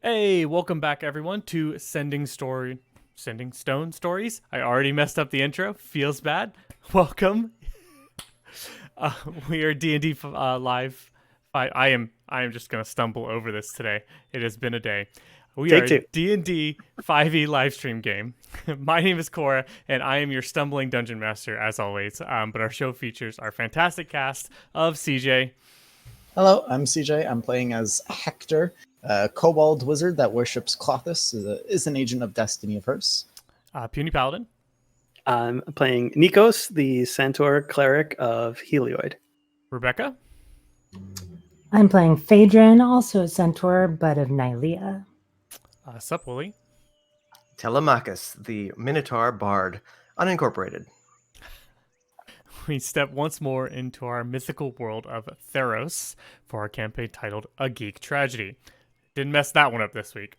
Hey, welcome back everyone to Sending Stone Stories. I already messed up the intro. Feels bad. Welcome. Uh, we are D&D live. I am just going to stumble over this today. It has been a day. We Take are two. D&D 5e live stream game. My name is Cora, and I am your stumbling dungeon master as always. But our show features our fantastic cast of CJ, Hello, I'm CJ. I'm playing as Hector, a kobold wizard that worships Clothis, is an agent of destiny of hers. Puny Paladin, I'm playing Nikos, the Centaur cleric of Helioid. Rebecca, I'm playing Phaedron, also a centaur, but of Nylea. Sup Willie, Telemachus, the Minotaur Bard, unincorporated. we step once more into our mythical world of Theros for our campaign titled A Geek Tragedy. Didn't mess that one up this week.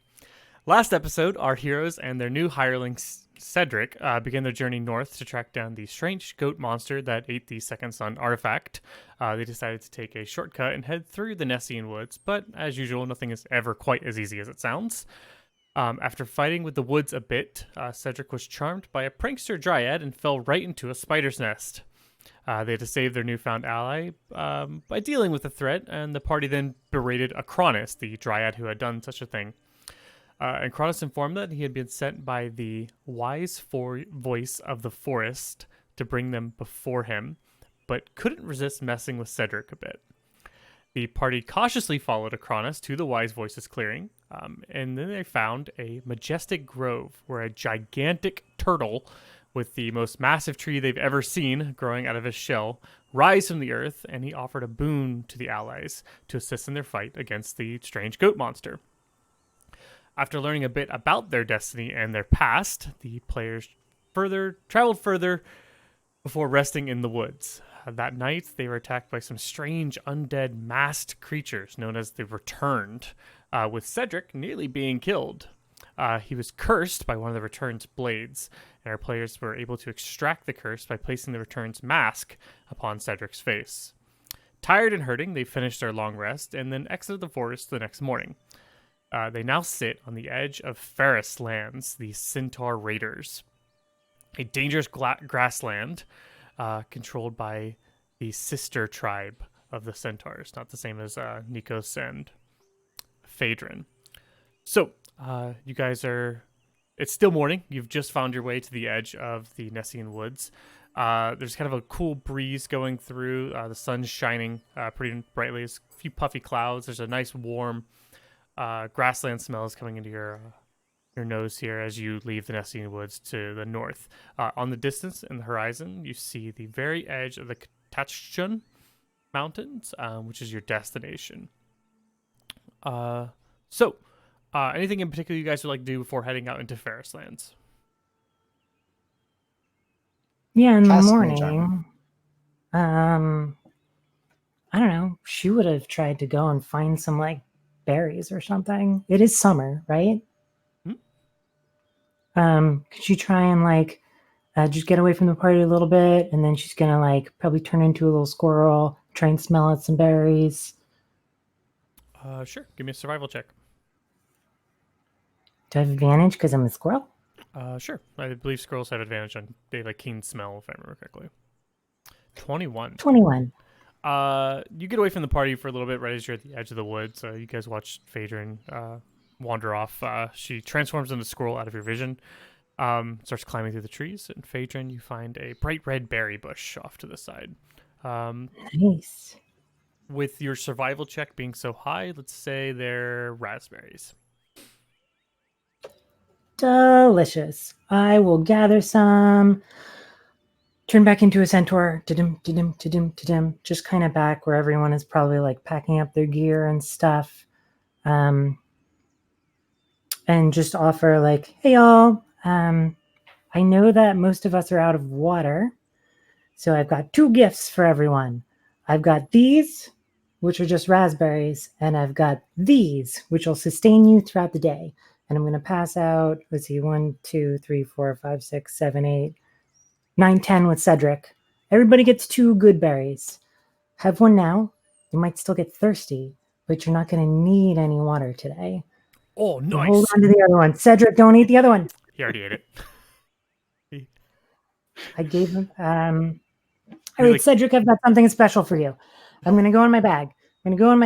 Last episode, our heroes and their new hireling Cedric began their journey north to track down the strange goat monster that ate the Second Son artifact. They decided to take a shortcut and head through the Nessian Woods, but as usual, nothing is ever quite as easy as it sounds. After fighting with the woods a bit, Cedric was charmed by a prankster dryad and fell right into a spider's nest. They had to save their newfound ally by dealing with the threat, and the party then berated Acronis, the dryad who had done such a thing. And Acronis informed that he had been sent by the wise voice of the forest to bring them before him, but couldn't resist messing with Cedric a bit. The party cautiously followed Acronis to the wise voice's clearing, and then they found a majestic grove where a gigantic turtle with the most massive tree they've ever seen growing out of his shell, rise from the earth, and he offered a boon to the allies to assist in their fight against the strange goat monster. After learning a bit about their destiny and their past, the players traveled further before resting in the woods. That night, they were attacked by some strange undead masked creatures known as the Returned, with Cedric nearly being killed. He was cursed by one of the Returned's blades, and our players were able to extract the curse by placing the Returned's mask upon Cedric's face. Tired and hurting, they finished their long rest and then exited the forest the next morning. They now sit on the edge of Pheres Lands, the Centaur Raiders, a dangerous grassland controlled by the sister tribe of the Centaurs, not the same as Nikos and Phaedron. So, you guys it's still morning. You've just found your way to the edge of the Nessian Woods. There's kind of a cool breeze going through. The sun's shining pretty brightly. There's a few puffy clouds. There's a nice warm grassland smells coming into your nose here as you leave the Nessian Woods to the north. On the distance in the horizon, you see the very edge of the Katachchun Mountains, which is your destination. Anything in particular you guys would like to do before heading out into Pheres Lands? Yeah, in the Cast morning. Charm. I don't know. She would have tried to go and find some berries or something. It is summer, right? Could you try and just get away from the party a little bit, and then she's gonna probably turn into a little squirrel, try and smell out some berries. Sure. Give me a survival check. Do I have advantage because I'm a squirrel? Sure. I believe squirrels have advantage on they have keen smell, if I remember correctly. 21. 21. You get away from the party for a little bit right as you're at the edge of the woods. You guys watch Phaedron wander off. She transforms into a squirrel out of your vision, starts climbing through the trees, and Phaedron, you find a bright red berry bush off to the side. Nice. With your survival check being so high, let's say they're raspberries. Delicious. I will gather some. Turn back into a centaur. Just kind of back where everyone is probably packing up their gear and stuff. And just offer hey y'all, I know that most of us are out of water, so I've got two gifts for everyone. I've got these, which are just raspberries, and I've got these, which will sustain you throughout the day. And I'm going to pass out, 1, 2, 3, 4, 5, 6, 7, 8, 9, 10 with Cedric. Everybody gets 2 good berries. Have one now. You might still get thirsty, but you're not going to need any water today. Oh, So hold nice. on to the other one. Cedric, don't eat the other one. He already ate it. I gave him. All You right, like Cedric, I've got something special for you. I'm going to go in my bag. And I'm going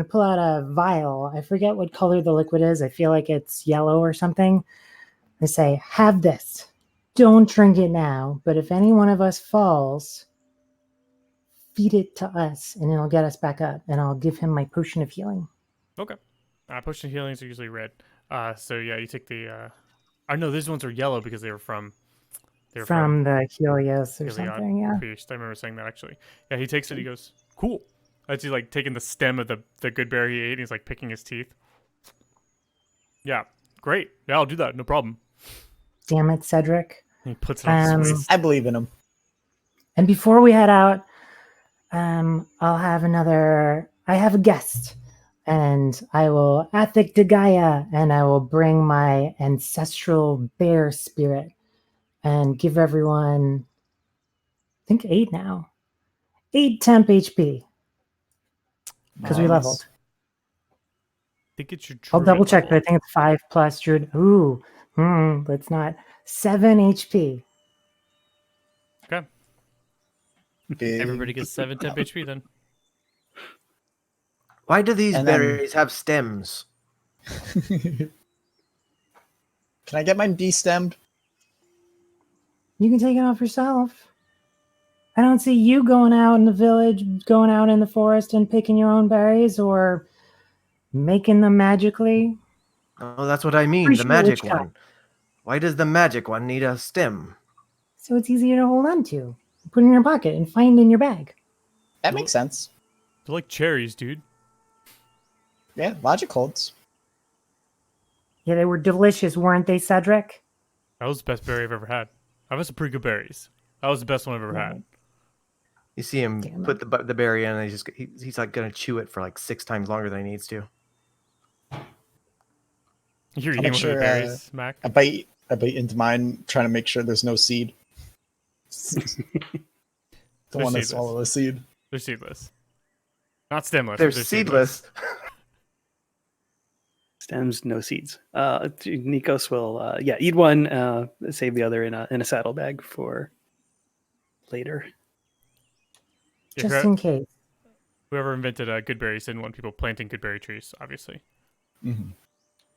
to pull out a vial. I forget what color the liquid is. I feel like it's yellow or something. I say, have this. Don't drink it now, but if any one of us falls, feed it to us and it'll get us back up. And I'll give him my potion of healing. okay. Potion healings are usually red. So yeah, you take the. I know these ones are yellow because they were from. From the Helios or Heliod something, yeah. Feast. I remember saying that actually. Yeah, he takes it. He goes, "Cool." As he's like taking the stem of the good berry he ate, and he's like picking his teeth. Yeah, great. Yeah, I'll do that. No problem. Damn it, Cedric. And he puts it on his waist. I believe in him. And before we head out, I'll have another. I have a guest, and I will Athik to Gaia, and I will bring my ancestral bear spirit, and give everyone. I think 8 now. 8 temp HP because we Nice. leveled. I think it's your I'll druid double check, but I level. think it's 5 plus druid. Ooh, let's not. 7 HP. Okay. Big. Everybody gets 7 temp HP then. Why do these And then- berries have stems? Can I get mine destemmed? You can take it off yourself. I don't see you going out in the village, going out in the forest and picking your own berries or making them magically. Oh, that's what I mean. Pretty The sure magic which kind. one. Why does the magic one need a stem? So it's easier to hold on to. Put it in your pocket and find in your bag. That makes sense. They're like cherries, dude. Yeah, logic holds. Yeah, they were delicious, weren't they, Cedric? That was the best berry I've ever had. I've had some pretty good berries. That was the best one I've ever had. You see him Damn put the berry in, and he's like gonna chew it for like 6 times longer than he needs to. You're I'll eating make one sure, of the berries, Mac. I bite into mine, trying to make sure there's no seed. Don't They're want to seedless. swallow a seed. They're seedless. Not stemless. They're but seedless. Stems, no seeds. Nikos will, eat one, save the other in a saddlebag for later. Yeah, Just in case. whoever invented good berries didn't want people planting good berry trees, obviously. Mm-hmm.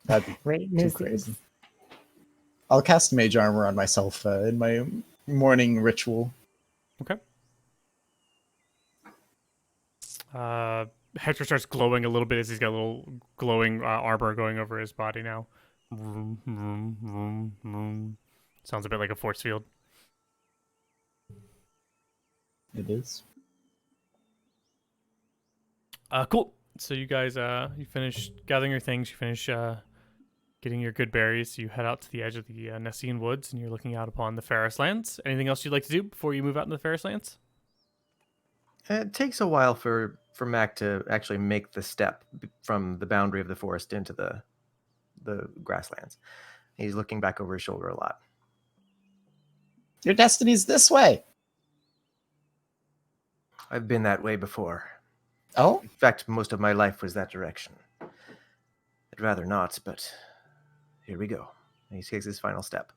That'd be Great too news. crazy. I'll cast mage armor on myself in my morning ritual. Okay. Hector starts glowing a little bit as he's got a little glowing armor going over his body now. Vroom, vroom, vroom, vroom. Sounds a bit like a force field. It is. Cool. So you guys, you finish gathering your things. You finish getting your good berries. You head out to the edge of the Nessian Woods, and you're looking out upon the Pheres Lands. Anything else you'd like to do before you move out into the Pheres Lands? It takes a while for Mac to actually make the step from the boundary of the forest into the grasslands. He's looking back over his shoulder a lot. Your destiny's this way. I've been that way before. Oh, In fact, most of my life was that direction. I'd rather not, but here we go. And he takes his final step.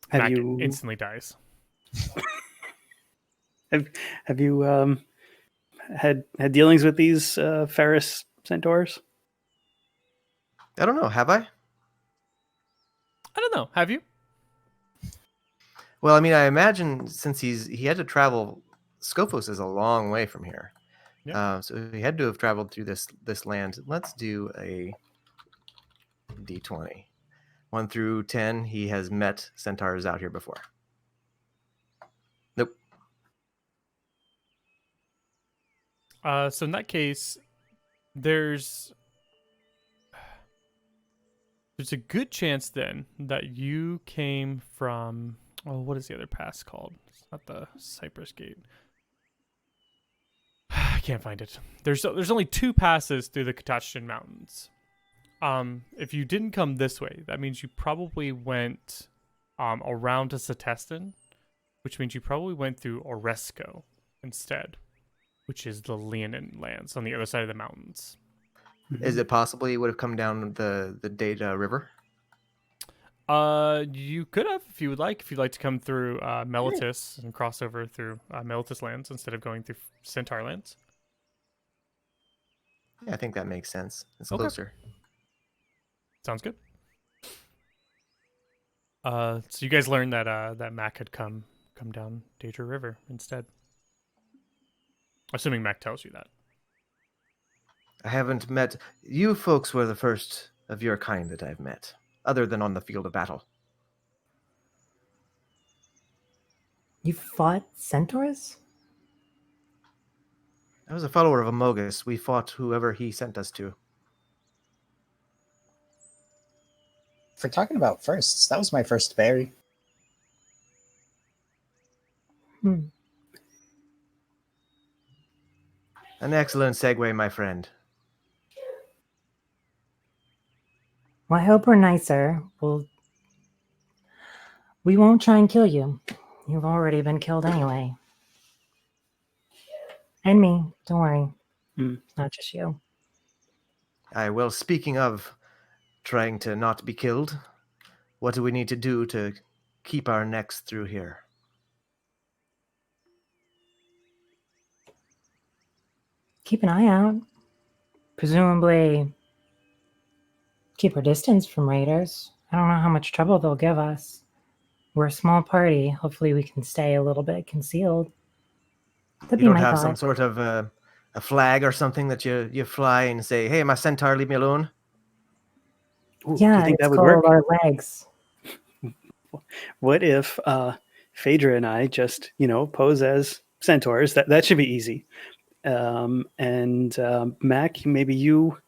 Have Mac you instantly dies. have you had dealings with these Ferris centaurs? I don't know, have I? I don't know. Have you? Well, I mean, I imagine since he had to travel, Scophos is a long way from here. Yeah. So he had to have traveled through this land. Let's do a d20. 1 through 10, he has met centaurs out here before. Nope. So in that case, there's a good chance then that you came from. Oh, what is the other pass called? It's not the Cypress Gate. I can't find it. There's only 2 passes through the Katachtan Mountains. If you didn't come this way, that means you probably went around to Setestan, which means you probably went through Oresco instead, which is the Leonin lands on the other side of the mountains. Is it possible he would have come down the Data River? You could have if you would like. If you'd like to come through Melitus and cross over through Melitus lands instead of going through Centaur lands. Yeah, I think that makes sense. It's Okay. closer. Sounds good. So you guys learned that that Mac had come down Daedra River instead. Assuming Mac tells you that. I haven't met you folks. Were the first of your kind that I've met, other than on the field of battle. You fought centaurs? I was a follower of Amogus. We fought whoever he sent us to. If we're talking about firsts, that was my first berry. Hmm. An excellent segue, my friend. Well, I hope we're nicer. We won't try and kill you. You've already been killed anyway. And me. Don't worry. Hmm. Not just you. Well, speaking of trying to not be killed, what do we need to do to keep our necks through here? Keep an eye out. Presumably keep our distance from raiders. I don't know how much trouble they'll give us. We're a small party. Hopefully we can stay a little bit concealed. That'd You be don't my have thought. some sort of a flag or something that you fly and say, "Hey, my centaur, leave me alone." Ooh, do Yeah, you think it's that would called work? our legs. What if Phaedra and I just, pose as centaurs? That should be easy. And Mac, maybe you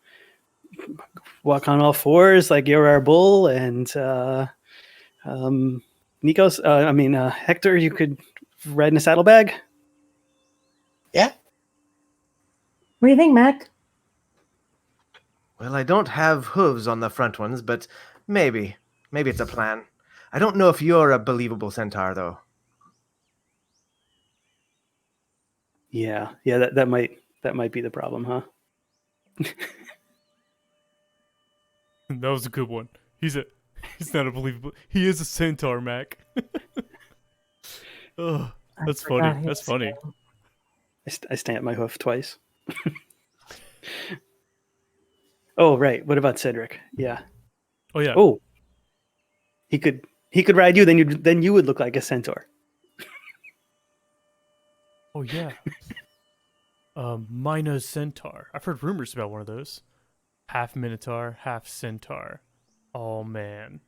walk on all fours like you're our bull, and Nikos, Hector, you could ride in a saddlebag. Yeah, What do you think, Mac? Well, I don't have hooves on the front ones, but maybe it's a plan. I don't know if you're a believable centaur, though. Yeah, that might be the problem, huh? That was a good one. He's not a believable. He is a centaur, Mac. Ugh, that's forgot funny. his That's funny. skill. I stamp my hoof twice. Oh, right. What about Cedric? Yeah. Oh yeah. Oh, he could ride you. Then you would look like a centaur. Oh yeah. Mina centaur. I've heard rumors about one of those. Half minotaur, half centaur. Oh man.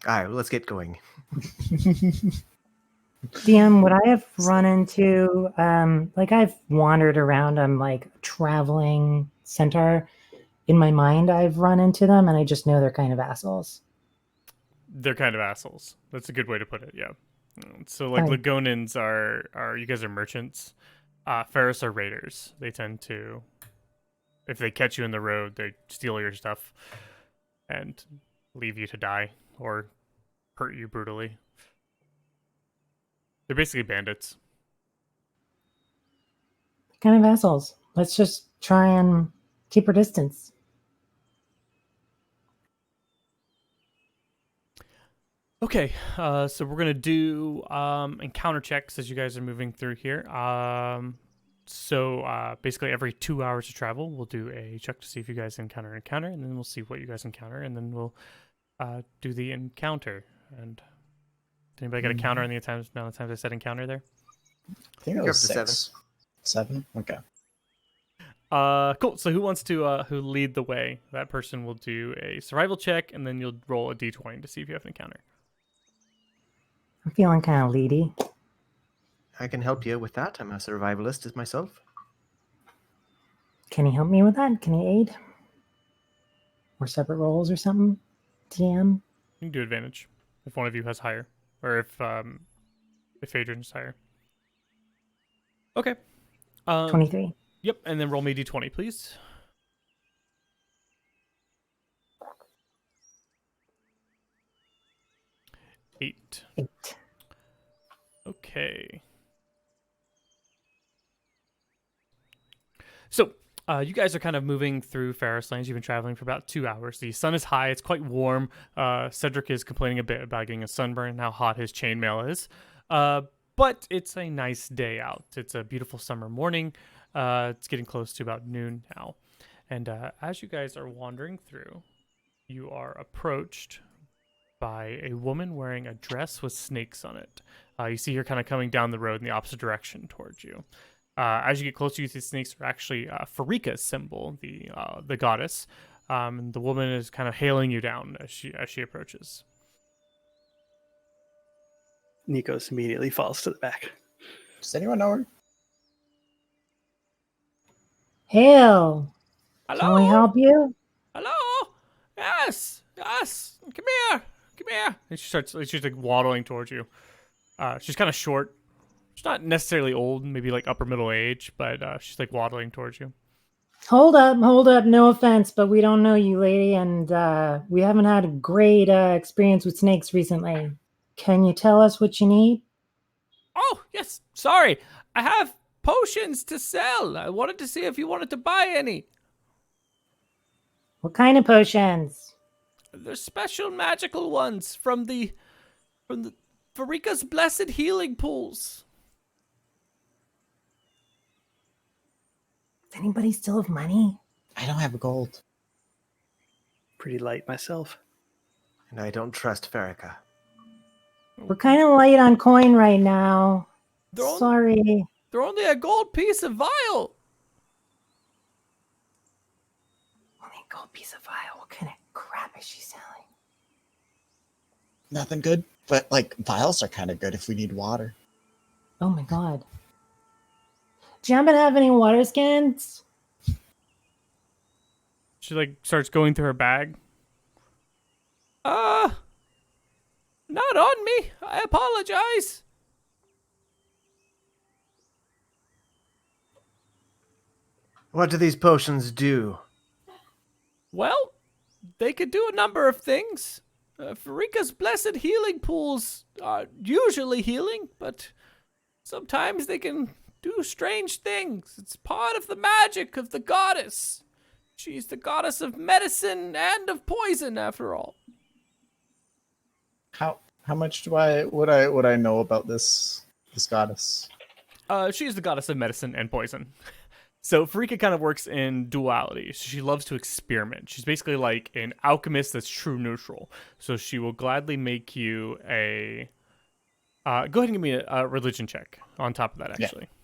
All right, well, let's get going. DM, would I have run into, I've wandered around, I'm like traveling centaur. In my mind, I've run into them and I just know they're kind of assholes. They're kind of assholes. That's a good way to put it. Yeah. So like Fine. Lagonans are you guys are merchants. Pheres are raiders. They tend to, if they catch you in the road, they steal your stuff and leave you to die or hurt you brutally. They're basically bandits. Kind of assholes. Let's just try and keep our distance. Okay, so we're gonna do encounter checks as you guys are moving through here. So basically every 2 hours of travel, we'll do a check to see if you guys encounter an encounter, and then we'll see what you guys encounter, and then we'll do the encounter. And did anybody get a counter on the amount of times I said encounter there? I think it You're was up to 6. 7? Okay. Cool. So who wants to who lead the way? That person will do a survival check, and then you'll roll a d20 to see if you have an encounter. I'm feeling kind of leady. I can help you with that. I'm a survivalist as myself. Can he help me with that? Can he aid? Or separate roles or something? DM? You can do advantage if one of you has higher, or if Adrian's higher. Okay. 23. Yep, and then roll me d20, please. 8. 8. Okay. So, you guys are kind of moving through Pheres Lands. You've been traveling for about 2 hours. The sun is high. It's quite warm. Cedric is complaining a bit about getting a sunburn and how hot his chainmail is. But it's a nice day out. It's a beautiful summer morning. It's getting close to about noon now. And as you guys are wandering through, you are approached by a woman wearing a dress with snakes on it. You see her kind of coming down the road in the opposite direction towards you. As you get closer, you see snakes are actually Pharika's symbol, the goddess. And the woman is kind of hailing you down as she approaches. Nikos immediately falls to the back. Does anyone know her? Hail! Hello? Can we help you? Hello? Yes. Come here. And she's like waddling towards you. She's kind of short. She's not necessarily old, maybe like upper middle age, but she's like waddling towards you. Hold up. No offense, but we don't know you, lady, and we haven't had a great experience with snakes recently. Can you tell us what you need? Oh, yes. Sorry. I have potions to sell. I wanted to see if you wanted to buy any. What kind of potions? They're special magical ones from the Pharika's blessed healing pools. Does anybody still have money? I don't have gold. Pretty light myself. And I don't trust Pharika. We're kind of light on coin right now. Sorry. They're only a gold piece of vial. Only a gold piece of vial. What kind of crap is she selling? Nothing good, but like vials are kind of good if we need water. Oh my god. Do you happen to have any water skins? She like starts going through her bag. Not on me. I apologize. What do these potions do? Well, they could do a number of things. Pharika's blessed healing pools are usually healing, but sometimes they can do strange things. It's part of the magic of the goddess. She's the goddess of medicine and of poison, after all. How much would I know about this goddess? She's the goddess of medicine and poison. So Pharika kind of works in duality. She loves to experiment. She's basically like an alchemist that's true neutral. So she will gladly make you a... go ahead and give me a religion check on top of that, actually. Yeah.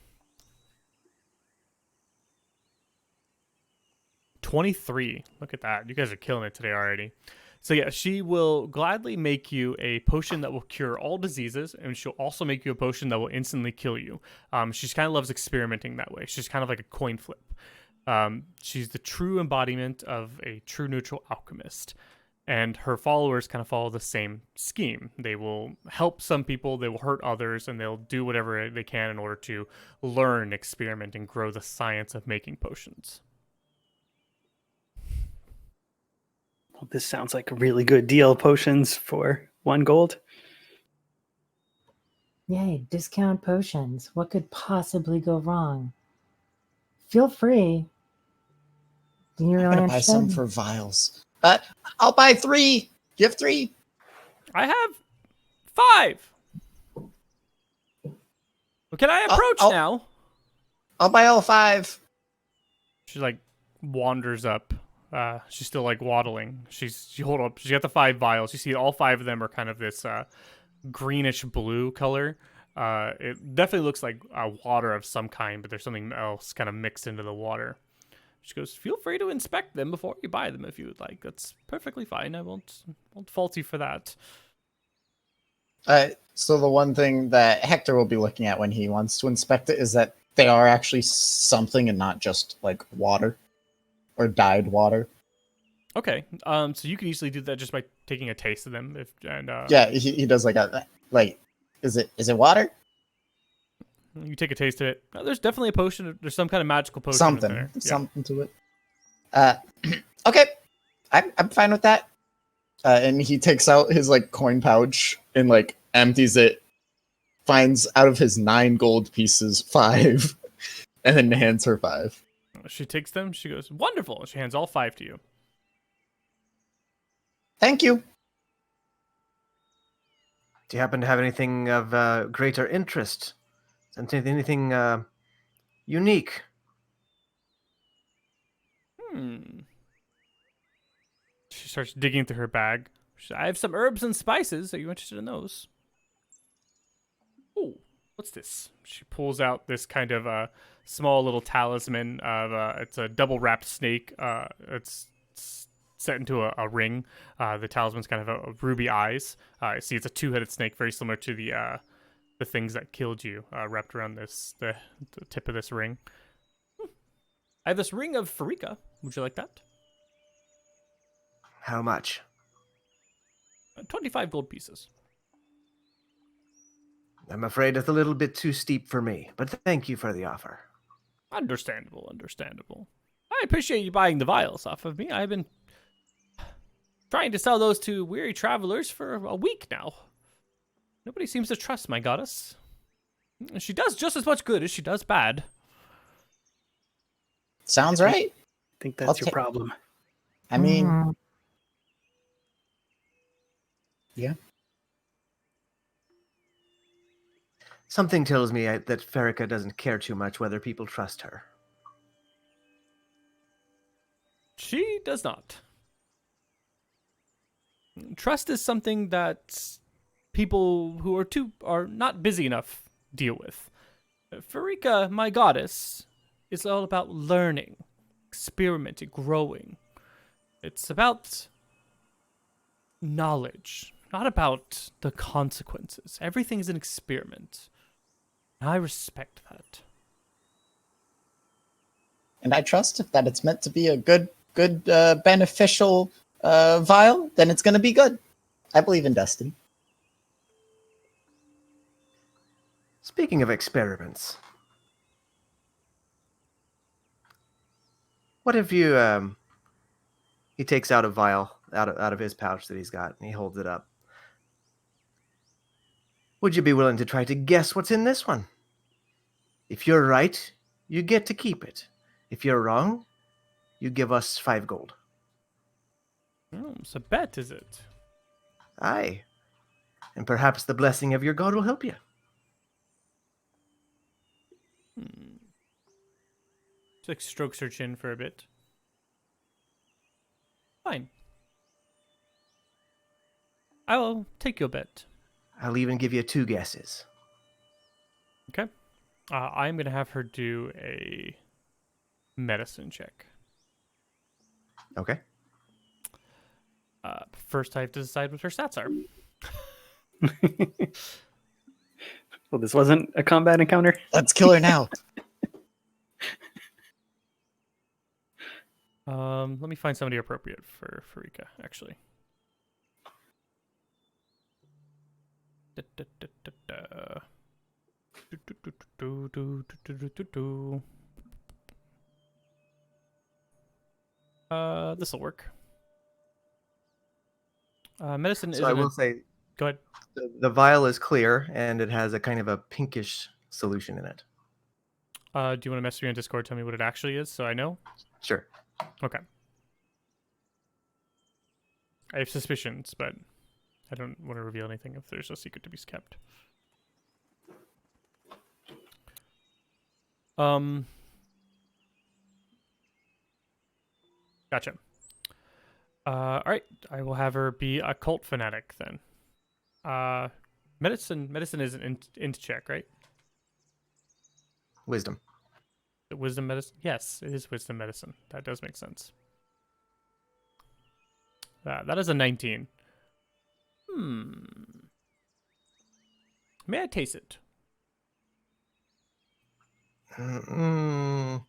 23. Look at that. You guys are killing it today already. So yeah, she will gladly make you a potion that will cure all diseases, and she'll also make you a potion that will instantly kill you. She kind of loves experimenting that way. She's kind of like a coin flip. She's the true embodiment of a true neutral alchemist, and her followers kind of follow the same scheme. They will help some people, they will hurt others, and they'll do whatever they can in order to learn, experiment, and grow the science of making potions. Well, this sounds like a really good deal. Potions for 1 gold. Yay, discount potions. What could possibly go wrong? Feel free. Do you really I'm gonna buy some for vials. I'll buy 3. You have 3? I have 5. Well, can I approach now? I'll buy all 5. She like wanders up. She's still like waddling. She hold up. She's got the 5 vials. You see all 5 of them are kind of this greenish blue color. It definitely looks like water of some kind, but there's something else kind of mixed into the water. She goes, feel free to inspect them before you buy them if you would like. That's perfectly fine. I won't fault you for that. So the one thing that Hector will be looking at when he wants to inspect it is that they are actually something and not just like water. Or dyed water. Okay. So you could easily do that just by taking a taste of them. Yeah, he does like is it water? You take a taste of it. There's definitely a potion. There's some kind of magical potion in there. Something to it. Okay, I'm fine with that. And he takes out his like coin pouch and like empties it. Finds out of his 9 gold pieces 5, and then hands her 5. She takes them. She goes, wonderful. She hands all 5 to you. Thank you. Do you happen to have anything of greater interest? Anything unique? She starts digging through her bag. I have some herbs and spices. Are you interested in those? Oh, what's this? She pulls out this kind of small little talisman of it's a double wrapped snake. It's set into a ring. The talisman's kind of a ruby eyes. I see it's a 2-headed snake, very similar to the things that killed you, wrapped around the tip of this ring. I have this ring of Pharika. Would you like that? How much? 25 gold pieces. I'm afraid it's a little bit too steep for me, but thank you for the offer. Understandable. I appreciate you buying the vials off of me. I've been trying to sell those to weary travelers for a week now. Nobody seems to trust my goddess. She does just as much good as she does bad. Sounds right. I think that's your problem. I mean, Mm. yeah. Something tells me that Pharika doesn't care too much whether people trust her. She does not. Trust is something that people who are not busy enough deal with. Pharika, my goddess, is all about learning, experimenting, growing. It's about knowledge, not about the consequences. Everything is an experiment. I respect that. And I trust if that it's meant to be a good, beneficial vial, then it's going to be good. I believe in destiny. Speaking of experiments, what if you, he takes out a vial out of his pouch that he's got, and he holds it up. Would you be willing to try to guess what's in this one? If you're right, you get to keep it. If you're wrong, you give us 5 gold. Oh, it's a bet, is it? Aye. And perhaps the blessing of your god will help you. She like strokes her chin for a bit. Fine. I will take your bet. I'll even give you 2 guesses. Okay. I'm going to have her do a medicine check. Okay. First, I have to decide what her stats are. Well, this wasn't a combat encounter. Let's kill her now. Let me find somebody appropriate for Pharika, actually. This'll work. Medicine is. So I will say, Go ahead. the vial is clear, and it has a kind of a pinkish solution in it. Do you want to message me on Discord? Tell me what it actually is, so I know. Sure. Okay. I have suspicions, but I don't want to reveal anything if there's a secret to be kept. Gotcha. All right, I will have her be a cult fanatic then. Medicine is an int check, right? Wisdom. Wisdom medicine? Yes, it is wisdom medicine. That does make sense. That is a 19. May I taste it? Well,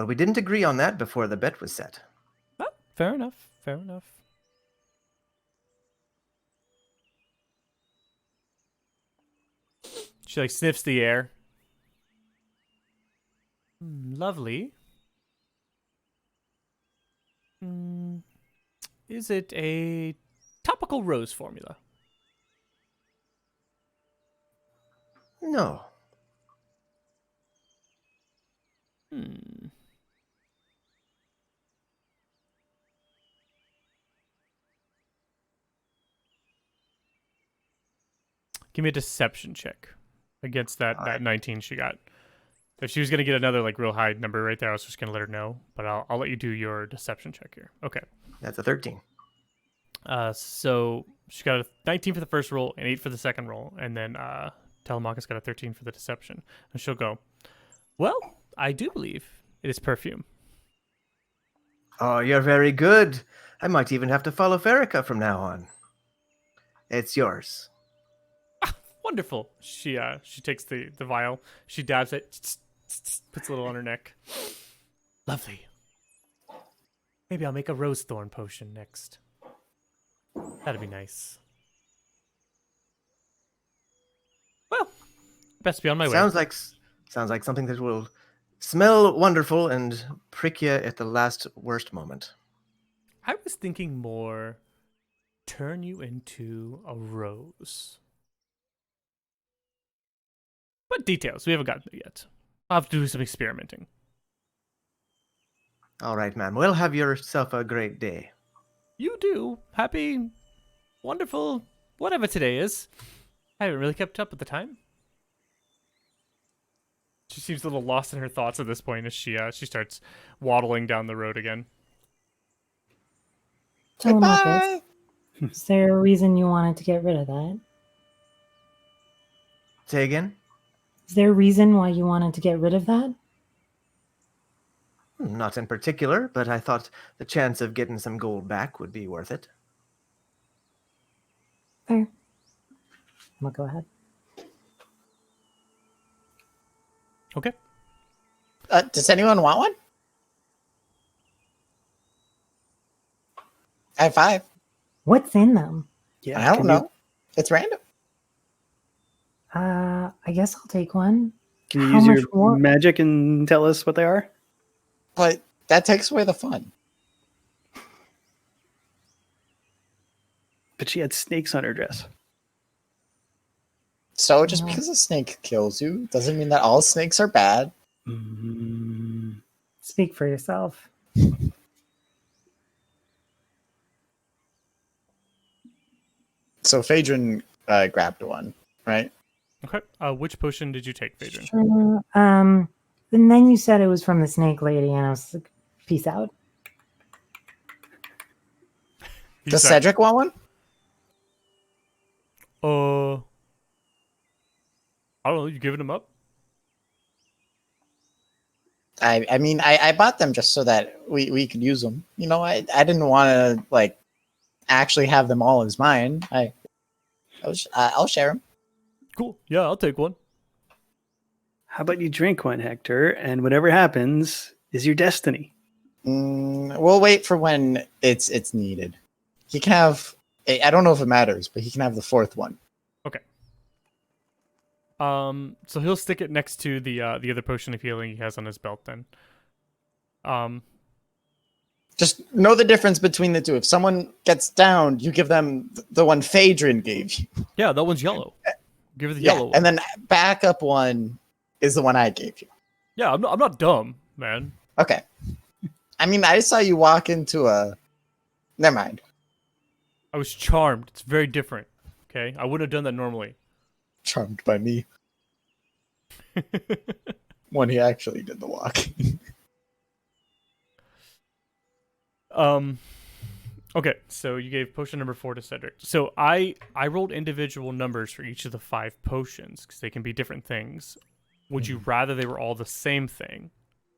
we didn't agree on that before the bet was set. Oh, fair enough. Fair enough. She like sniffs the air. Lovely. Is it a topical rose formula? No. give me a deception check against that All right. 19 she got. If she was gonna get another like real high number right there, I was just gonna let her know. But I'll let you do your deception check here. Okay. That's a 13. So she got a 19 for the first roll and 8 for the second roll, and then Telemachus got a 13 for the deception. And she'll go, well, I do believe it is perfume. Oh, you're very good. I might even have to follow Farrakha from now on. It's yours. Wonderful. She takes the vial, she dabs it, puts a little on her neck. Lovely. Maybe I'll make a rose thorn potion next. That'd be nice. Well, best be on my way. Sounds like something that will smell wonderful and prick you at the last worst moment. I was thinking more turn you into a rose. But details, we haven't gotten there yet. I'll have to do some experimenting. All right, ma'am. Well, have yourself a great day. You do. Happy, wonderful, whatever today is. I haven't really kept up with the time. She seems a little lost in her thoughts at this point as she starts waddling down the road again. Telemachus, is there a reason you wanted to get rid of that? Say again? Is there a reason why you wanted to get rid of that? Not in particular, but I thought the chance of getting some gold back would be worth it. Fair. I'm gonna go ahead. Okay. Does anyone want one? I have 5. What's in them? Yeah, I don't can know. It's random. I guess I'll take one. Can you How use much your more? magic and tell us what they are? But that takes away the fun. But she had snakes on her dress. So just No. because a snake kills you doesn't mean that all snakes are bad. Mm, Speak for yourself. So Phaedron grabbed one, right? Okay. Which potion did you take, Phaedron? Sure. And then you said it was from the snake lady, and I was like, peace out. Does Cedric want one? I don't know. You giving them up? I mean, I bought them just so that we could use them. You know, I didn't want to like actually have them all as mine. I'll share them. Cool. Yeah, I'll take one. how about you drink one, Hector, and whatever happens is your destiny. We'll wait for when it's needed. He can have. I don't know if it matters, but he can have the 4th one. Okay. So he'll stick it next to the other potion of healing he has on his belt. Then. Just know the difference between the two. If someone gets downed, you give them the one Phaedron gave you. Yeah, that one's yellow. Give her the yellow one. And then backup one is the one I gave you. Yeah, I'm not dumb, man. Okay. I mean, I saw you walk into a. Never mind. I was charmed. It's very different. Okay, I wouldn't have done that normally. Charmed by me when he actually did the walking. Okay, so you gave potion number 4 to Cedric. So I rolled individual numbers for each of the 5 potions because they can be different things. Would you rather they were all the same thing,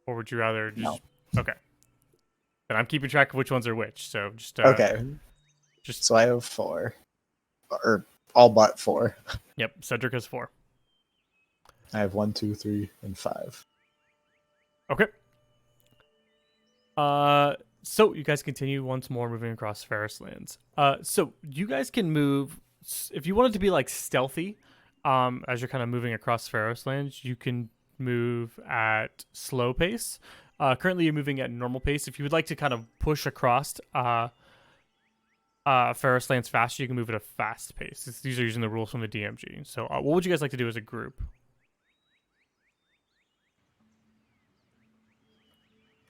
or would you rather just? No. Okay. Then I'm keeping track of which ones are which. So just Okay. Just So I have 4, or all but 4. yep. Cedric has 4. I have 1, 2, 3, and 5. Okay. So you guys continue once more moving across Pheres Lands. So you guys can move if you wanted to be like stealthy. As you're kind of moving across Pheres Lands, you can move at slow pace. Currently, you're moving at normal pace. If you would like to kind of push across Pheres Lands faster, you can move at a fast pace. These are using the rules from the DMG. So, what would you guys like to do as a group?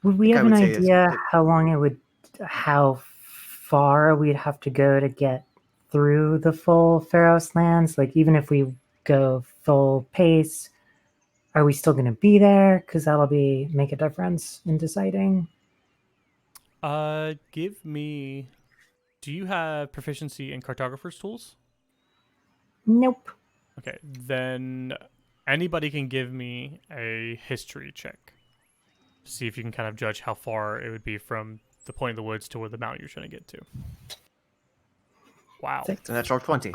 Would we I have an would say is idea that- how far we'd have to go to get through the full Pheres Lands? Like, even if we go full pace, are we still going to be there? Because that'll make a difference in deciding. Give me. Do you have proficiency in cartographer's tools? Nope. Okay, then anybody can give me a history check. See if you can kind of judge how far it would be from the point of the woods to where the mountain you're trying to get to. Wow. It's a natural 20.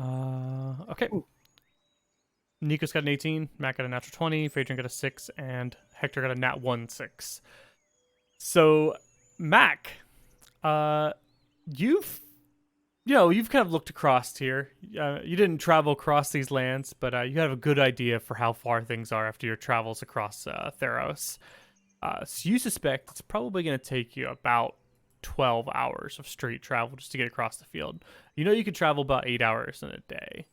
Okay. Nico's got an 18, Matt got a natural 20, Phaedron got a 6, and Hector got a nat 1-6. So, Mac, you've kind of looked across here. You didn't travel across these lands, but you have a good idea for how far things are after your travels across Theros. So you suspect it's probably going to take you about 12 hours of straight travel just to get across the field. You know you could travel about 8 hours in a day.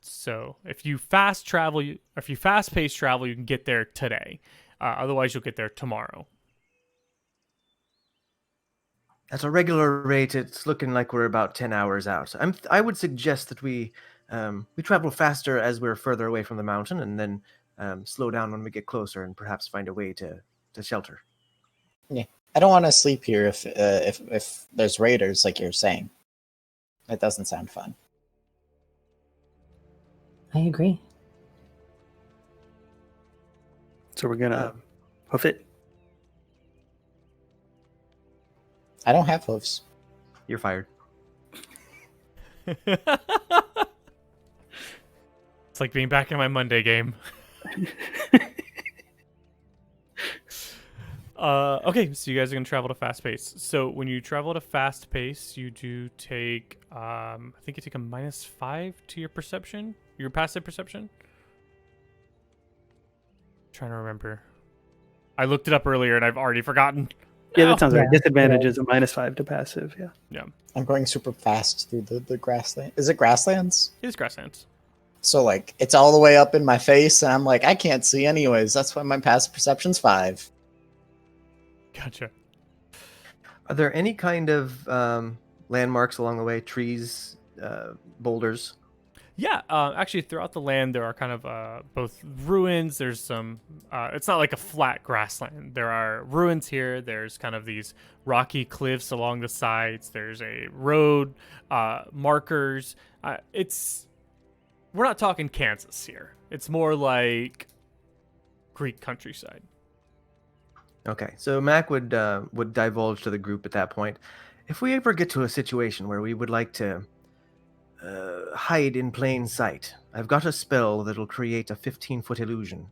So if you fast pace travel, you can get there today. Otherwise, you'll get there tomorrow. At a regular rate, it's looking like we're about 10 hours out. I would suggest that we travel faster as we're further away from the mountain, and then slow down when we get closer, and perhaps find a way to shelter. Yeah, I don't want to sleep here if there's raiders, like you're saying. That doesn't sound fun. I agree. So we're gonna hoof it. I don't have hooves. You're fired. It's like being back in my Monday game. Okay, so you guys are going to travel at a fast pace. So when you travel at a fast pace, you do take, I think you take a -5 to your perception, your passive perception. Trying to remember. I looked it up earlier and I've already forgotten. Yeah, that sounds right. Yeah. Disadvantage is a -5 to passive. Yeah. Yeah, I'm going super fast through the grassland. Is it grasslands? it is grasslands. So, like, it's all the way up in my face, and I'm like, I can't see anyways. That's why my passive perception's 5. Gotcha. Are there any kind of landmarks along the way? Trees, boulders? Yeah, actually, throughout the land, there are kind of both ruins. There's some. It's not like a flat grassland. There are ruins here. There's kind of these rocky cliffs along the sides. There's a road, markers. We're not talking Kansas here. It's more like Greek countryside. Okay, so Mac would divulge to the group at that point. If we ever get to a situation where we would like to hide in plain sight, I've got a spell that'll create a 15-foot illusion.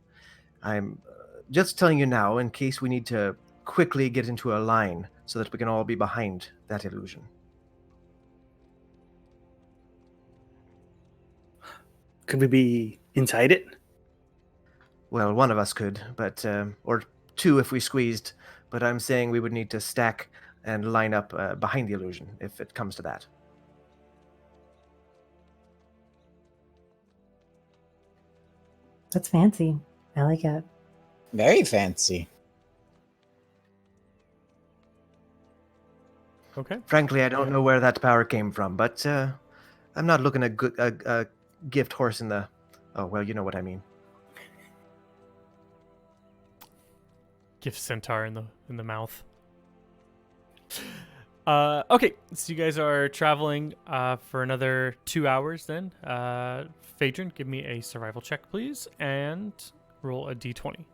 I'm just telling you now in case we need to quickly get into a line so that we can all be behind that illusion. Could we be inside it? Well, one of us could, but or two if we squeezed. But I'm saying we would need to stack and line up behind the illusion if it comes to that. That's fancy. I like it. Very fancy. Okay. Frankly, I don't know where that power came from, but I'm not looking at a gift horse in the... Oh, well, you know what I mean. Gift centaur in the mouth. Okay, so you guys are traveling for another 2 hours then. Phaedron, give me a survival check, please, and roll a d20.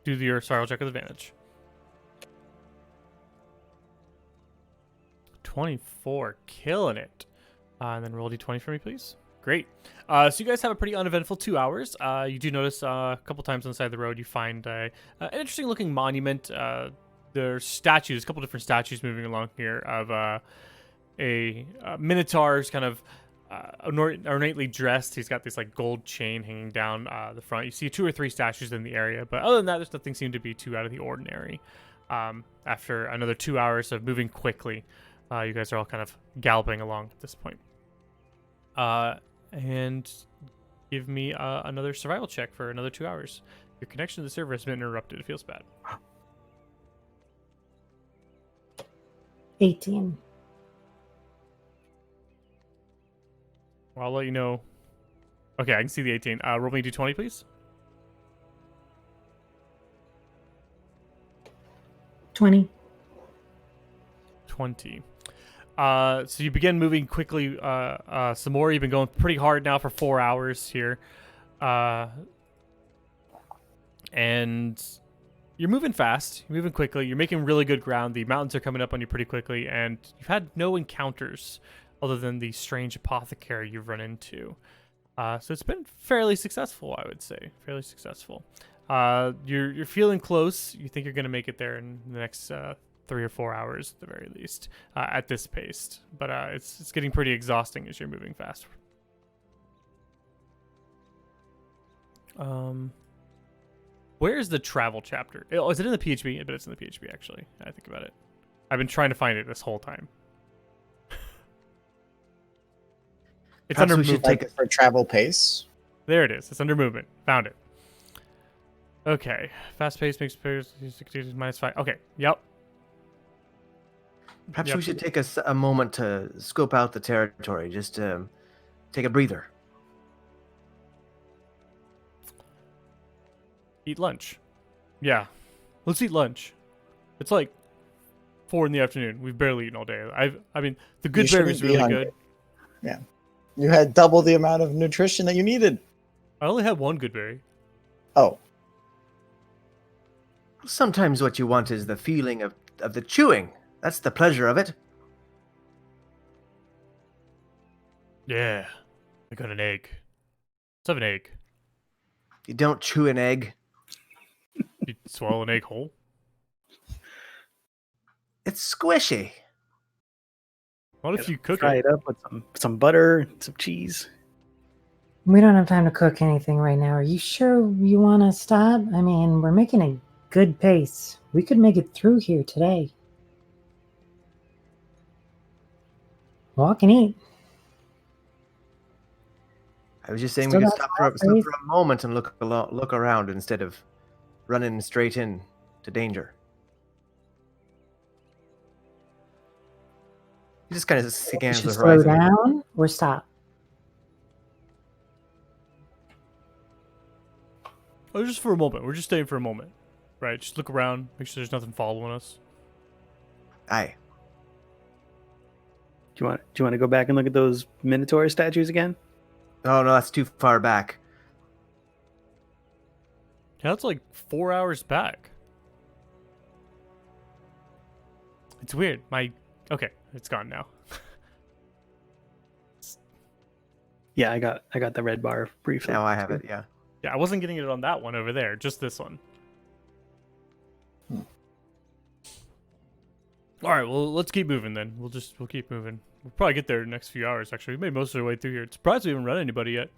Do your survival check with advantage. 24, killing it. And then roll a d20 for me, please. Great. So you guys have a pretty uneventful 2 hours. You do notice a couple times on the side of the road you find an interesting looking monument. There's statues, a couple different statues moving along here of a minotaur's kind of ornately dressed. He's got this like gold chain hanging down the front. You see 2 or 3 statues in the area, but other than that, there's nothing seemed to be too out of the ordinary. After another 2 hours of moving quickly, you guys are all kind of galloping along at this point. And give me another survival check for another 2 hours. Your connection to the server has been interrupted. It feels bad. 18. Well, I'll let you know. Okay, I can see the 18. Roll me d20, please. 20. 20. So you begin moving quickly some more. You've been going pretty hard now for 4 hours here. And you're moving fast. You're moving quickly. You're making really good ground. The mountains are coming up on you pretty quickly. And you've had no encounters other than the strange apothecary you've run into. So it's been fairly successful, I would say. Fairly successful. You're feeling close. You think you're going to make it there in the next 3 or 4 hours at the very least at this pace. But it's getting pretty exhausting as you're moving fast. Where's the travel chapter? Oh, is it in the PHB? But it's in the PHB, actually. I think about it. I've been trying to find it this whole time. It's Perhaps under we should movement. take Like for travel pace. There it is. It's under movement. Found it. Okay. Fast pace makes players -5. Okay. Yep. Perhaps Yep. we should take a moment to scope out the territory, just to take a breather. Eat lunch. Yeah. Let's eat lunch. It's like 4 in the afternoon. We've barely eaten all day. I mean, the good You berry is shouldn't be really hungry. good. Yeah. You had double the amount of nutrition that you needed. I only had one good berry. Oh, Sometimes what you want is the feeling of the chewing. That's the pleasure of it. Yeah. I got an egg. Let's have an egg. You don't chew an egg. You swallow an egg whole? It's squishy. What if you cook Fry it? it up with some butter, some cheese. We don't have time to cook anything right now. Are you sure you want to stop? I mean, we're making a good pace. We could make it through here today. Walk and eat. I was just saying Still we could got stop for days. a moment and look around instead of running straight in to danger. He just kind of We scans should the slow horizon. down or stop. Oh, just for a moment. We're just staying for a moment. Right? Just look around. Make sure there's nothing following us. Aye. Do you want to go back and look at those Minotaur statues again? Oh no, that's too far back. Yeah, that's like 4 hours back. It's weird. Okay, it's gone now. Yeah, I got the red bar briefly. Now I have it. Yeah. Yeah, I wasn't getting it on that one over there. Just this one. All right, well, let's keep moving then. We'll keep moving. We'll probably get there in the next few hours. Actually, we made most of our way through here. It's surprised we haven't run anybody yet.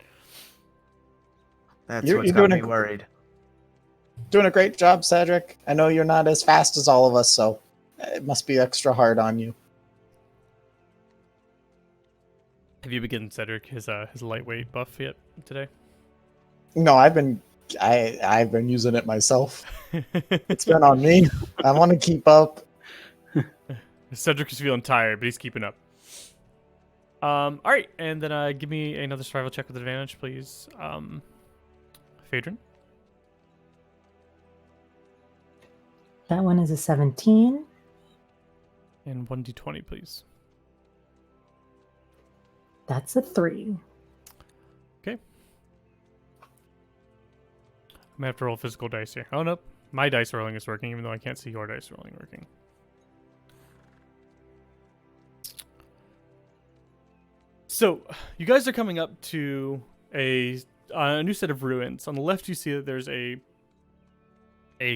That's You're- what's you're got doing me a- worried. doing a great job, Cedric. I know you're not as fast as all of us, so it must be extra hard on you. Have you been getting Cedric his lightweight buff yet today? No, I've been using it myself. It's been on me. I want to keep up. Cedric is feeling tired, but he's keeping up. All right, and then give me another survival check with advantage, please. Phaedron. That one is a 17. And 1d20, please. That's a 3. I'm gonna have to roll physical dice here. Oh, nope. My dice rolling is working, even though I can't see your dice rolling working. So, you guys are coming up to a new set of ruins. On the left, you see that there's a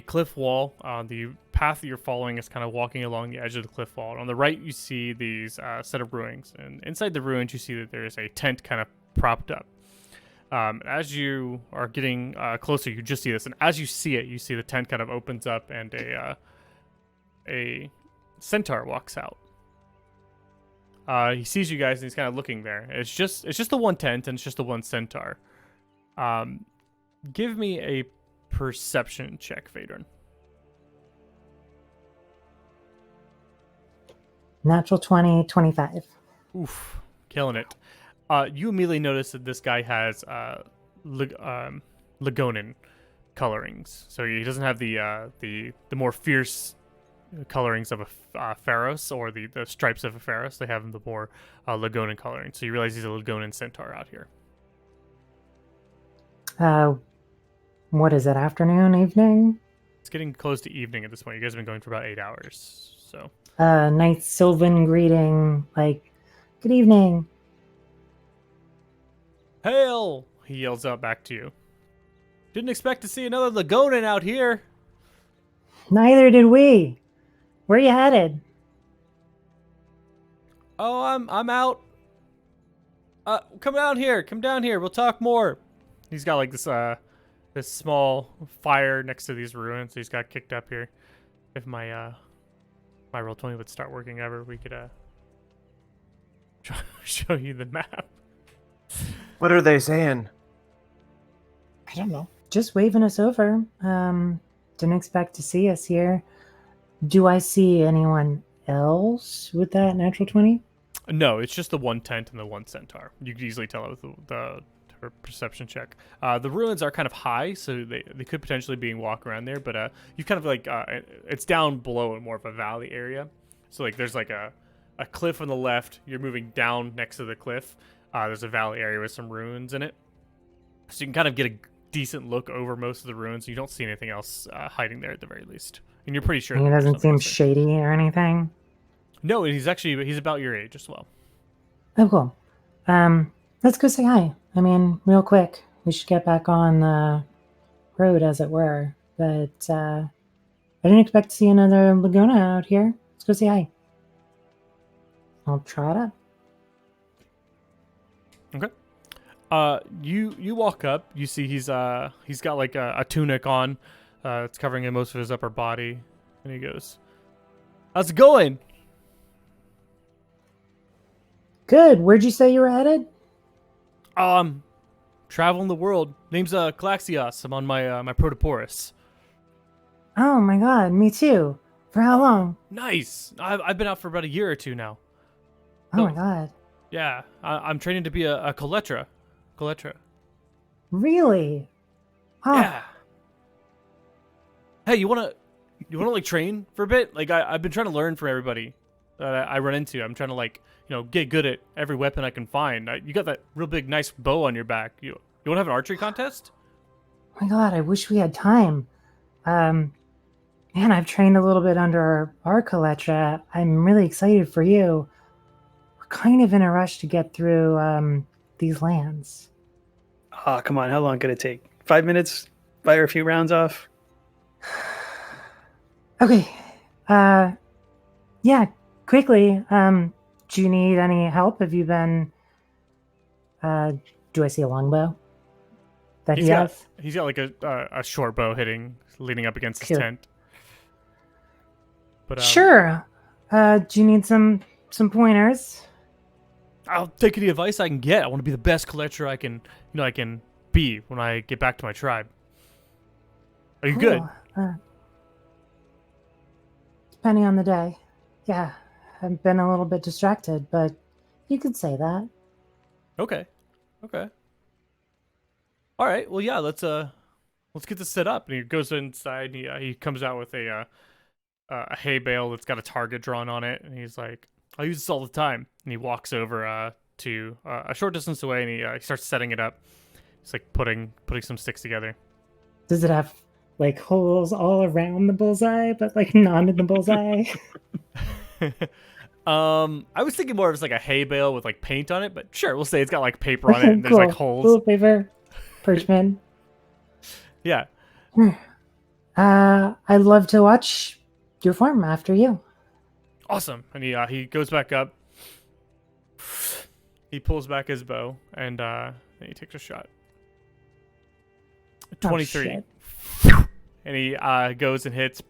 cliff wall. The path that you're following is kind of walking along the edge of the cliff wall. And on the right, you see these set of ruins. And inside the ruins, you see that there's a tent kind of propped up. As you are getting closer, you just see this. And as you see it, you see the tent kind of opens up and a centaur walks out. He sees you guys and he's kind of looking there. It's just the one tent and it's just the one centaur. Give me a perception check, Phaedron. Natural 20, 25. Oof, killing it. You immediately notice that this guy has Lagonan colorings, so he doesn't have the more fierce colorings of a Pheros or the stripes of a Pheros. They have the more Lagonan coloring. So you realize he's a Lagonan centaur out here. What is it, afternoon, evening? It's getting close to evening at this point. You guys have been going for about 8 hours. So Nice Sylvan greeting, like, good evening. hail! He yells out back to you. Didn't expect to see another Lagonan out here. Neither did we. Where you headed? Oh, I'm out. Come down here. Come down here. We'll talk more. He's got like this small fire next to these ruins. He's got kicked up here. If my roll 20 would start working ever, we could show you the map. What are they saying? I don't know. Just waving us over. Didn't expect to see us here. Do I see anyone else with that natural 20? No, it's just the one tent and the one centaur. You could easily tell it with her perception check. The ruins are kind of high, so they could potentially be walk around there, but you kind of like it's down below in more of a valley area. So like there's like a cliff on the left. You're moving down next to the cliff. There's a valley area with some ruins in it, so you can kind of get a decent look over most of the ruins. You don't see anything else hiding there at the very least, and you're pretty sure He that there's doesn't something seem else there. shady or anything. No, he's about your age as well. Oh, cool. Let's go say hi. I mean, real quick. We should get back on the road, as it were. But I didn't expect to see another Laguna out here. Let's go say hi. I'll trot up. Okay. You walk up. You see he's got like a tunic on. It's covering most of his upper body, and he goes, "How's it going?" Good. Where'd you say you were headed? Traveling the world. Name's Calaxios. I'm on my Protoporus. Oh my god, me too. For how long? Nice. I've been out for about a year or two now. Oh Oh. my god. Yeah, I'm training to be a Coletra. Coletra. Really? Oh, Yeah. Hey, you wanna like train for a bit? Like I've been trying to learn from everybody that I run into. I'm trying to like get good at every weapon I can find. You got that real big nice bow on your back. You want to have an archery contest? my god, I wish we had time. Man, I've trained a little bit under our Coletra. I'm really excited for you. We're kind of in a rush to get through these lands. Oh, come on. How long could it take? 5 minutes? Fire a few rounds off? Okay. Yeah, quickly. Do you need any help? Have you been do I see a longbow that he has? He's got like a short bow leaning up against his Cool. tent. But Sure. Do you need some pointers? I'll take any advice I can get. I want to be the best collector I can be when I get back to my tribe. Are you good? Cool. Depending on the day. Yeah, I've been a little bit distracted, but you could say that. Okay. All right. Well, yeah. Let's get this set up. And he goes inside. And he comes out with a hay bale that's got a target drawn on it, and he's like, "I use this all the time." And he walks over to a short distance away, and he starts setting it up. He's like putting some sticks together. Does it have like holes all around the bullseye, but like not in the bullseye? I was thinking more of it's like a hay bale with like paint on it, but sure, we'll say it's got like paper on it and there's Cool. like holes. Little paper, parchment. Yeah. I'd love to watch your farm after you. Awesome. And he goes back up. He pulls back his bow and he takes a shot. 23. And he goes and hits.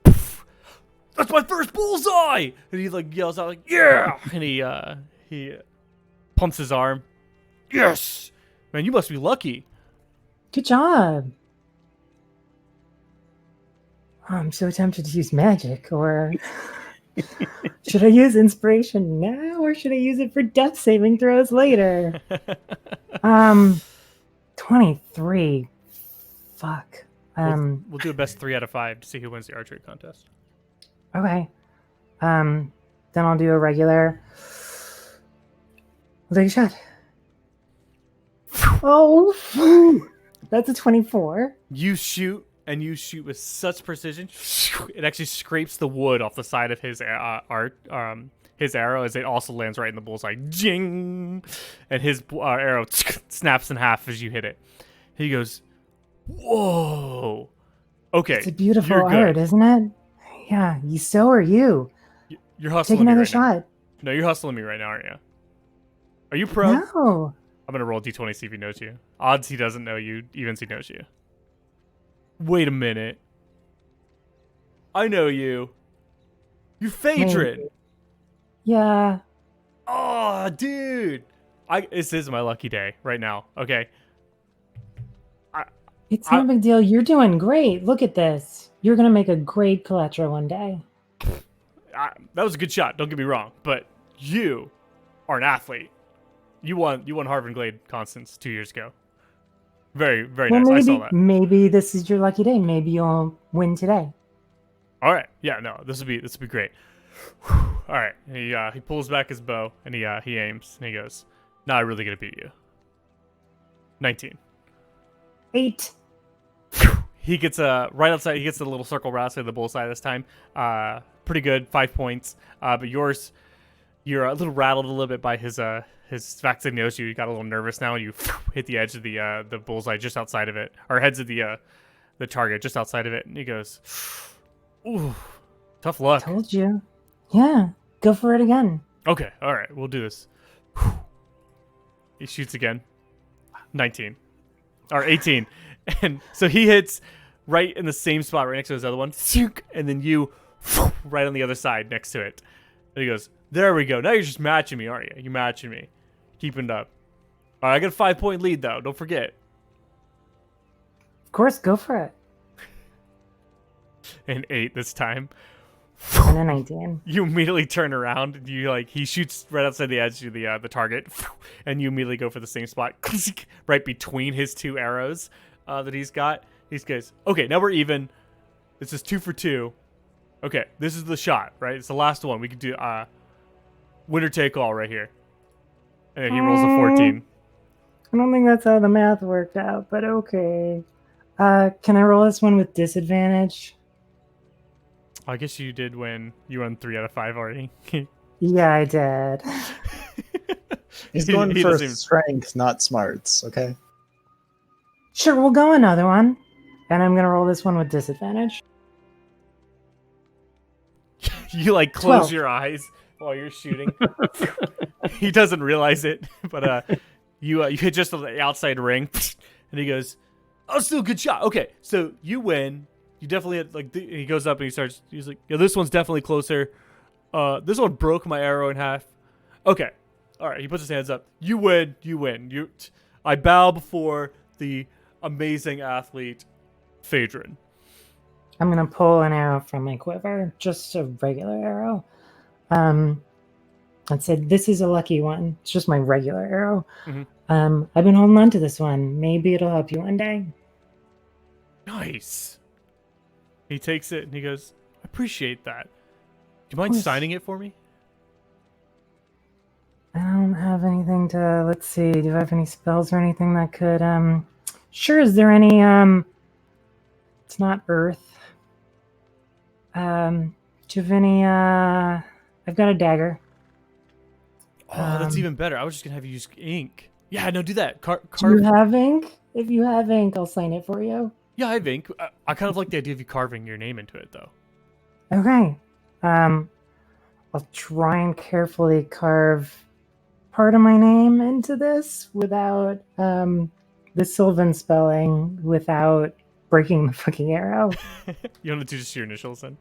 That's my first bullseye! And he like yells out like, "Yeah!" And he pumps his arm. Yes! Man, you must be lucky. Good job. I'm so tempted to use magic or Should I use inspiration now or should I use it for death saving throws later? 23. Fuck. We'll do a best 3 out of 5 to see who wins the archery contest. Okay. Then I'll do a regular. I'll take a shot. Oh, that's a 24. You shoot, and you shoot with such precision. It actually scrapes the wood off the side of his his arrow as it also lands right in the bullseye. Jing! And his arrow snaps in half as you hit it. He goes, "Whoa! Okay, It's a beautiful you're good. art, isn't it? Yeah, so are you. You're hustling Take me another right now. shot. No, you're hustling me right now, aren't you? Are you pro? No. I'm gonna roll d20 see if he knows you. Odds he doesn't know you. Evens he knows you. Wait a minute. I know you. You're Phaedron. Maybe. Yeah. Oh, dude. This is my lucky day right now. Okay. It's no big deal. You're doing great. Look at this. You're going to make a great Collector one day. That was a good shot. Don't get me wrong, but you are an athlete. You won Harvard Glade Constance 2 years ago. Very, very nice. I saw that. Maybe this is your lucky day. Maybe you'll win today. All right. Yeah. No. This would be great. All right. He pulls back his bow and he aims and he goes, "Nah, I'm really gonna beat you." 19. 8. He gets right outside. He gets the little circle right outside the bullseye this time. Pretty good, 5 points. But yours, you're a little rattled a little bit by his fact that he knows you. You got a little nervous now, and you hit the edge of the bullseye just outside of it, or heads of the target just outside of it. And he goes, "Ooh, tough luck." Told you. Yeah, go for it again. Okay, all right, we'll do this. He shoots again. 19 or 18, and so he hits right in the same spot, right next to his other one, and then you right on the other side next to it. And he goes, "There we go. Now you're just matching me, aren't you? You're matching me, keeping it up." All right, I got a 5-point lead though. Don't forget. Of course, go for it. And 8 this time. And a 19. You immediately turn around. And he shoots right outside the edge of the target, and you immediately go for the same spot, right between his 2 arrows that he's got. He goes, "Okay, now we're even. This is 2 for 2. Okay, this is the shot, right? It's the last one. We could do winner take all right here." And then he rolls a 14. I don't think that's how the math worked out, but okay. Can I roll this one with disadvantage? I guess you did win. You won 3 out of 5 already. Yeah, I did. He's going for doesn't even- strength, not smarts. Okay. Sure, we'll go another one. And I'm going to roll this one with disadvantage. You close 12. your eyes while you're shooting. He doesn't realize it, but you hit just on the outside ring, and he goes, "Oh, still a good shot." Okay, so you win. You definitely had, he goes up and he's like, "Yeah, this one's definitely closer. This one broke my arrow in half." Okay, all right. He puts his hands up. You win. You win. I bow before the amazing athlete, Phaedron. I'm going to pull an arrow from my quiver, just a regular arrow. And say, "This is a lucky one. It's just my regular arrow. Mm-hmm. I've been holding on to this one. Maybe it'll help you one day." Nice. He takes it and he goes, "I appreciate that. Do you mind signing it for me?" I don't have anything to, let's see, do I have any spells or anything that could, sure, is there any, it's not earth. Do you have any, I've got a dagger. Oh, that's even better. I was just going to have you use ink. Yeah, no, do that. Do you have ink? If you have ink, I'll sign it for you. Yeah, I have ink. I kind of like the idea of you carving your name into it, though. Okay. I'll try and carefully carve part of my name into this without the Sylvan spelling, without breaking the fucking arrow. You want to do just your initials then?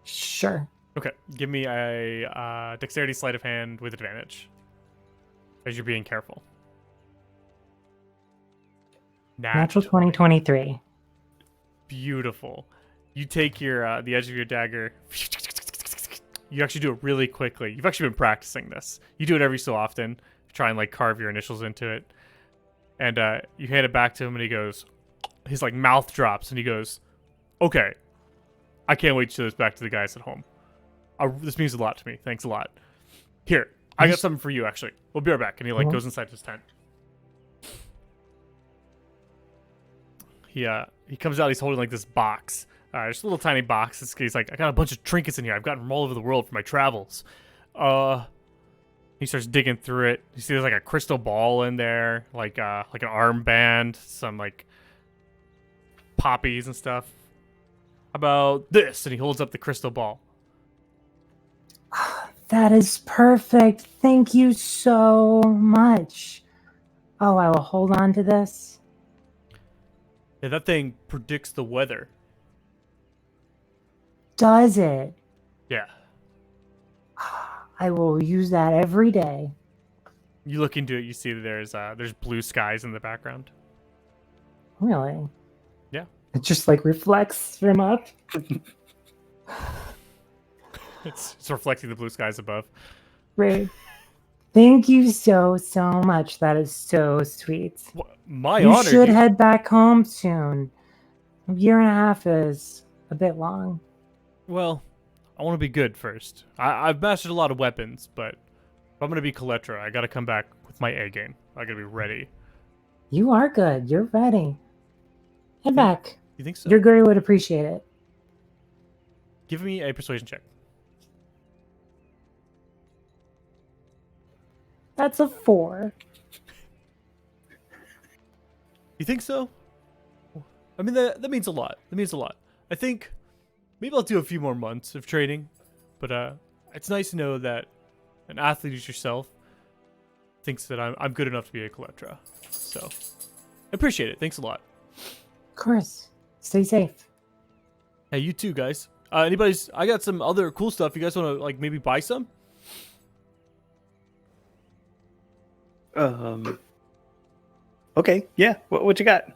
Sure. Okay, give me a dexterity sleight of hand with advantage, as you're being careful. Natural 2023. Beautiful. You take your the edge of your dagger, You actually do it really quickly. You've actually been practicing this. You do it every so often. Try and like carve your initials into it. And you hand it back to him, and he goes, his like mouth drops, and he goes, "Okay, I can't wait to show this back to the guys at home. This means a lot to me. Thanks a lot. Here, I got something for you. Actually, we'll be right back." And he like goes inside his tent. He comes out. He's holding like this box. Just a little tiny box. He's like, "I got a bunch of trinkets in here. I've gotten from all over the world for my travels." He starts digging through it. You see, there's like a crystal ball in there, like an armband, some like poppies and stuff. How about this? And he holds up the crystal ball. That is perfect. Thank you so much. Oh, I will hold on to this. Yeah, that thing predicts the weather. Does it? Yeah. I will use that every day. You look into it, you see that there's blue skies in the background. Really? Yeah. It just like reflects from up. It's reflecting the blue skies above. Right. Thank you so much. That is so sweet. My You honor. should head back home soon. A year and a half is a bit long. Well, I want to be good first. I've mastered a lot of weapons, but if I'm going to be Kaletra, I got to come back with my A game. I got to be ready. You are good. You're ready. Head back. You think so? Your guru would appreciate it. Give me a persuasion check. That's a 4. You think so? I mean, that means a lot. That means a lot. I think maybe I'll do a few more months of training, but it's nice to know that an athlete as yourself thinks that I'm good enough to be a Kaletra. So, I appreciate it. Thanks a lot. Of course. Stay safe. Hey, you too, guys. I got some other cool stuff. You guys want to like maybe buy some? Okay, yeah. What you got?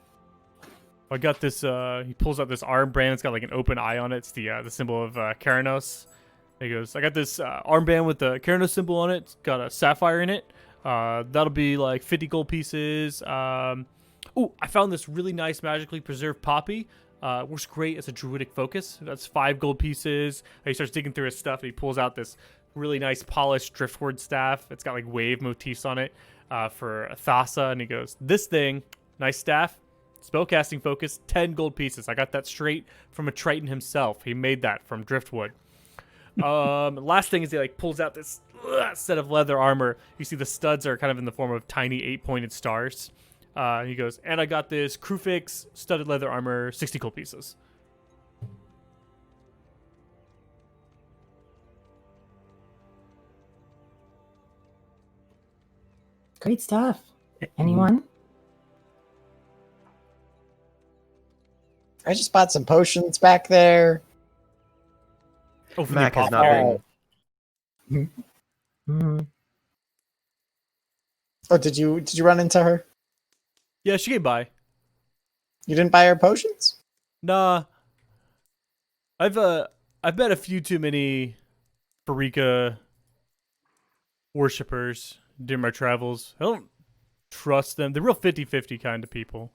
I got this. He pulls out this armband. It's got like an open eye on it. It's the symbol of Keranos. He goes, "I got this armband with the Keranos symbol on it. It's got a sapphire in it. That'll be like 50 gold pieces. Oh, I found this really nice magically preserved poppy. Works great as a druidic focus. That's 5 gold pieces." He starts digging through his stuff, and he pulls out this really nice polished driftwood staff. It's got like wave motifs on it for Thassa, and he goes, "This thing, nice staff, spellcasting focus, 10 gold pieces. I got that straight from a Triton himself. He made that from driftwood." Last thing is he like pulls out this set of leather armor. You see the studs are kind of in the form of tiny 8-pointed stars. He goes, "And I got this Krufix studded leather armor, 60 gold pieces." Great stuff. Anyone? I just bought some potions back there. Oh, for Mac the has not apothecary. been. Mhm. Oh, did you run into her? Yeah, she came by. You didn't buy her potions? Nah. I've met a few too many Farika worshippers during my travels. I don't trust them. They're real 50-50 kind of people.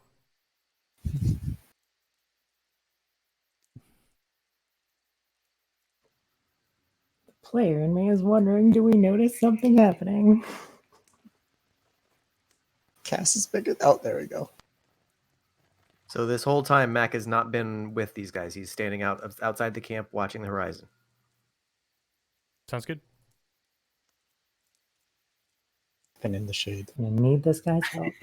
Player in me is wondering, do we notice something happening? Cass is bigger. Oh, there we go. So this whole time, Mac has not been with these guys. He's standing outside the camp, watching the horizon. Sounds good. Been in the shade. We need this guy's help.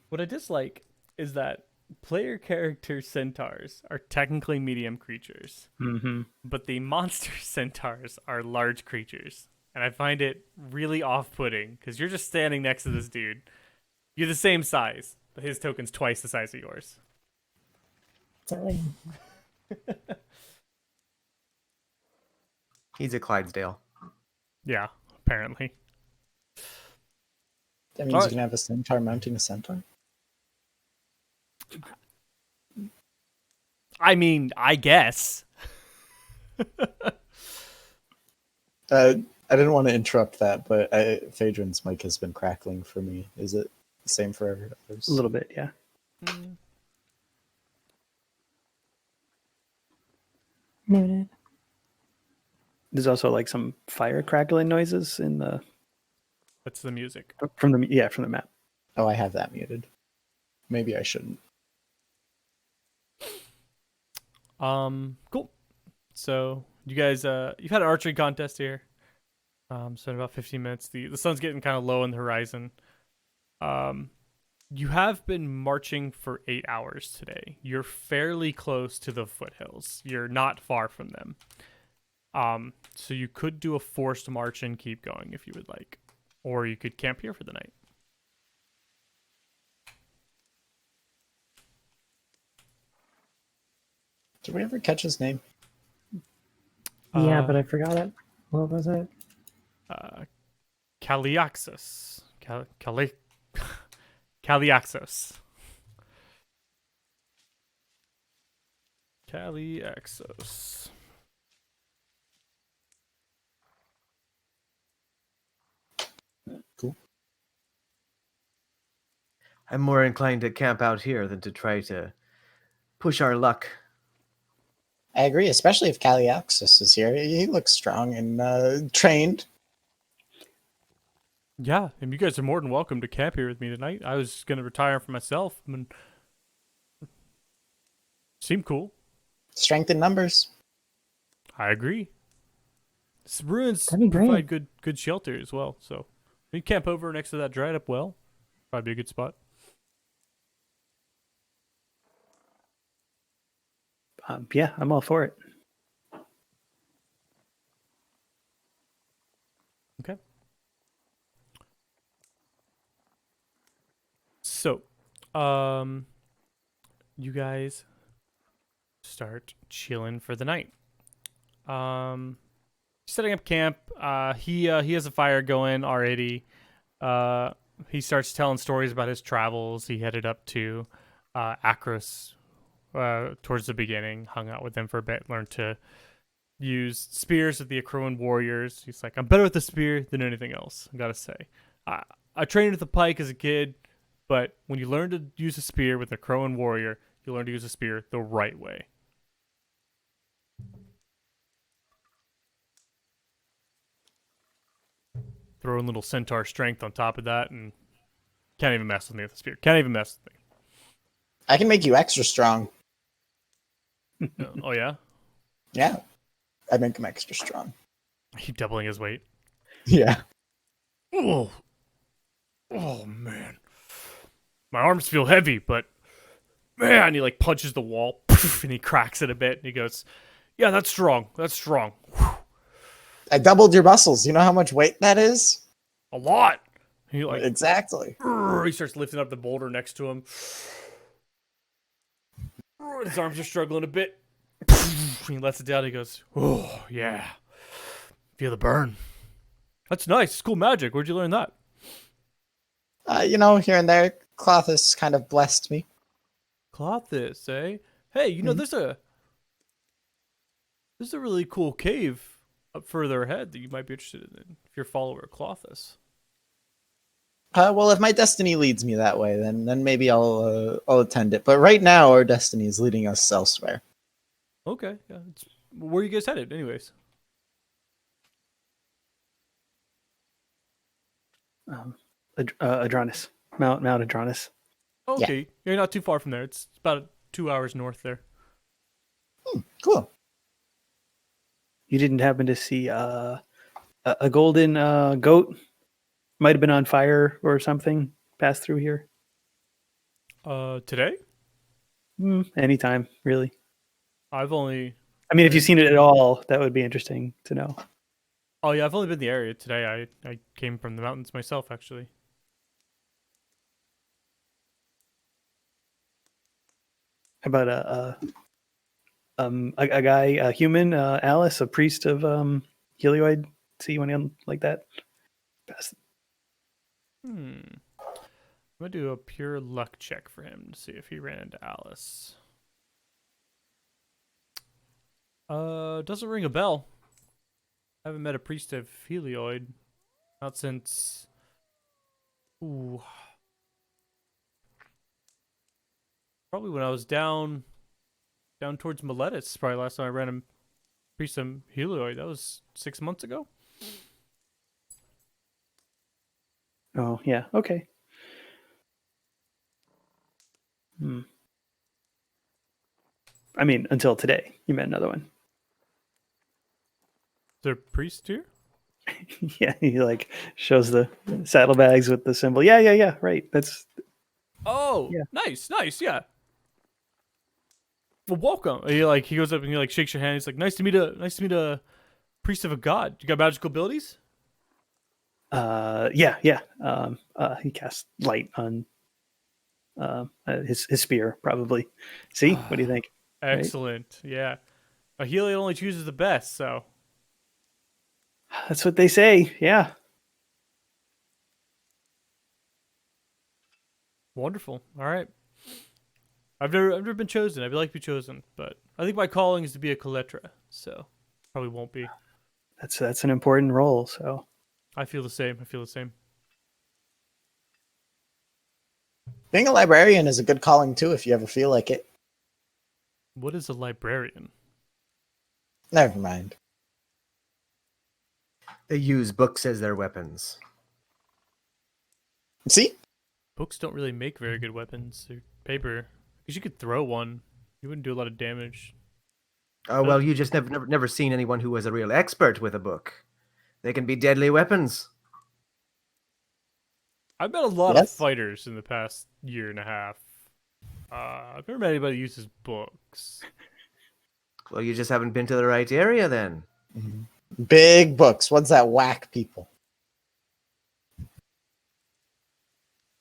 What I dislike is that player character centaurs are technically medium creatures, Mm-hmm. but the monster centaurs are large creatures. And I find it really off-putting because you're just standing next to this dude. You're the same size, but his token's twice the size of yours. Sorry. He's a Clydesdale. Yeah, apparently. That means Alright. you can have a centaur mounting a centaur. I mean, I guess. I didn't want to interrupt that, but Phaedron's mic has been crackling for me. Is it the same for others? A little bit, yeah. Noted. There's also like some fire crackling noises in the That's the music. from the map. Oh, I have that muted. Maybe I shouldn't. Cool. So you guys, you've had an archery contest here. So in about 15 minutes, the sun's getting kind of low on the horizon. You have been marching for 8 hours today. You're fairly close to the foothills. You're not far from them. So you could do a forced march and keep going if you would like, or you could camp here for the night. Did we ever catch his name? Yeah, but I forgot it. What was it? Caliaxus. Caliaxus. Caliaxos. Cool. I'm more inclined to camp out here than to try to push our luck. I agree, especially if Caliaxis is here. He looks strong and trained. Yeah, and you guys are more than welcome to camp here with me tonight. I was gonna retire for myself. I mean, seemed cool. Strength in numbers. I agree. This ruins That'd be great. provide good shelter as well. So you camp over next to that dried up well. Probably be a good spot. Yeah, I'm all for it. Okay. So, you guys start chilling for the night. Setting up camp. He has a fire going already. He starts telling stories about his travels. He headed up to Akros towards the beginning, hung out with them for a bit, learned to use spears with the Akroan warriors. He's like, I'm better with the spear than anything else, I gotta say. I trained with the pike as a kid, but when you learn to use a spear with a Akroan warrior, you learn to use a spear the right way. Throw in little centaur strength on top of that, and can't even mess with me with the spear. Can't even mess with me. I can make you extra strong. Oh yeah? Yeah. I make him extra strong. I keep doubling his weight. Yeah. Oh man. My arms feel heavy, but man, he like punches the wall and he cracks it a bit and he goes, yeah, that's strong. That's strong. I doubled your muscles. You know how much weight that is? A lot. He like Exactly. he starts lifting up the boulder next to him. His arms are struggling a bit. He lets it down. He goes, oh yeah, feel the burn. That's nice. It's cool magic. Where'd you learn that? Here and there, Clothis kind of blessed me. Clothis, eh? Hey, you know there's a really cool cave up further ahead that you might be interested in if you're a follower of Clothis. Well, if my destiny leads me that way, then maybe I'll attend it. But right now, our destiny is leading us elsewhere. Okay, yeah. Where are you guys headed, anyways? Andranes, Mount Andranes. Okay, you're not too far from there. It's about 2 hours north there. Cool. You didn't happen to see a golden goat? Might have been on fire or something. Pass through here. Today? Anytime, really. I've only. I mean, if you've seen it at all, that would be interesting to know. Oh yeah, I've only been in the area today. I came from the mountains myself, actually. How about a guy, a human, Alice, a priest of Helioid? See anyone like that? Pass. I'm gonna do a pure luck check for him to see if he ran into Alice. Doesn't ring a bell. haven't met a priest of Helioid. Not since... Ooh. Probably when I was down towards Miletus. Probably last time I ran a priest of Helioid. That was 6 months ago. Oh, yeah. Okay. I mean, until today. You met another one. Is there a priest here? Yeah, he like shows the saddlebags with the symbol. Yeah. Right. That's Oh, Yeah. nice, yeah. Well, welcome. He goes up and he like shakes your hand. He's like, nice to meet a priest of a god. You got magical abilities? yeah. He casts light on his spear, probably. See? What do you think? Right? Excellent. Yeah. A Helioid only chooses the best, so That's what they say. Yeah. wonderful. All right. I've never been chosen. I'd like to be chosen, but I think my calling is to be a Coletra, so probably won't be. That's an important role. So I feel the same. Being a librarian is a good calling too if you ever feel like it. What is a librarian? Never mind. They use books as their weapons. See? Books don't really make very good weapons. They're paper. Because you could throw one. You wouldn't do a lot of damage. Oh, well, you just never seen anyone who was a real expert with a book. They can be deadly weapons. I've met a lot of Yes. fighters in the past year and a half. I've never met anybody who uses books. Well, you just haven't been to the right area then. Big books, ones that whack people.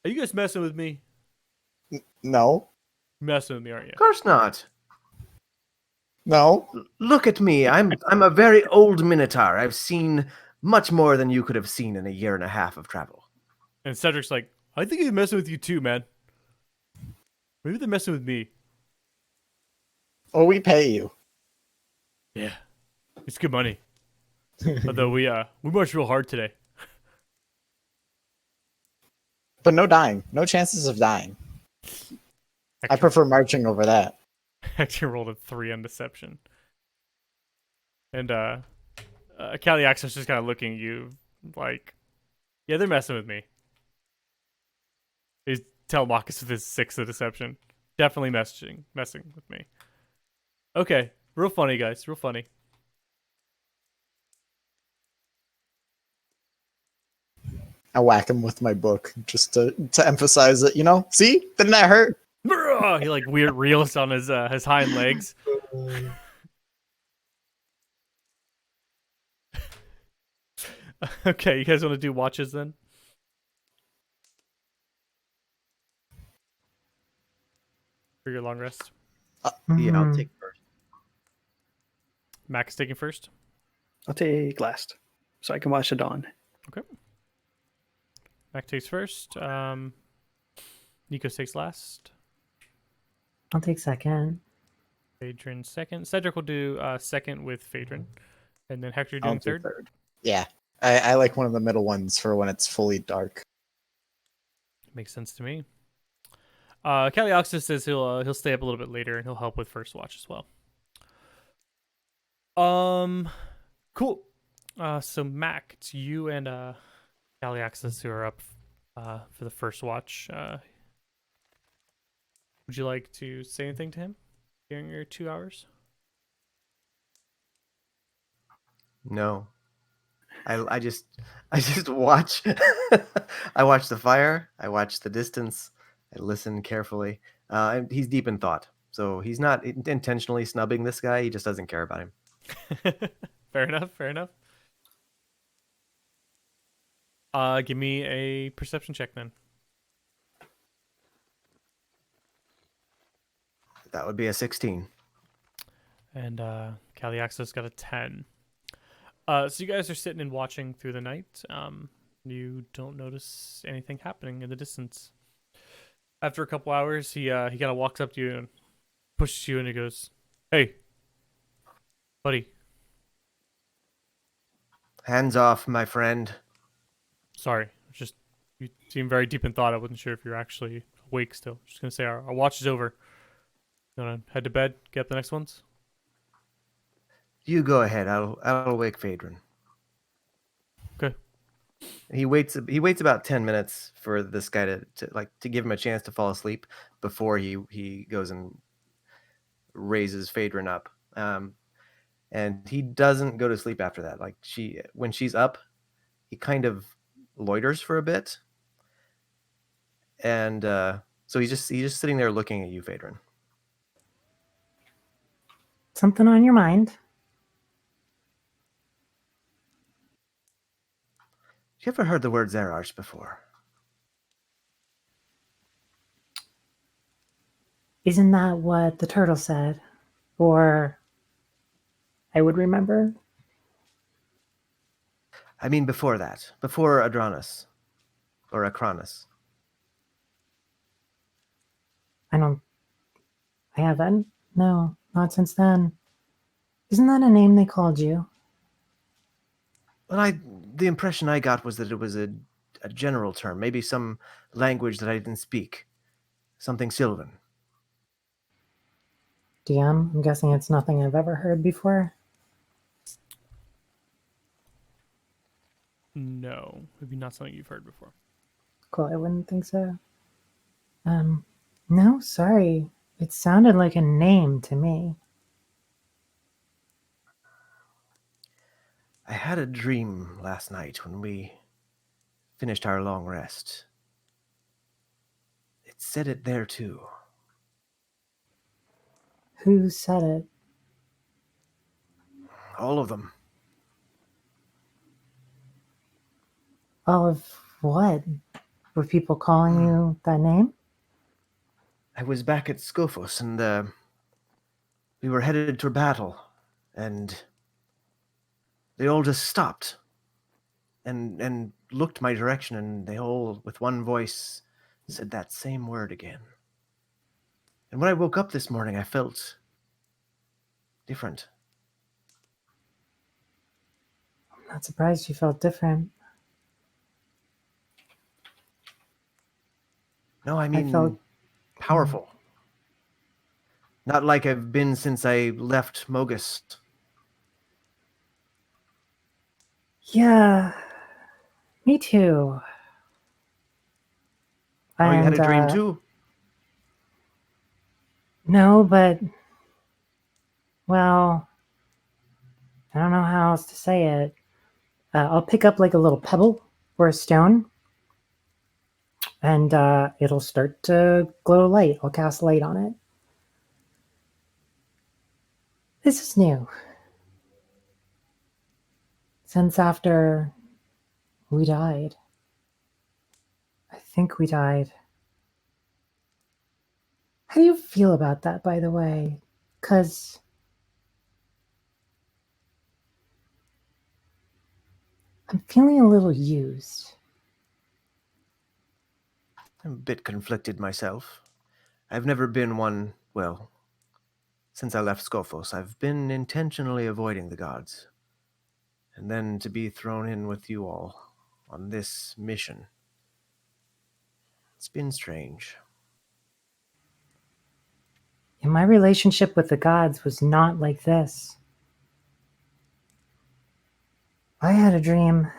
Are you guys messing with me? No. Messing with me, aren't you? Of course not. No. Look at me. I'm a very old minotaur. I've seen much more than you could have seen in a year and a half of travel. And Cedric's like, I think he's messing with you too, man. Maybe they're messing with me. Or we pay you. Yeah. It's good money. Although we marched real hard today. But no dying. No chances of dying. I prefer marching over that. Actually rolled a 3 on deception. And Caliaxis just kind of looking at you like, yeah, they're messing with me. He's Telemachus with his 6 of deception. Definitely messing with me. Okay, real funny, guys. Real funny. I whack him with my book just to emphasize it, you know? See? Didn't that hurt? He like weird reels on his hind legs. Okay, you guys want to do watches then? For your long rest. Yeah, I'll Mhm. take first. Max taking first. I'll take last, so I can watch the dawn. Max takes first. Nico takes last. I'll take second. Phaedron second. Cedric will do second with Phaedron. And then Hector doing I'll do third. Yeah. I like one of the middle ones for when it's fully dark. Makes sense to me. Calioxus says he'll stay up a little bit later and he'll help with first watch as well. Cool. So Mac, it's you and Calioxus who are up for the first watch. Would you like to say anything to him during your 2 hours? No. I just watch. I watch the fire. I watch the distance. I listen carefully. And he's deep in thought, so he's not intentionally snubbing this guy. He just doesn't care about him. Fair enough. Give me a perception check then. That would be a 16. And Calioxus got a 10. So you guys are sitting and watching through the night. You don't notice anything happening in the distance. After a couple hours, he kind of walks up to you and pushes you and he goes, "Hey, buddy, Hands off, my friend. Sorry, just you seem very deep in thought. I wasn't sure if you're actually awake still. Just gonna say our watch is over. Gonna head to bed. Get up the next ones. You go ahead. I'll wake Phaedron. Okay. He waits about 10 minutes for this guy to give him a chance to fall asleep before he goes and raises Phaedron up. And he doesn't go to sleep after that. Like when she's up, he kind of loiters for a bit. And so he's just sitting there looking at you, Phaedron. Something on your mind? You ever heard the word Zerarch before? Isn't that what the turtle said? Or I would remember. I mean before that. Before Adranus. Or Acranus. I haven't. No, not since then. Isn't that a name they called you? Well, the impression I got was that it was a general term, maybe some language that I didn't speak. Something Sylvan. DM? I'm guessing it's nothing I've ever heard before. No, maybe not something you've heard before. Cool, I wouldn't think so. No, sorry. It sounded like a name to me. I had a dream last night when we finished our long rest. It said it there too. Who said it? All of them. All of what? Were people calling you that name? I was back at Scophos and we were headed to battle, and they all just stopped and looked my direction, and they all, with one voice, said that same word again. And when I woke up this morning, I felt different. I'm not surprised you felt different. No, I mean felt- powerful. Not like I've been since I left Mogus. Yeah, me too. Oh, you had a dream And, too? No, but, well, I don't know how else to say it. I'll pick up like a little pebble or a stone, and it'll start to glow light. I'll cast light on it. This is new. Since after we died. I think we died. How do you feel about that, by the way? Because I'm feeling a little used. I'm a bit conflicted myself. I've never been one, well, since I left Scophos, I've been intentionally avoiding the gods. And then to be thrown in with you all on this mission. It's been strange. And my relationship with the gods was not like this. I had a dream,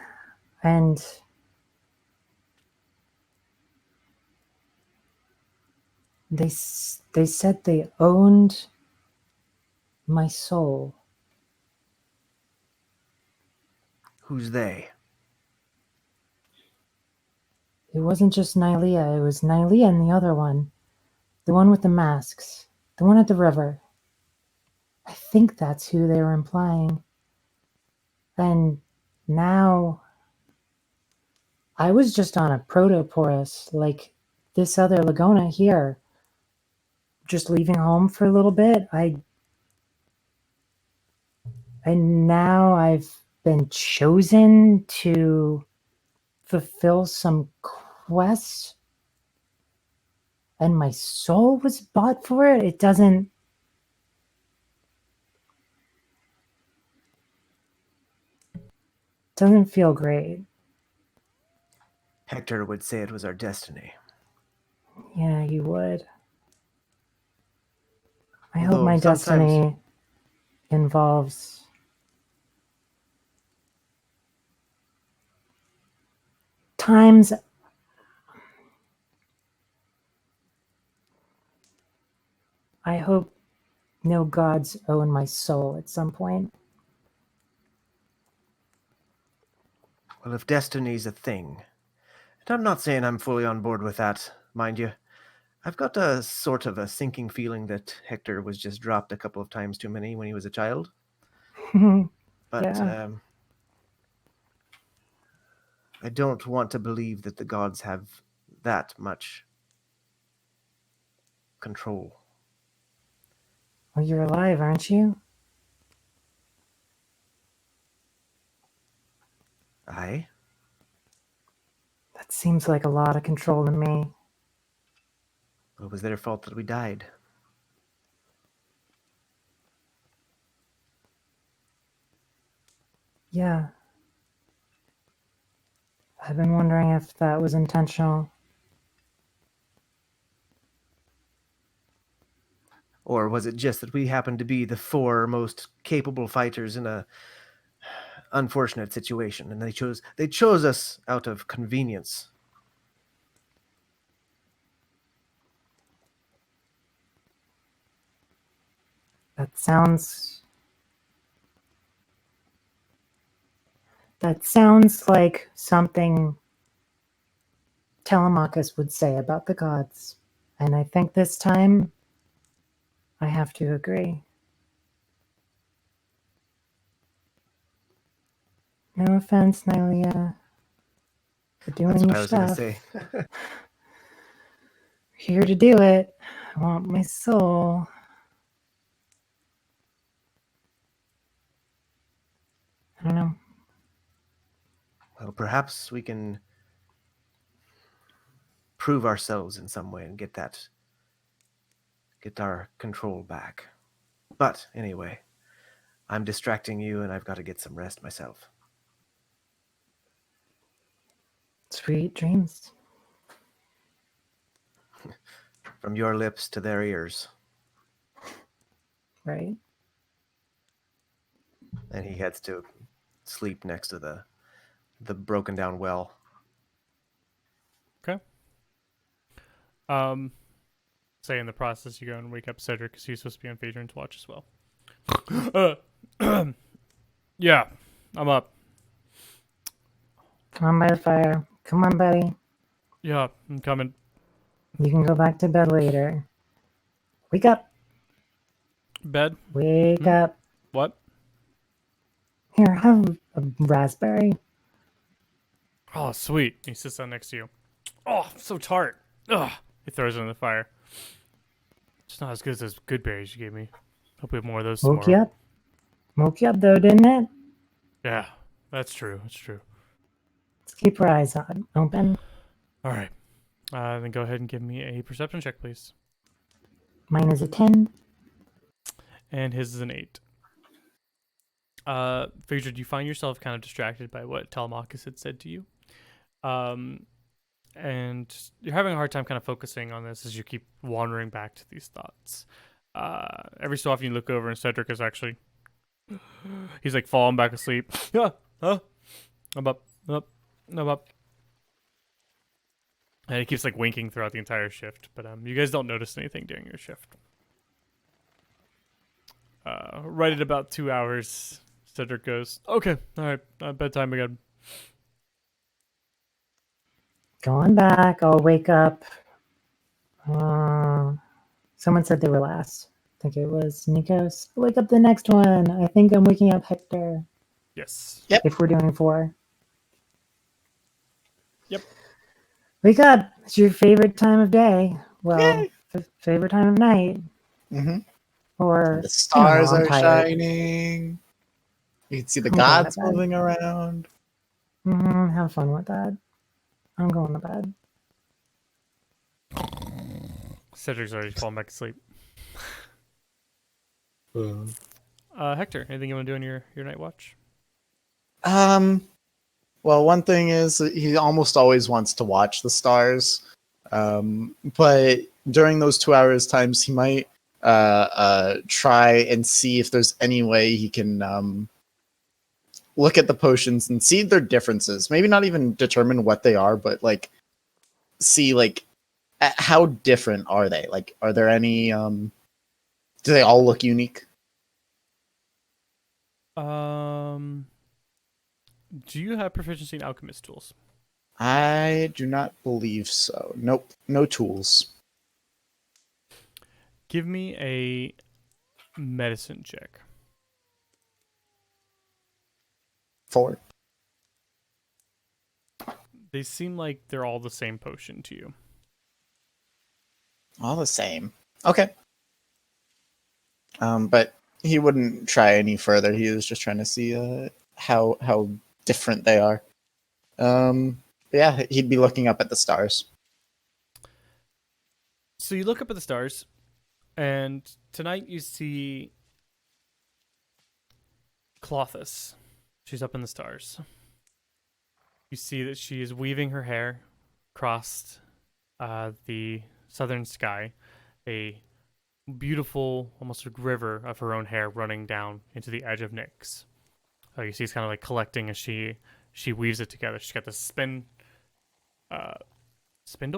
and they said they owned my soul. Who's they? It wasn't just Nylea, it was Nylea and the other one. The one with the masks. The one at the river. I think that's who they were implying. And now I was just on a protoporus, like this other Lagona here. Just leaving home for a little bit. And now I've been chosen to fulfill some quest, and my soul was bought for it. It doesn't. Doesn't feel great. Hector would say it was our destiny. Yeah, you would. I hope Although my sometimes- destiny involves times I hope no gods own my soul at some point. Well, if destiny's a thing, and I'm not saying I'm fully on board with that, mind you. I've got a sort of a sinking feeling that Hector was just dropped a couple of times too many when he was a child. But Yeah. I don't want to believe that the gods have that much control. Well, you're alive, aren't you? Aye? That seems like a lot of control to me. It was their fault that we died. Yeah. I've been wondering if that was intentional. Or was it just that we happened to be the 4 most capable fighters in a unfortunate situation, and they chose us out of convenience? That sounds like something Telemachus would say about the gods. And I think this time I have to agree. No offense, Nylia. For doing That's what your I was going to stuff. say. Here to do it. I want my soul. I don't know. Well, perhaps we can prove ourselves in some way and get our control back. But anyway, I'm distracting you and I've got to get some rest myself. Sweet dreams. From your lips to their ears. Right? And he heads to sleep next to the broken down well. Okay. Say in the process, you go and wake up Cedric because he's supposed to be on Phaedron's watch as well. Yeah, I'm up. Come on by the fire. Come on, buddy. Yeah, I'm coming. You can go back to bed later. Wake up. Bed? Wake up. What? Here, have a raspberry. Oh, sweet. He sits down next to you. Oh, so tart. Ugh. He throws it in the fire. It's not as good as those good berries you gave me. Hope we have more of those Woke tomorrow. you up. Woke you up, though, didn't it? Yeah, that's true. That's true. Let's keep our eyes open. All right. Then go ahead and give me a perception check, please. Mine is a 10. And his is an 8. Phaedra, you find yourself kind of distracted by what Telemachus had said to you. And you're having a hard time kind of focusing on this as you keep wandering back to these thoughts. Every so often you look over and Cedric is actually... He's like falling back asleep. Yeah, huh? I'm up. I'm up. And he keeps like winking throughout the entire shift. But you guys don't notice anything during your shift. Right at about 2 hours, Cedric goes, okay, all right, bedtime again. Go on back. I'll wake up. Someone said they were last. I think it was Nikos. Wake up the next one. I think I'm waking up Hector. Yes. Yep. If we're doing 4. Yep. Wake up. It's your favorite time of day. Well, Yay. favorite time of night. Mm-hmm. Or The stars I'm are tired. shining. You can see the I'm going to gods bed. moving around. Have fun with that. I'm going to bed. Cedric's already fallen back asleep. Hector, anything you want to do on your night watch? Well, one thing is that he almost always wants to watch the stars, but during those 2 hours times, he might try and see if there's any way he can look at the potions and see their differences. Maybe not even determine what they are, but like see like how different are they? Like, are there any? Do they all look unique? Do you have proficiency in alchemist tools? I do not believe so. Nope, no tools. Give me a medicine check. 4. They seem like they're all the same potion to you. All the same. Okay. But he wouldn't try any further. He was just trying to see how different they are. Yeah, he'd be looking up at the stars. So you look up at the stars, and tonight you see Clothis. She's up in the stars. You see that she is weaving her hair across the southern sky, a beautiful, almost a river of her own hair running down into the edge of Nyx. You see it's kind of like collecting as she weaves it together. She's got this spindle?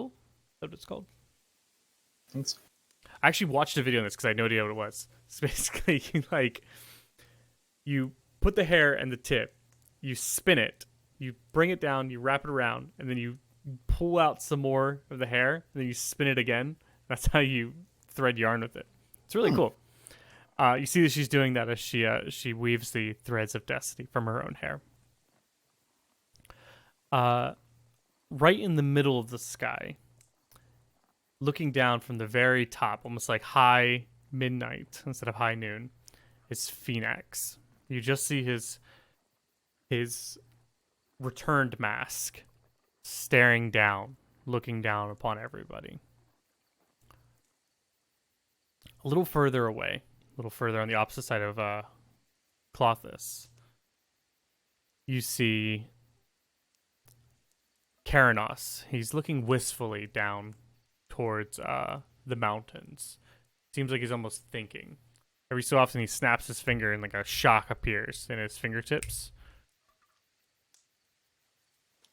Is that what it's called? Thanks. I actually watched a video on this because I had no idea what it was. It's basically like you put the hair and the tip, you spin it, you bring it down, you wrap it around, and then you pull out some more of the hair, and then you spin it again. That's how you thread yarn with it. It's really cool. You see that she's doing that as she weaves the threads of destiny from her own hair. Right in the middle of the sky, looking down from the very top, almost like high midnight instead of high noon, is Phoenix. You just see his returned mask staring down, looking down upon everybody. A little further away, a little further on the opposite side of Clothis, you see Karanos. He's looking wistfully down towards the mountains. Seems like he's almost thinking. Every so often he snaps his finger and like a shock appears in his fingertips.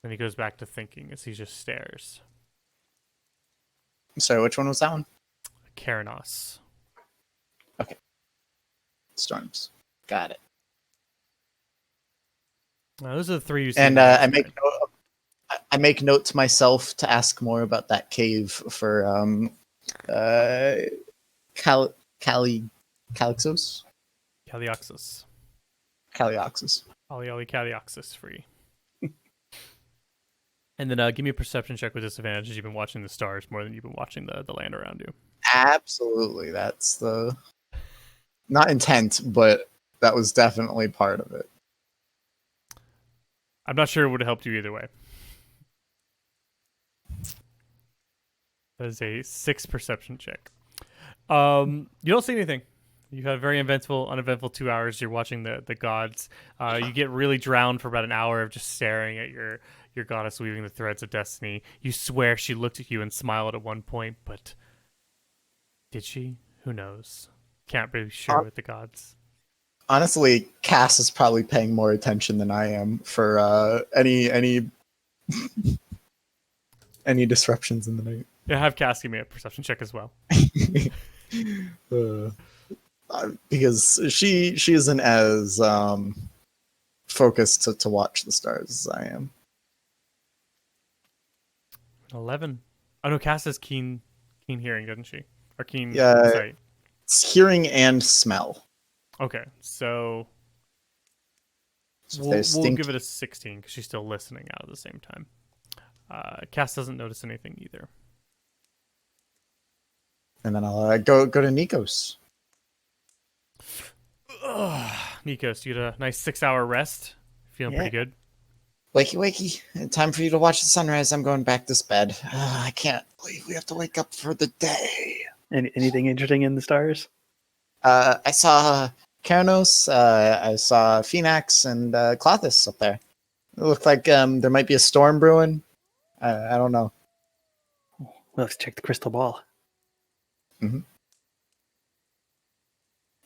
Then he goes back to thinking as he just stares. Sorry, which one was that one? Karanos. Storms. Got it. Those are the three you see. And I make note to myself to ask more about that cave for Calixos? Calioxus. Calioxus. Calioxus free. And then give me a perception check with disadvantage as you've been watching the stars more than you've been watching the land around you. Absolutely. That's the... Not intent, but that was definitely part of it. I'm not sure it would have helped you either way. That is a 6 perception check. You don't see anything. You've had a very uneventful 2 hours. You're watching the gods. You get really drowned for about an hour of just staring at your goddess weaving the threads of destiny. You swear she looked at you and smiled at one point, but did she? Who knows? Can't be sure with the gods. Honestly, Cass is probably paying more attention than I am for any disruptions in the night. Yeah, have Cass give me a perception check as well. Because she isn't as focused to watch the stars as I am. 11. Oh no, Cass has keen hearing, doesn't she? Or keen Yeah. sight. It's hearing and smell. Okay, so So we'll give it a 16 because she's still listening out at the same time. Cass doesn't notice anything either. And then I'll go to Nikos. Nikos, you get a nice 6-hour rest. Feeling pretty good. Wakey. Time for you to watch the sunrise. I'm going back to bed. I can't believe we have to wake up for the day. Anything interesting in the stars? I saw Karanos, I saw Phoenix and Clothis up there. It looked like there might be a storm brewing. I don't know. We'll have to check the crystal ball.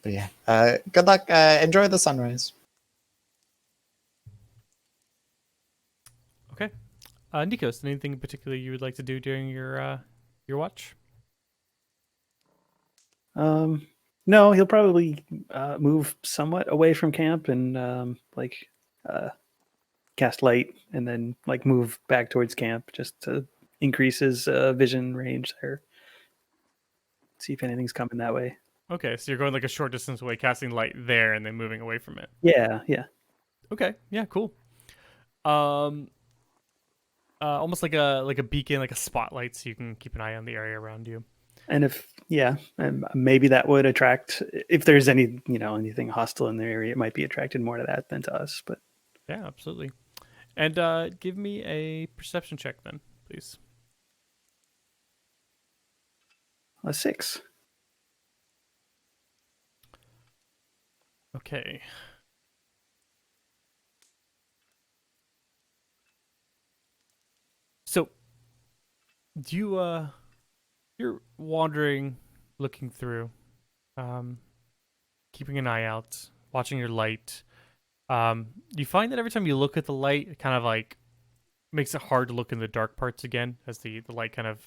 But yeah, good luck. Enjoy the sunrise. Okay. Nikos, anything in particular you would like to do during your watch? No, he'll probably move somewhat away from camp and cast light, and then like move back towards camp just to increase his vision range there. See if anything's coming that way. Okay, so you're going like a short distance away, casting light there, and then moving away from it. Yeah. Okay, yeah, cool. Almost like a beacon, like a spotlight, so you can keep an eye on the area around you. And and maybe that would attract, if there's anything hostile in the area, it might be attracted more to that than to us. But Yeah, absolutely. And give me a perception check then, please. a 6. Okay. So, you're wandering, looking through, keeping an eye out, watching your light. You find that every time you look at the light, it kind of like makes it hard to look in the dark parts again, as the light kind of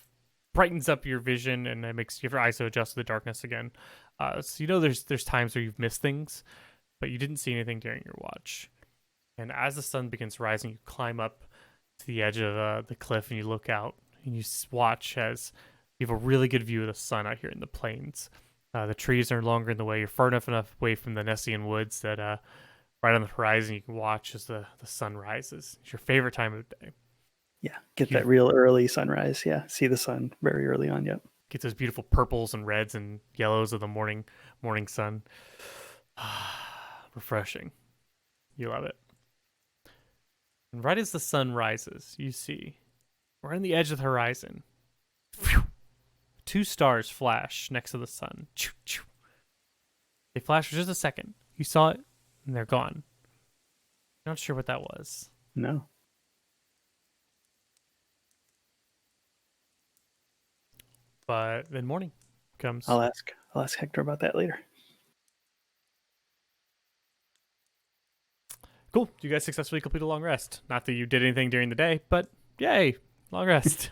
brightens up your vision and it makes your eyes adjust to the darkness again. So you know there's times where you've missed things, but you didn't see anything during your watch. And as the sun begins rising, you climb up to the edge of the cliff and you look out and you watch as you have a really good view of the sun out here in the plains. The trees are no longer in the way. You're far enough away from the Nessian Woods that right on the horizon you can watch as the sun rises. It's your favorite time of day. Yeah, get that real early sunrise. Yeah, see the sun very early on. Yep. Get those beautiful purples and reds and yellows of the morning sun. Refreshing. You love it. And right as the sun rises, you see, right on the edge of the horizon, two stars flash next to the sun. They flash for just a second. You saw it, and they're gone. Not sure what that was. No. But then morning comes. I'll ask Hector about that later. Cool. You guys successfully complete a long rest. Not that you did anything during the day, but yay, long rest.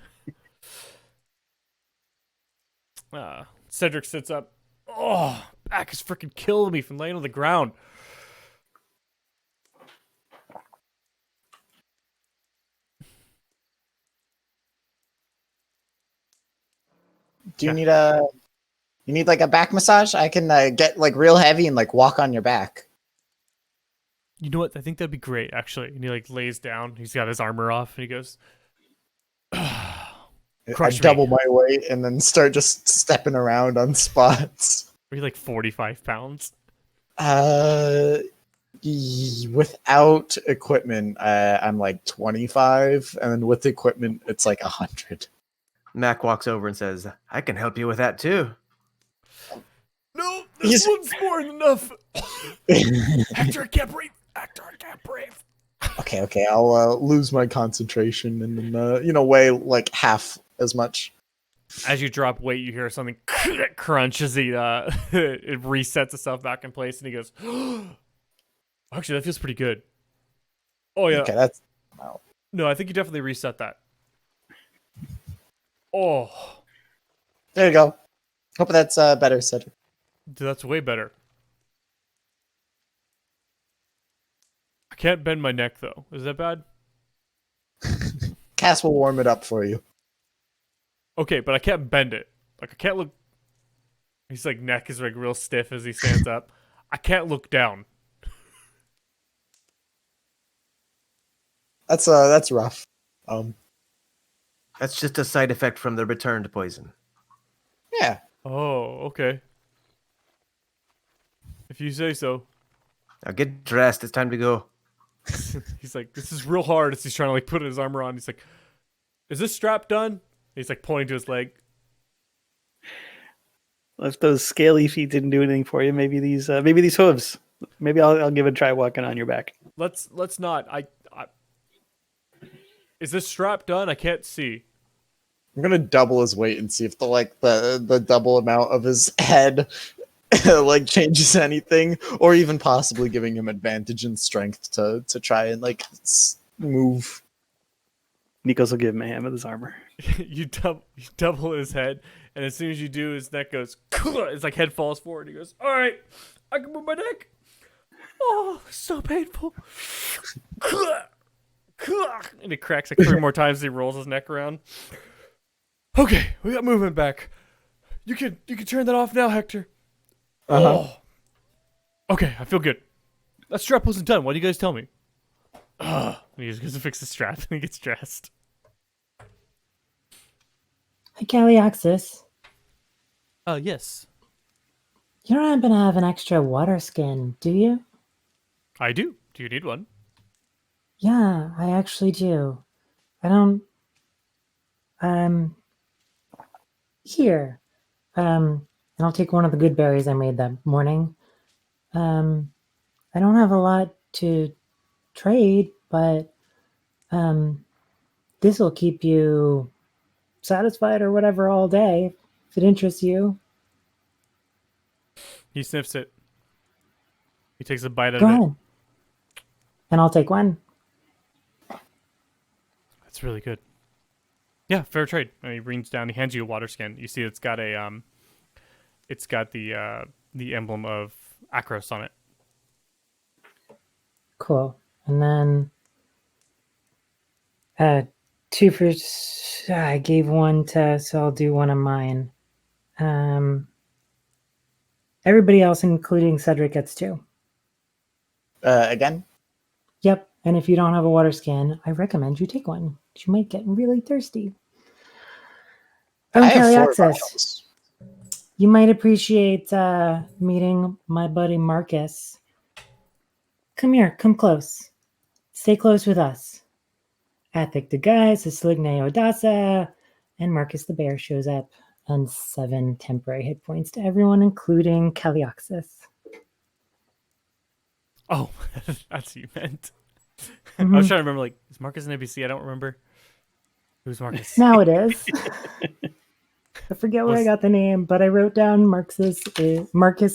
Cedric sits up. Oh, back is freaking killing me from laying on the ground. Do you need like a back massage? I can get like real heavy and like walk on your back. You know what? I think that'd be great, actually. And he like lays down. He's got his armor off, and he goes, I Crush me. double my weight and then start just stepping around on spots. Are you like 45 pounds? Without equipment, I'm like 25, and then with equipment, it's like 100. Mac walks over and says, I can help you with that too. No, this one's more than enough. Hector, I can't breathe. Okay, I'll lose my concentration and then, weigh like half as much. As you drop weight, you hear something crunch as he it resets itself back in place, and he goes, actually, that feels pretty good. Oh, yeah. Okay, that's... Wow. No, I think you definitely reset that. Oh. There you go. Hope that's better, Cedric. Dude, that's way better. I can't bend my neck, though. Is that bad? Cass will warm it up for you. Okay, but I can't bend it. Like, I can't look... His, like, neck is, like, real stiff as he stands up. I can't look down. That's rough. That's just a side effect from the returned poison. Yeah. Oh, okay. If you say so. Now get dressed. It's time to go. He's like, this is real hard as he's trying to, like, put his armor on. He's like, is this strap done? He's, like, pointing to his leg. Well, if those scaly feet didn't do anything for you, maybe these hooves. Maybe I'll give it a try walking on your back. Let's not. Is this strap done? I can't see. I'm gonna double his weight and see if the double amount of his head like changes anything, or even possibly giving him advantage in strength to try and like move. Nikos will give him a hand with his armor. You double his head, and as soon as you do, his neck goes. It's like head falls forward. He goes, "All right, I can move my neck." Oh, so painful. And it cracks like 3 more times as he rolls his neck around. Okay, we got movement back. You can turn that off now, Hector. Oh. Okay, I feel good. That strap wasn't done. Why do you guys tell me? And he just goes to fix the strap and he gets dressed. Hey, Calioxis. Yes. You don't happen to have an extra water skin, do you? I do. Do you need one? Yeah, I actually do. I don't. Here. And I'll take one of the good berries I made that morning. I don't have a lot to trade, but this will keep you satisfied or whatever all day if it interests you. He sniffs it. He takes a bite out Go of it. ahead. And I'll take one. That's really good. Yeah, fair trade. And he reaches down. He hands you a water skin. You see, it's got the emblem of Akros on it. Cool. And then two for I gave one to, so I'll do one of mine. Everybody else, including Cedric, gets 2. Again, Yep. And if you don't have a water skin, I recommend you take one. You might get really thirsty. Oh, I have 4 Calioxis, vials. you might appreciate meeting my buddy Marcus. Come here, come close. Stay close with us. Athik the guys, Sligne Odasa, and Marcus the bear shows up, and 7 temporary hit points to everyone, including Calioxis. Oh, that's what you meant. I Mhm. was trying to remember, like, is Marcus an NPC? I don't remember. Who's Marcus? Now it is. I forget where I got the name, but I wrote down Marcus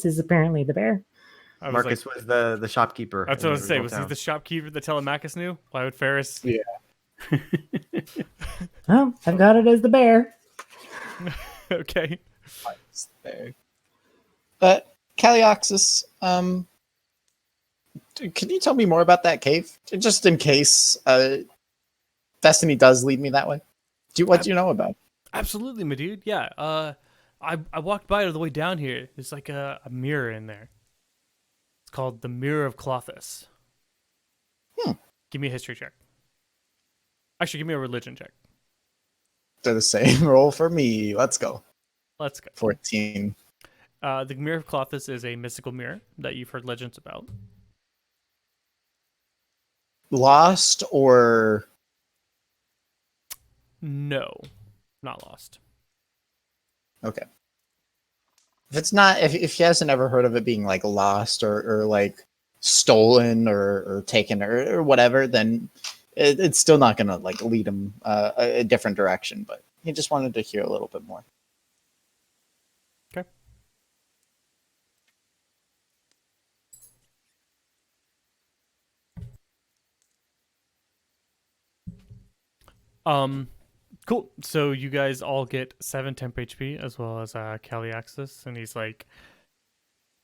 is apparently the bear. I was Marcus was the shopkeeper. That's in what I was the saying. original Was he town. the shopkeeper that Telemachus knew? Why would Pheres? Yeah. Oh, I've got it as the bear. Okay. There. But Calioxis, can you tell me more about that cave, just in case Destiny does lead me that way? What do you know about it? Absolutely, my dude. Yeah. I walked by it on the way down here. There's like a mirror in there. It's called the Mirror of Clothis. Give me a history check. Actually, give me a religion check. They're the same roll for me. Let's go. Let's go. 14. The Mirror of Clothis is a mystical mirror that you've heard legends about. Lost or No, not lost. okay. If it's not, if he hasn't ever heard of it being like lost or like stolen or taken or whatever, then it's still not gonna like lead him a different direction. But he just wanted to hear a little bit more. Okay. Cool. So you guys all get 7 temp HP as well as Calliaxis, and he's like,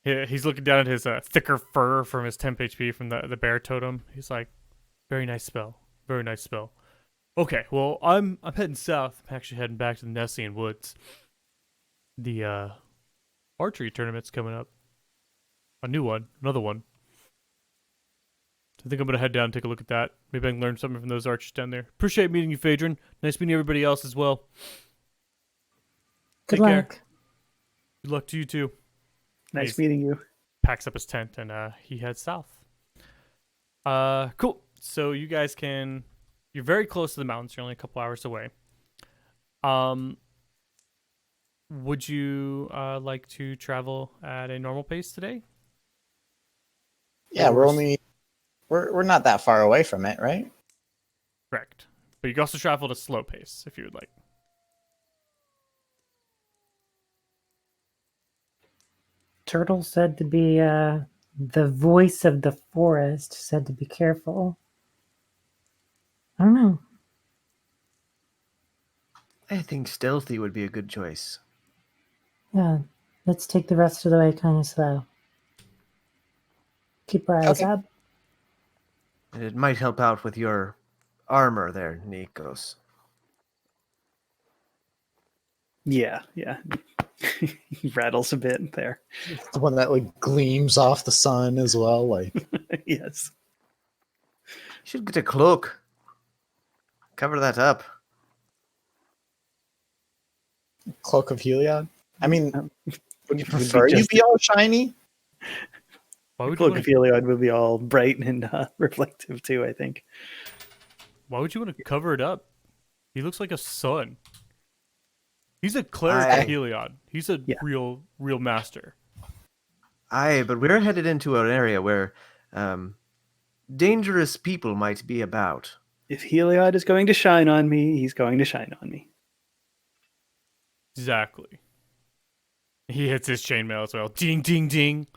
he's looking down at his thicker fur from his temp HP from the bear totem. He's like, very nice spell, very nice spell. Okay, well I'm heading south. I'm actually heading back to the Nessian Woods. The archery tournament's coming up. A new one, another one. I think I'm gonna head down and take a look at that. Maybe I can learn something from those archers down there. Appreciate meeting you, Phaedron. Nice meeting everybody else as well. Good Take care. luck. Good luck to you too. Nice He's- meeting you. Packs up his tent and he heads south. Cool. So you guys you're very close to the mountains. You're only a couple hours away. Would you like to travel at a normal pace today? Yeah, we're not that far away from it, right? Correct. But you can also travel at a slow pace if you would like. Turtle said to be the voice of the forest, said to be careful. I don't know. I think stealthy would be a good choice. Yeah, let's take the rest of the way kind of slow. Keep our eyes Okay. up. And it might help out with your armor there, Nikos. Yeah. He rattles a bit there. The one that like gleams off the sun as well. Like Yes. You should get a cloak. Cover that up. Cloak of Heliod. I mean, Um, would you be prefer you just- be all shiny? Why would you Cloak want of to, Heliod will be all bright and reflective too, I think. why would you want to cover it up? He looks like a sun. He's a cleric I- of Heliod. He's a Yeah. real master. Aye, but we're headed into an area where dangerous people might be about. If Heliod is going to shine on me, he's going to shine on me. Exactly. He hits his chainmail as well. Ding, ding, ding.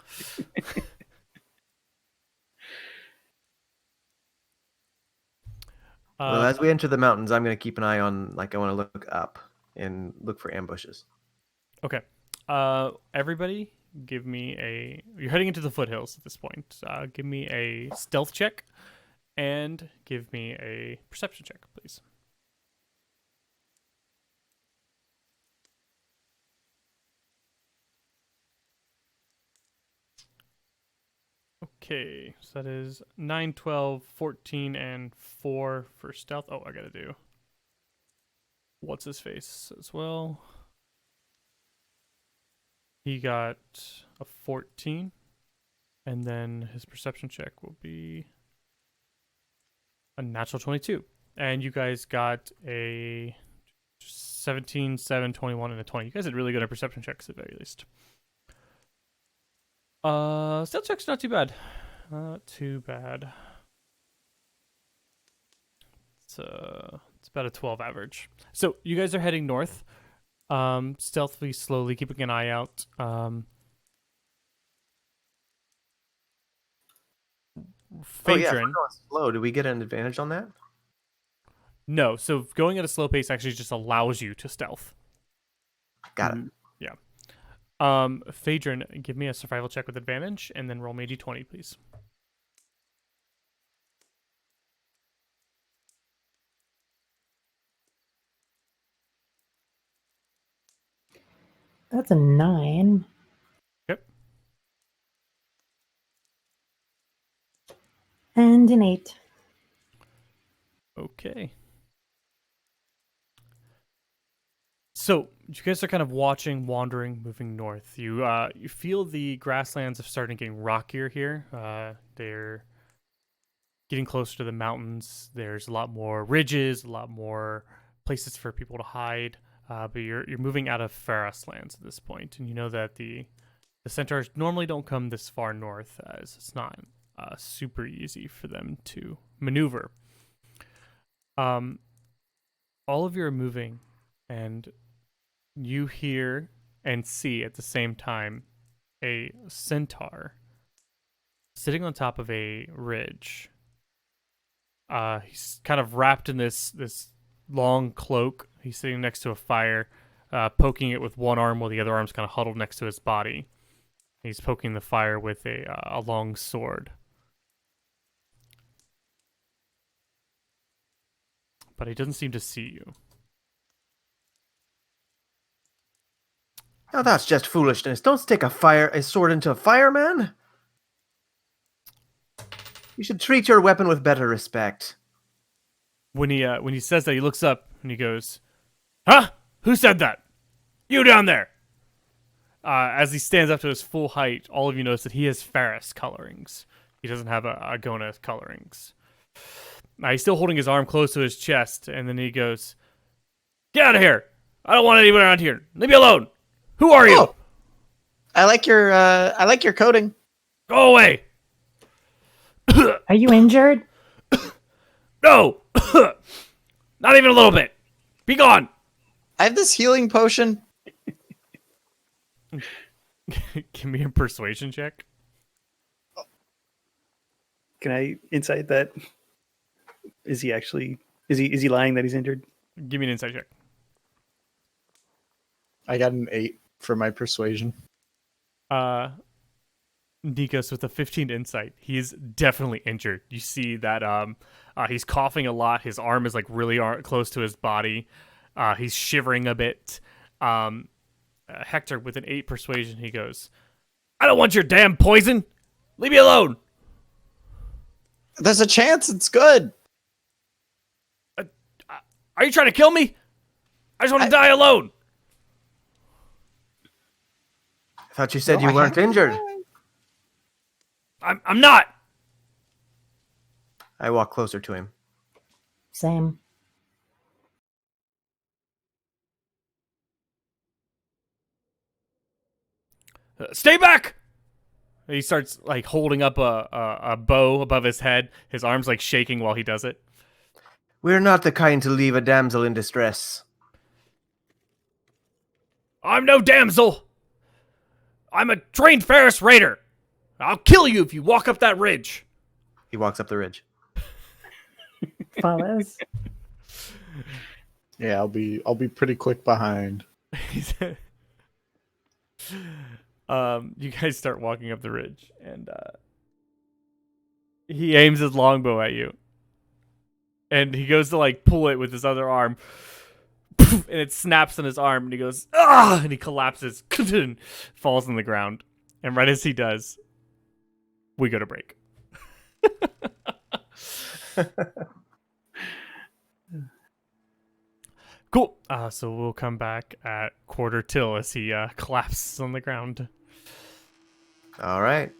Well, as we enter the mountains, I'm going to keep an eye on, like, I want to look up and look for ambushes. Okay. Everybody, give me a. You're heading into the foothills at this point. Give me a stealth check, and give me a perception check, please. Okay, so that is 9, 12, 14, and 4 for stealth. Oh, I gotta do. What's his face as well? He got a 14, and then his perception check will be a natural 22. And you guys got a 17, 7, 21, and a 20. You guys did really good at perception checks at the very least. Stealth check's not too bad. Not too bad. It's about a 12 average. So you guys are heading north. Stealthily, slowly, keeping an eye out. Oh, yeah, if we're Phaedron. going slow. Do we get an advantage on that? No, so going at a slow pace actually just allows you to stealth. Got it. Phaedron, give me a survival check with advantage, and then roll me a d20, please. That's a 9. Yep. And an 8. Okay. So you guys are kind of watching, wandering, moving north. You feel the grasslands are starting getting rockier here. They're getting closer to the mountains. There's a lot more ridges, a lot more places for people to hide. But you're moving out of Pheres Lands at this point, and you know that the centaurs normally don't come this far north, as it's not super easy for them to maneuver. All of you are moving, and you hear and see at the same time a centaur sitting on top of a ridge. He's kind of wrapped in this long cloak. He's sitting next to a fire, poking it with one arm while the other arm's kind of huddled next to his body. He's poking the fire with a long sword. But he doesn't seem to see you. Now that's just foolishness. Don't stick a sword into a fire, man. You should treat your weapon with better respect. When he says that, he looks up and he goes, "Huh? Who said that? You down there?" As he stands up to his full height, all of you notice that he has Pheres colorings. He doesn't have Agona colorings. He's still holding his arm close to his chest, and then he goes, "Get out of here! I don't want anyone around here. Leave me alone. Who are you? Oh, I like your coding. Go away! Are you injured? No! Not even a little bit. Be gone. I have this healing potion. Give me a persuasion check. Can I insight that? Is he actually? Is he lying that he's injured? Give me an insight check. I got an 8 for my persuasion. Nikos with a 15 insight. He's definitely injured. You see that he's coughing a lot. His arm is like really close to his body. He's shivering a bit. Hector with an 8 persuasion, he goes, I don't want your damn poison. Leave me alone. There's a chance it's good. Are you trying to kill me? I just want to die alone. I thought you said No, you weren't injured. I'm not. I walk closer to him. Same. Stay back. He starts like holding up a bow above his head. His arms like shaking while he does it. We're not the kind to leave a damsel in distress. I'm no damsel. I'm a trained Pheres raider. I'll kill you if you walk up that ridge. He walks up the ridge. Follows. Yeah, I'll be pretty quick behind. You guys start walking up the ridge, and he aims his longbow at you, and he goes to like pull it with his other arm, and it snaps on his arm, and he goes ah, and he collapses, falls on the ground, and right as he does, we go to break. Cool. So we'll come back at quarter till as he collapses on the ground. All right.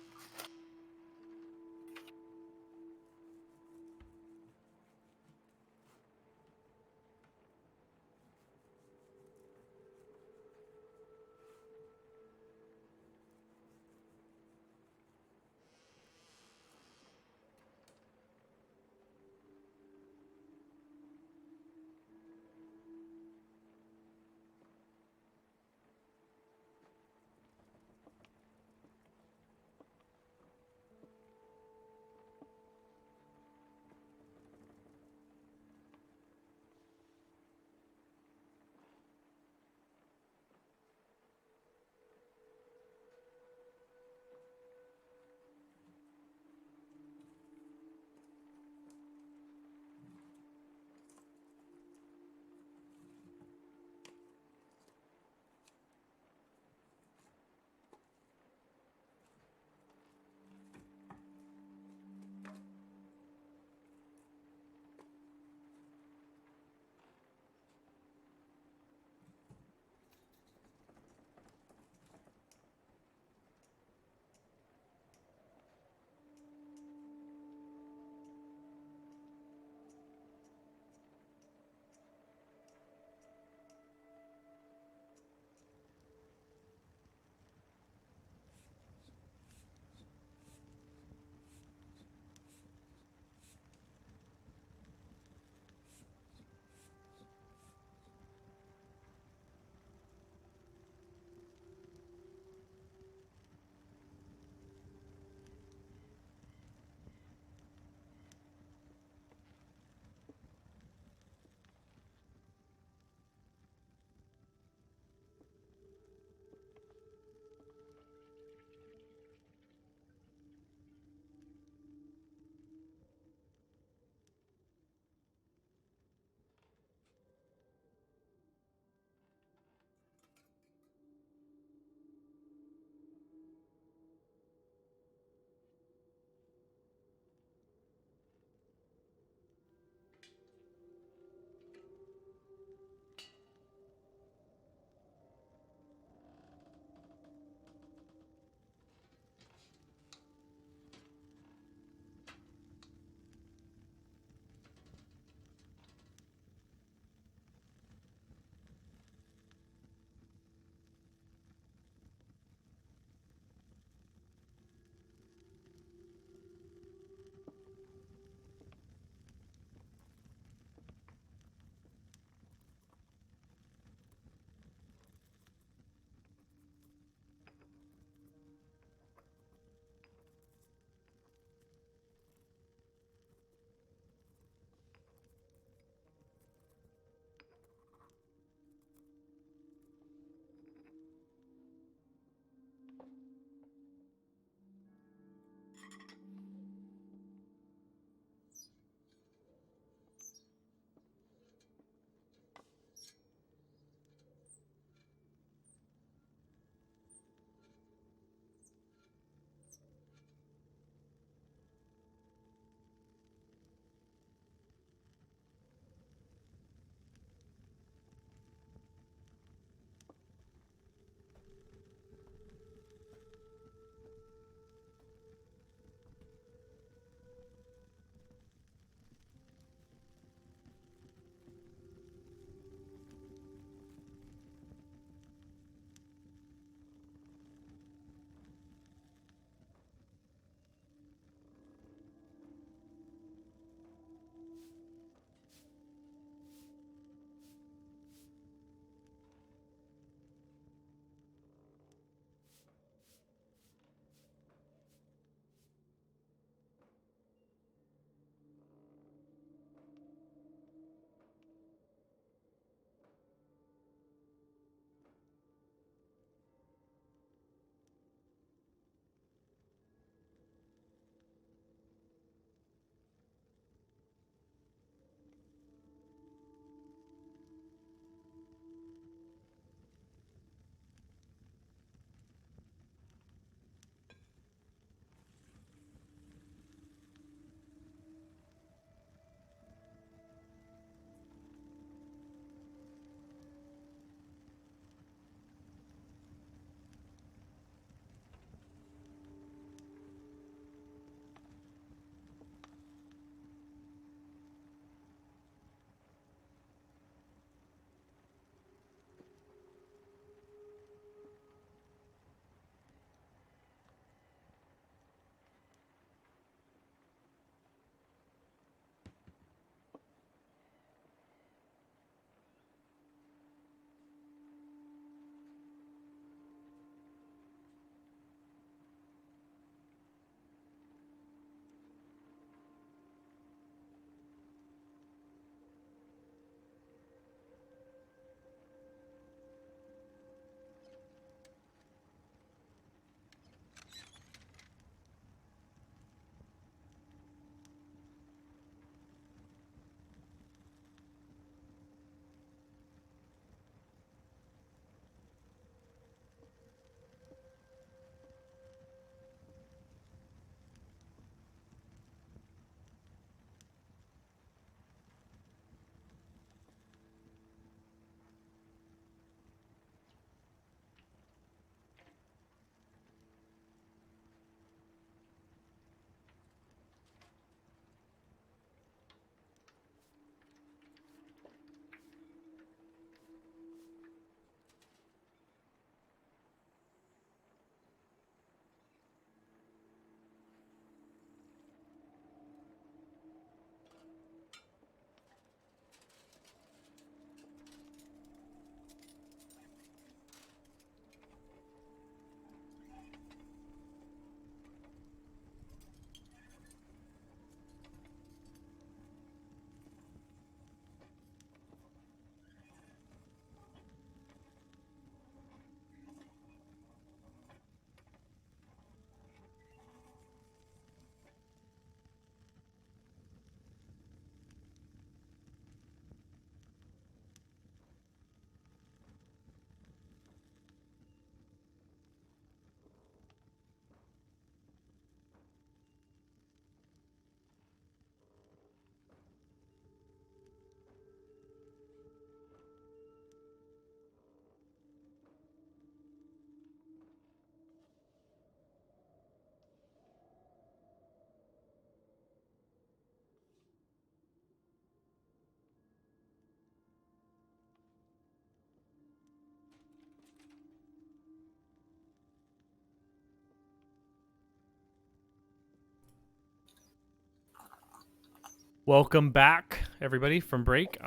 Welcome back, everybody, from break.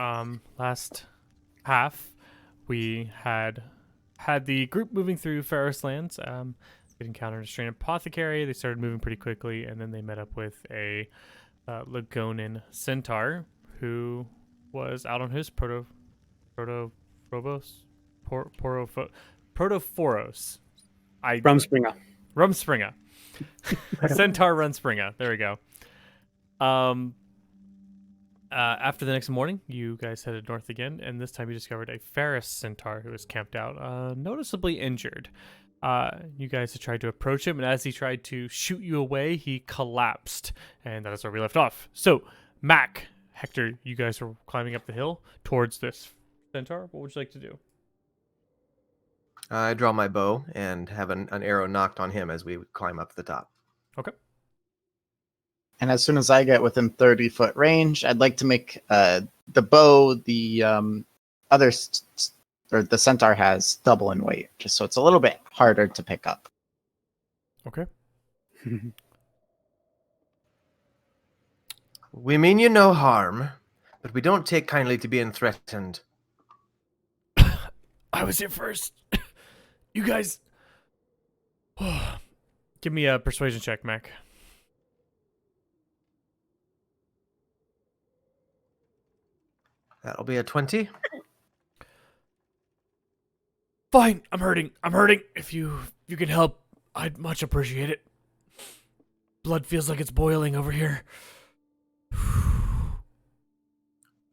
Last half, we had the group moving through Pheres Lands. They encountered a strange apothecary. They started moving pretty quickly, and then they met up with a Lagonan centaur who was out on his Protophoros. Rumspringa. Centaur Rumspringa. There we go. After the next morning, you guys headed north again, and this time you discovered a Pheres centaur who was camped out, noticeably injured. You guys had tried to approach him, and as he tried to shoot you away, he collapsed, and that is where we left off. So, Mac, Hector, you guys are climbing up the hill towards this centaur. What would you like to do? I draw my bow and have an arrow knocked on him as we climb up the top. Okay. And as soon as I get within 30-foot range, I'd like to make the bow the or the centaur has double in weight, just so it's a little bit harder to pick up. Okay. We mean you no harm, but we don't take kindly to being threatened. I was here first. You guys... Give me a persuasion check, Mac. That'll be a 20. Fine, I'm hurting. If you can help, I'd much appreciate it. Blood feels like it's boiling over here.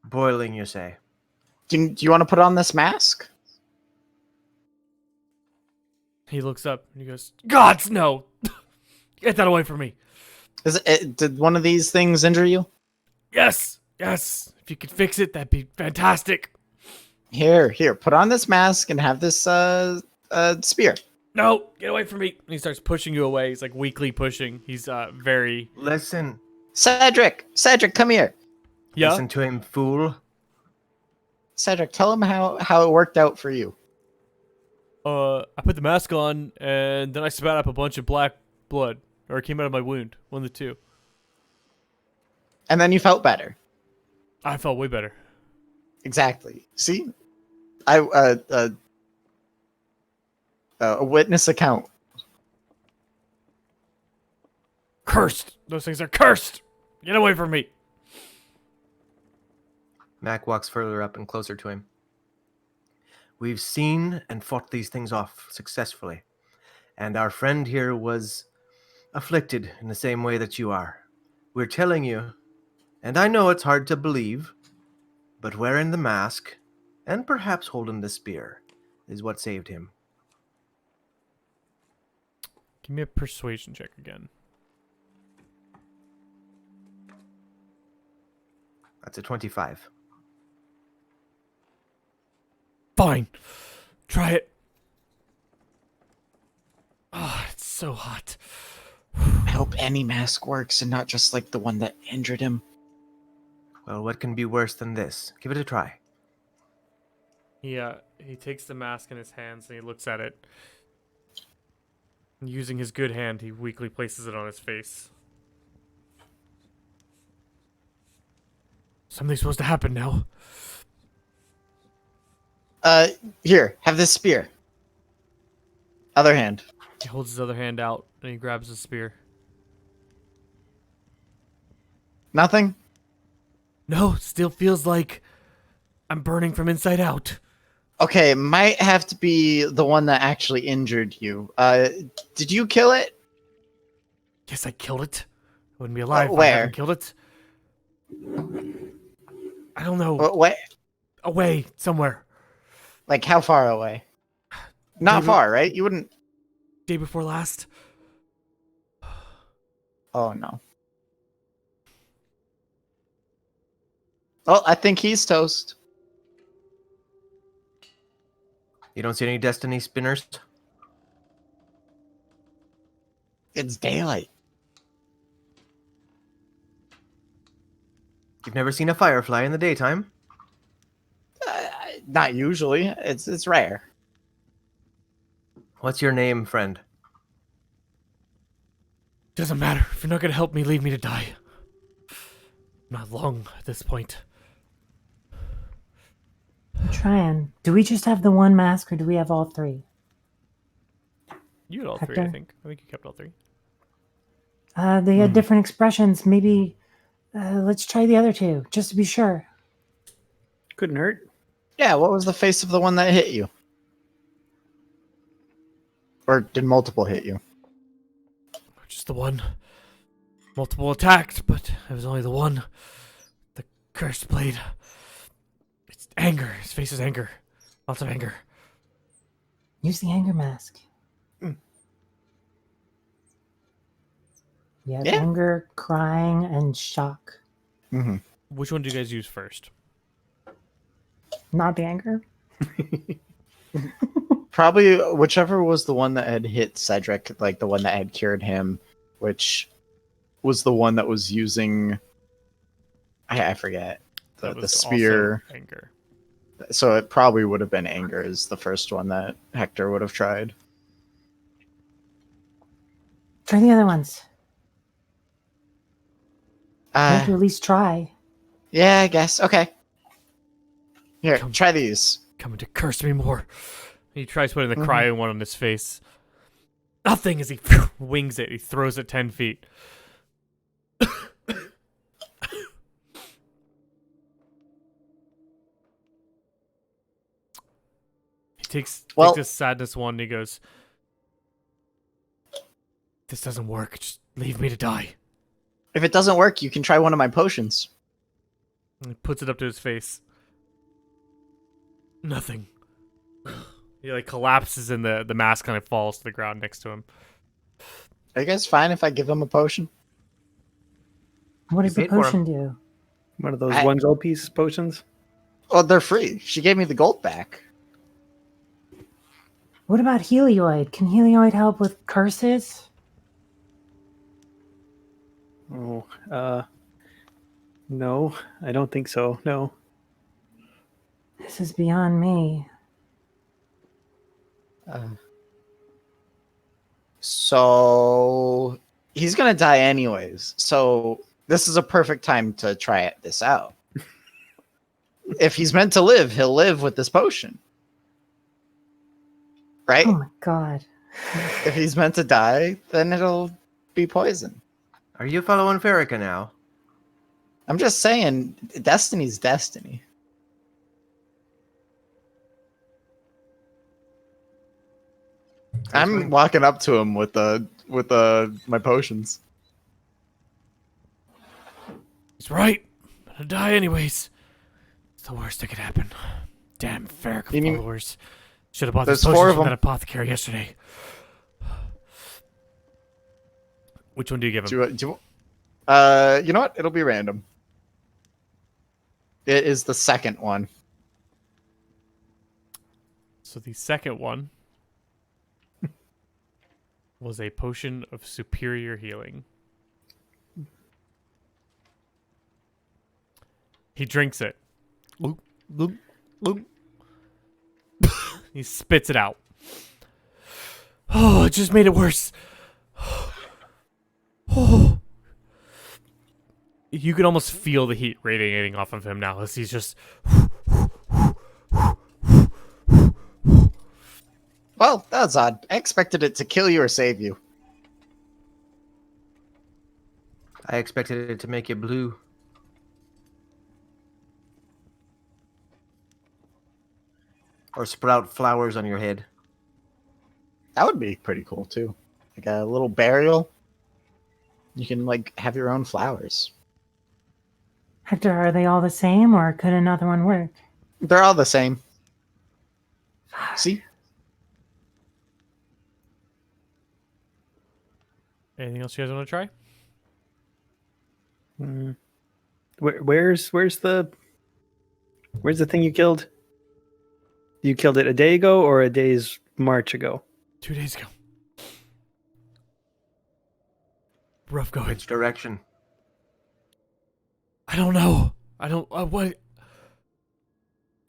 Boiling, you say? Do you want to put on this mask? He looks up and he goes, "Gods, no! Get that away from me." Did one of these things injure you? Yes. If you could fix it, that'd be fantastic. Here, put on this mask and have this spear. No, get away from me. And he starts pushing you away. He's like weakly pushing. He's very... Listen. Cedric, come here. Yeah? Listen to him, fool. Cedric, tell him how it worked out for you. I put the mask on, and then I spat up a bunch of black blood. Or it came out of my wound. One of the two. And then you felt better. I felt way better. Exactly. See? A witness account. Cursed! Those things are cursed! Get away from me! Mac walks further up and closer to him. We've seen and fought these things off successfully, and our friend here was afflicted in the same way that you are. We're telling you, and I know it's hard to believe, but wearing the mask, and perhaps holding the spear, is what saved him. Give me a persuasion check again. That's a 25. Fine. Try it. Oh, it's so hot. I hope any mask works and not just like the one that injured him. Well, what can be worse than this? Give it a try. He takes the mask in his hands and he looks at it. And using his good hand, he weakly places it on his face. Something's supposed to happen now. Here, have this spear. Other hand. He holds his other hand out and he grabs the spear. Nothing? No, still feels like I'm burning from inside out. Okay, might have to be the one that actually injured you. Did you kill it? Yes, I killed it. I wouldn't be alive if I Where? hadn't killed it. I don't know. What? Away, somewhere. Like how far away? Not Maybe- far, right? You wouldn't... Day before last. Oh, no. Well, I think he's toast. You don't see any destiny spinners? It's daylight. You've never seen a firefly in the daytime? Not usually. It's rare. What's your name, friend? Doesn't matter. If you're not gonna help me, leave me to die. Not long at this point. I'm trying. Do we just have the one mask, or do we have all three? You had all three, I Hector? think. I think you kept all three. They had different expressions. Maybe let's try the other two, just to be sure. Couldn't hurt. Yeah, what was the face of the one that hit you? Or did multiple hit you? Just the one. Multiple attacked, but it was only the one. The cursed blade. It's anger. His face is anger. Lots of anger. Use the anger mask. You have Yeah. anger, crying, and shock. Mm-hmm. Which one do you guys use first? Not the anger. Probably whichever was the one that had hit Cedric, like the one that had cured him, which was the one that was using. I forget That the was spear. also anger. So it probably would have been anger is the first one that Hector would have tried. Try the other ones. You have to Uh, at least try. yeah, I guess. Okay. Here, Come. try these. Coming to curse me more. He tries putting the crying one on his face. Nothing as he wings it. He throws it 10 feet. He takes this sadness one and he goes, "This doesn't work. Just leave me to die." If it doesn't work, you can try one of my potions. And he puts it up to his face. Nothing. He like collapses and the mask kind of falls to the ground next to him. Are you guys fine if I give him a potion? What does the paid for 'em. potion do? One of those I- one gold piece potions. Well, they're free. She gave me the gold back. What about helioid? Can helioid help with curses? Oh, no, I don't think so. No. This is beyond me. So he's gonna die anyways. So this is a perfect time to try this out. If he's meant to live, he'll live with this potion. Right? Oh my god. If he's meant to die, then it'll be poison. Are you following Farrakha now? I'm just saying, destiny's destiny. I'm walking up to him with my potions. He's right. I'm gonna die anyways. It's the worst that could happen. Damn Farrakha You mean- followers. Should have bought There's these four potions of from them. that apothecary yesterday. Which one do you give him? You know what? It'll be random. It is the second one. So the second one was a potion of superior healing. He drinks it. Loop, loop, loop. He spits it out. Oh, it just made it worse. Oh. You could almost feel the heat radiating off of him now as he's just... Well, that's odd. I expected it to kill you or save you. I expected it to make you blue. Or sprout flowers on your head. That would be pretty cool too. Like a little burial. You can like have your own flowers. Hector, are they all the same, or could another one work? They're all the same. See? Anything else you guys want to try? Where's the thing you killed? You killed it a day ago or a day's march ago? 2 days ago. Rough going. Which direction? I don't know. I don't... what?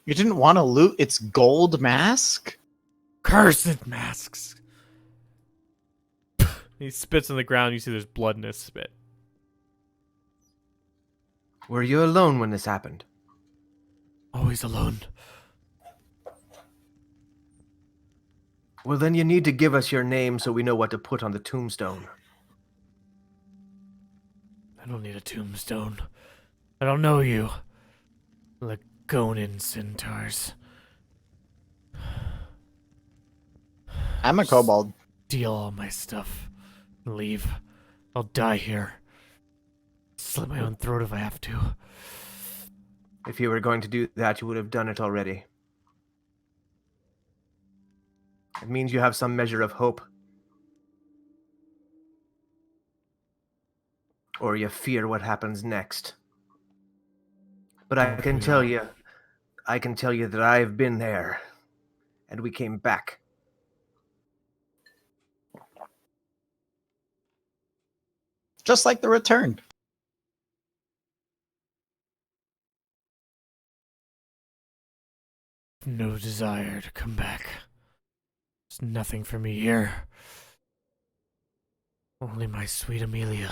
You didn't want to loot its gold mask? Cursed masks. He spits on the ground. You see there's blood in his spit. Were you alone when this happened? Always alone. Well, then you need to give us your name so we know what to put on the tombstone. I don't need a tombstone. I don't know you. Lagonan centaurs. I'm a kobold. Steal all my stuff. And leave. I'll die here. Slit my own throat if I have to. If you were going to do that, you would have done it already. It means you have some measure of hope. Or you fear what happens next. But I can tell you that I've been there. And we came back. Just like the return. No desire to come back. There's nothing for me here. Only my sweet Amelia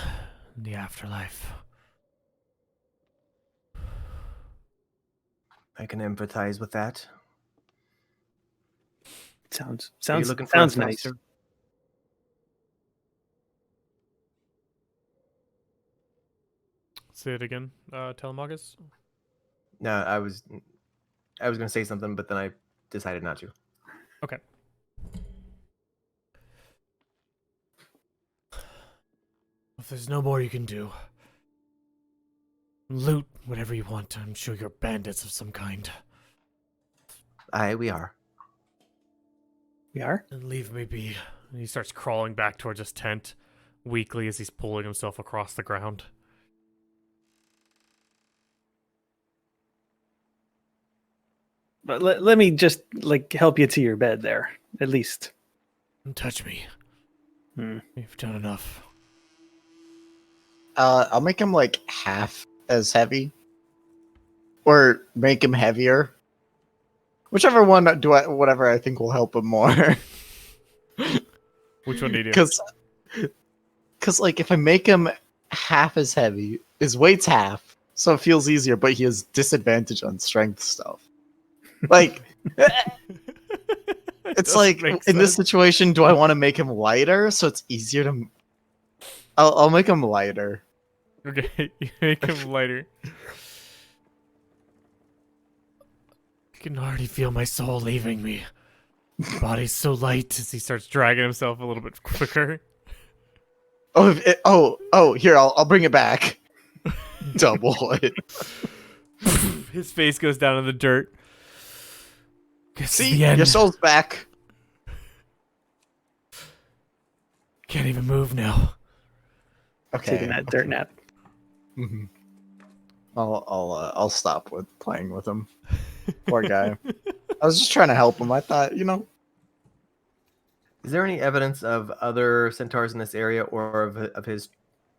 in the afterlife. I can empathize with that. Sounds Are you looking for sounds a nice. toaster? Say it again, Telemagus. No, I was going to say something, but then I decided not to. Okay. If there's no more you can do, loot whatever you want. I'm sure you're bandits of some kind. Aye, we are. We are? And leave me be. And he starts crawling back towards his tent, weakly as he's pulling himself across the ground. But let me just help you to your bed there, at least. Don't touch me. You've done enough. I'll make him like half as heavy, or make him heavier. Whichever one whatever I think will help him more. Which one do you do? Because like if I make him half as heavy, his weight's half, so it feels easier, but he has disadvantage on strength stuff. Like, it's like in this situation, do I want to make him lighter so it's easier to? I'll make him lighter. Okay, you make him lighter. I can already feel my soul leaving me. My body's so light as he starts dragging himself a little bit quicker. Here, I'll bring it back. Double it. His face goes down in the dirt. Guess See, the end. your soul's back. Can't even move now. Okay. Taking that dirt nap. Mm-hmm. I'll stop with playing with him. Poor guy. I was just trying to help him. I thought, Is there any evidence of other centaurs in this area or of his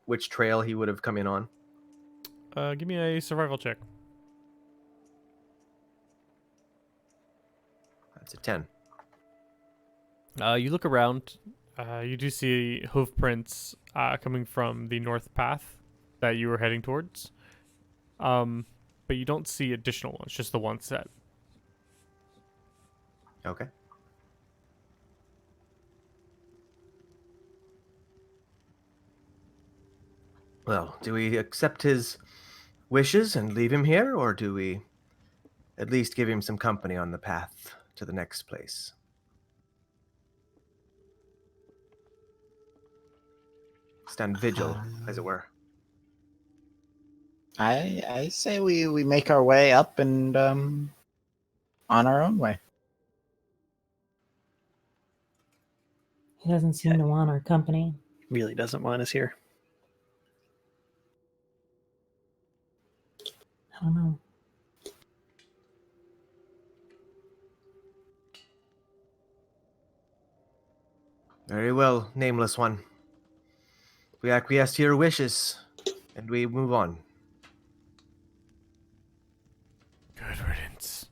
which trail he would have come in on? Give me a survival check. That's a 10. You look around. You do see hoof prints coming from the north path that you were heading towards. But you don't see additional ones, just the one set. Okay. Well, do we accept his wishes and leave him here, or do we at least give him some company on the path to the next place? Stand vigil, as it were. I say we make our way up and on our own way. He doesn't seem to want our company. Really doesn't want us here. I don't know. Very well, nameless one. We acquiesce to your wishes, and we move on. Good riddance.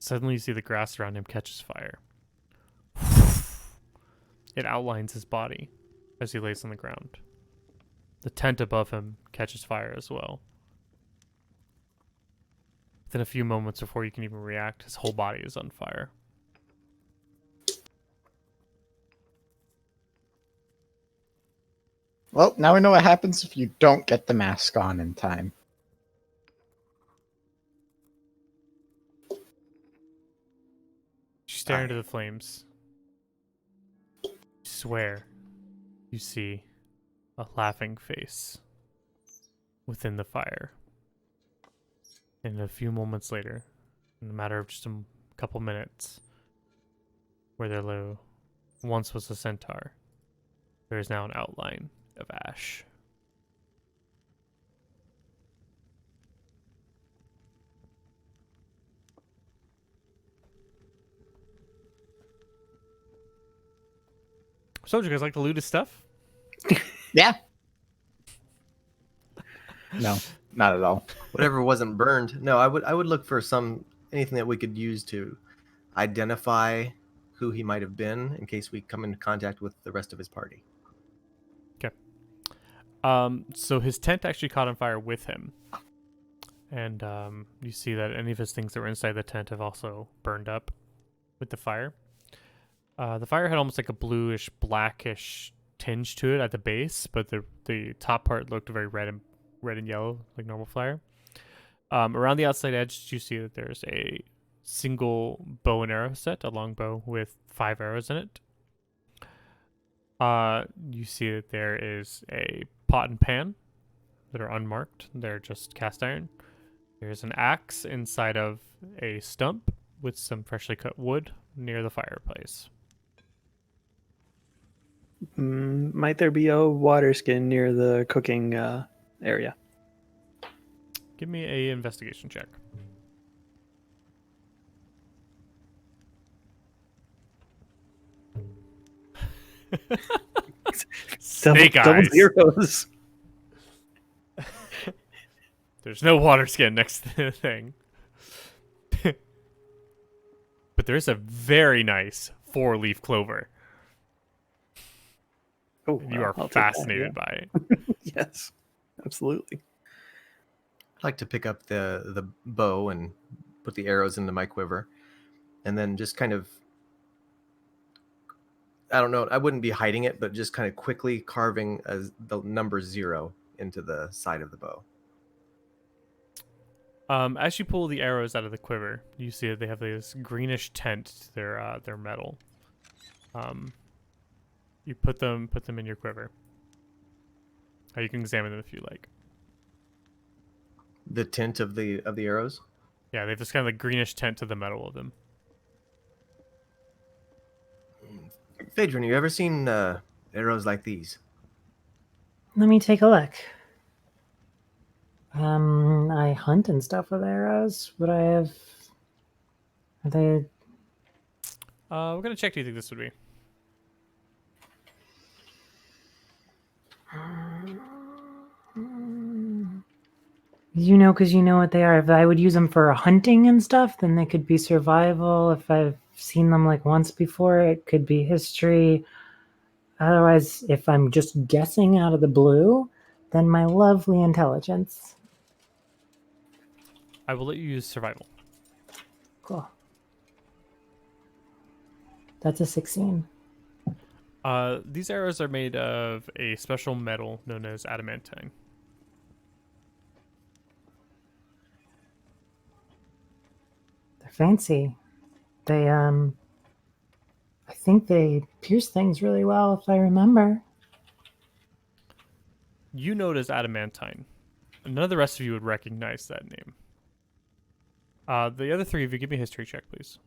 Suddenly you see the grass around him catches fire. It outlines his body. as he lays on the ground. The tent above him catches fire as well. Within a few moments before you can even react, his whole body is on fire. Well, now we know what happens if you don't get the mask on in time. You stare into the flames. You swear you see a laughing face within the fire. And a few moments later, in a matter of just a couple minutes, where there once was a centaur, there is now an outline of ash. So, would you guys like to loot his stuff? Yeah. No, not at all. Whatever wasn't burned. No, I would look for anything that we could use to identify who he might have been in case we come into contact with the rest of his party. Okay. So his tent actually caught on fire with him. And you see that any of his things that were inside the tent have also burned up with the fire. The fire had almost like a bluish, blackish tinge to it at the base, but the top part looked very red and yellow, like normal fire. Around the outside edge, you see that there's a single bow and arrow set, a long bow with 5 arrows in it. You see that there is a pot and pan that are unmarked. They're just cast iron. There's an axe inside of a stump with some freshly cut wood near the fireplace. Might there be a water skin near the cooking area? Give me a investigation check. Snake double eyes. zeros. There's no water skin next to the thing. But there is a very nice 4-leaf clover. Oh, You are I'll take that, fascinated yeah. by it. Yes, absolutely. I'd like to pick up the bow and put the arrows into my quiver, and then just kind of, I don't know, I wouldn't be hiding it, but just kind of quickly carving the number 0 into the side of the bow. As you pull the arrows out of the quiver, you see that they have this greenish tint to their metal. You put them in your quiver. You can examine them if you like. The tint of the arrows. Yeah, they have this kind of like greenish tint to the metal of them. Phaedron, you ever seen arrows like these? Let me take a look. I hunt and stuff with arrows. Would I have? Are they? What kind of check do you think this would be? Because you know what they are. If I would use them for hunting and stuff, then they could be survival. If I've seen them like once before, it could be history. Otherwise, if I'm just guessing out of the blue, then my lovely intelligence. I will let you use survival. Cool. That's a 16. These arrows are made of a special metal known as adamantine. They're fancy. They, I think they pierce things really well, if I remember. You know it as adamantine. None of the rest of you would recognize that name. The other 3 of you, give me a history check, please.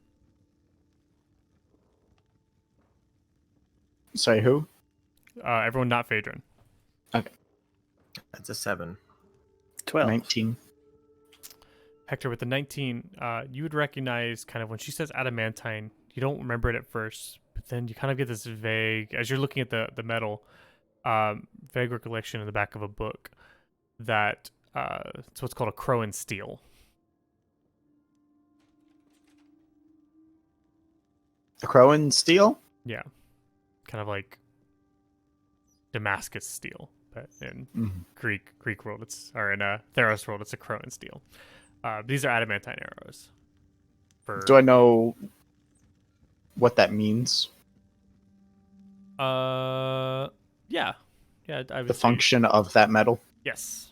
Sorry, who? Everyone not Phaedron. That's a 7. 12. 19. Hector, with the 19, you would recognize kind of when she says adamantine, you don't remember it at first, but then you kind of get this vague, as you're looking at the metal, vague recollection in the back of a book that it's what's called a Crowan steel. A Crowan steel? Yeah. Kind of like Damascus steel, but in Mhm. Greek world, in Theros world, it's a Cronan steel. These are adamantine arrows. Do I know what that means? Yeah, I The would say function of that metal? yes.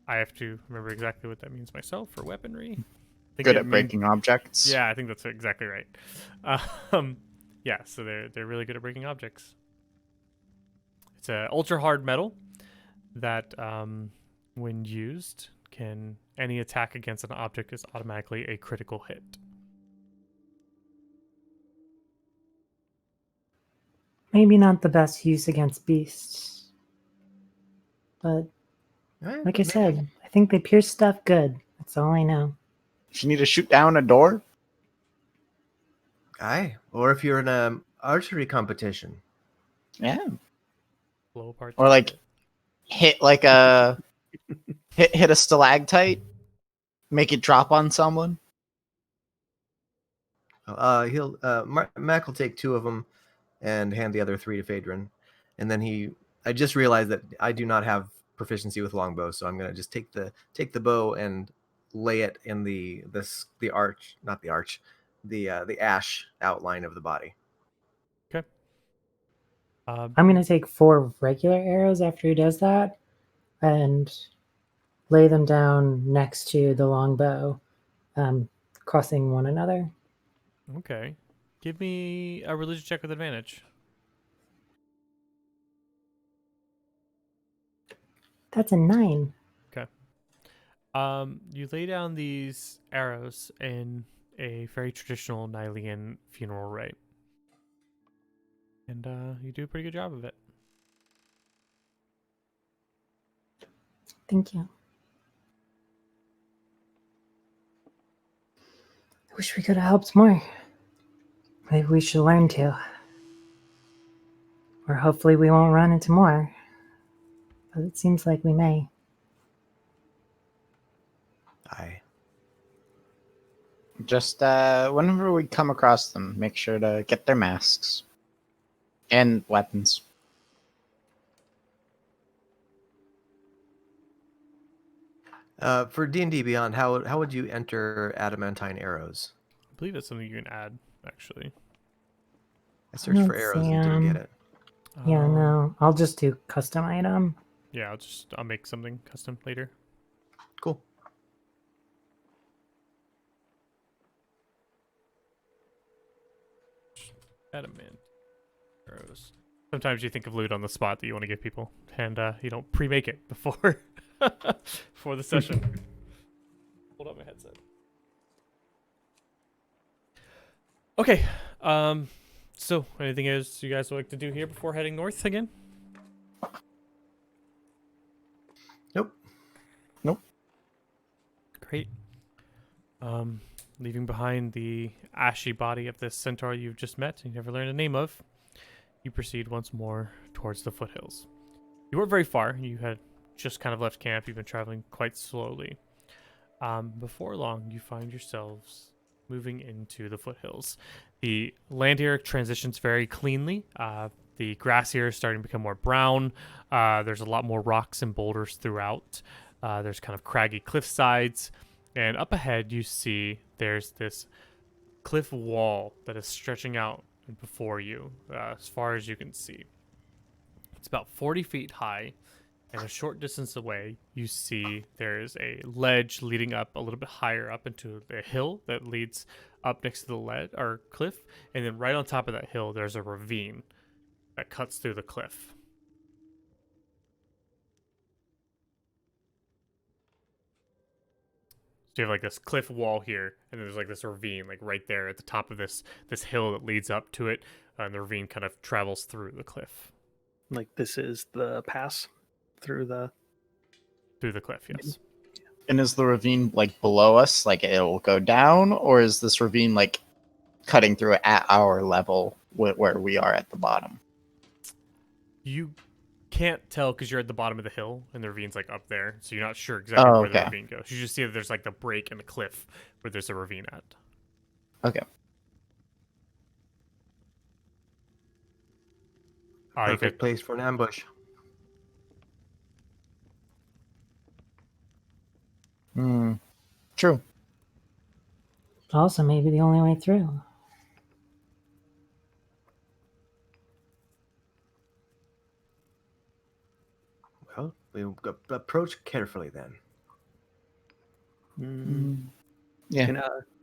I have to remember exactly what that means myself for weaponry. I think Good it at means breaking objects? yeah, I think that's exactly right. Yeah, so they're really good at breaking objects. It's a ultra hard metal that, when used, can any attack against an object is automatically a critical hit. Maybe not the best use against beasts, but like I said, I think they pierce stuff good. That's all I know. If you need to shoot down a door, Aye. Or if you're in a archery competition. yeah. Blow apart. Or like hit like a hit a stalactite, make it drop on someone. Mac will take 2 of them and hand the other 3 to Phaedron, and then I just realized that I do not have proficiency with longbow, so I'm gonna just take the bow and lay it in the arch, not the arch, the ash outline of the body. Okay. I'm going to take 4 regular arrows after he does that and lay them down next to the longbow, crossing one another. Okay. Give me a religion check with advantage. That's a 9. Okay. You lay down these arrows in a very traditional Nylian funeral rite. And you do a pretty good job of it. Thank you. I wish we could have helped more. Maybe we should learn to. Or hopefully we won't run into more. But it seems like we may. Aye. Just whenever we come across them, make sure to get their masks and weapons. For D&D Beyond, how would you enter adamantine arrows? I believe that's something you can add, actually. I searched for Let's arrows see, and didn't get it. Yeah, Um, no. I'll just do custom item. Yeah, I'll make something custom later. Cool. Adamant arrows. Sometimes you think of loot on the spot that you want to give people, and you don't pre-make it before before the session. Hold up my headset. Okay. So anything else you guys would like to do here before heading north again? Nope. Great. Leaving behind the ashy body of this centaur you've just met and you never learned the name of, you proceed once more towards the foothills. You weren't very far. You had just kind of left camp. You've been traveling quite slowly. Before long, you find yourselves moving into the foothills. The land here transitions very cleanly. The grass here is starting to become more brown. There's a lot more rocks and boulders throughout. There's kind of craggy cliff sides. And up ahead, you see there's this cliff wall that is stretching out before you, as far as you can see. It's about 40 feet high, and a short distance away, you see there's a ledge leading up a little bit higher up into the hill that leads up next to the ledge or cliff, and then right on top of that hill, there's a ravine that cuts through the cliff. So you have like this cliff wall here, and then there's like this ravine, like right there at the top of this hill that leads up to it, and the ravine kind of travels through the cliff. Like this is the pass through the. Through the cliff, yes. And is the ravine like below us, like it'll go down, or is this ravine like cutting through it at our level where we are at the bottom? You can't tell because you're at the bottom of the hill and the ravine's like up there, so you're not sure exactly where the okay. ravine goes. You just see that there's like the break in the cliff where there's a ravine at. Okay. You Perfect place for an ambush. True. Also, maybe the only way through. Well, we'll approach carefully then. Yeah.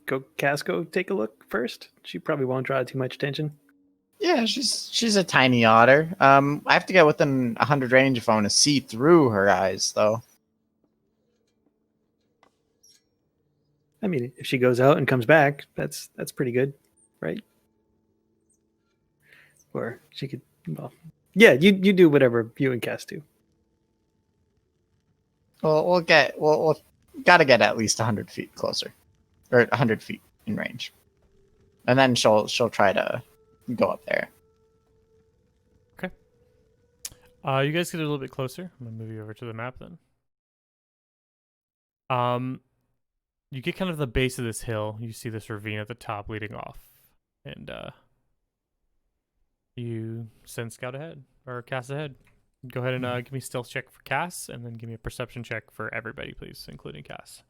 Can Cass go take a look first? She probably won't draw too much attention. Yeah, she's a tiny otter. I have to get within 100 range if I want to see through her eyes, though. I mean, if she goes out and comes back, that's pretty good, right? Or she could, well, yeah, you do whatever you and Cass do. Well, we'll gotta get at least 100 feet closer, or 100 feet in range, and then she'll try to go up there. You guys get a little bit closer. I'm gonna move you over to the map then. You get kind of the base of this hill. You see this ravine at the top leading off, and you send Scout ahead or Cass ahead. Go ahead and give me a stealth check for Cass, and then give me a perception check for everybody, please, including Cass.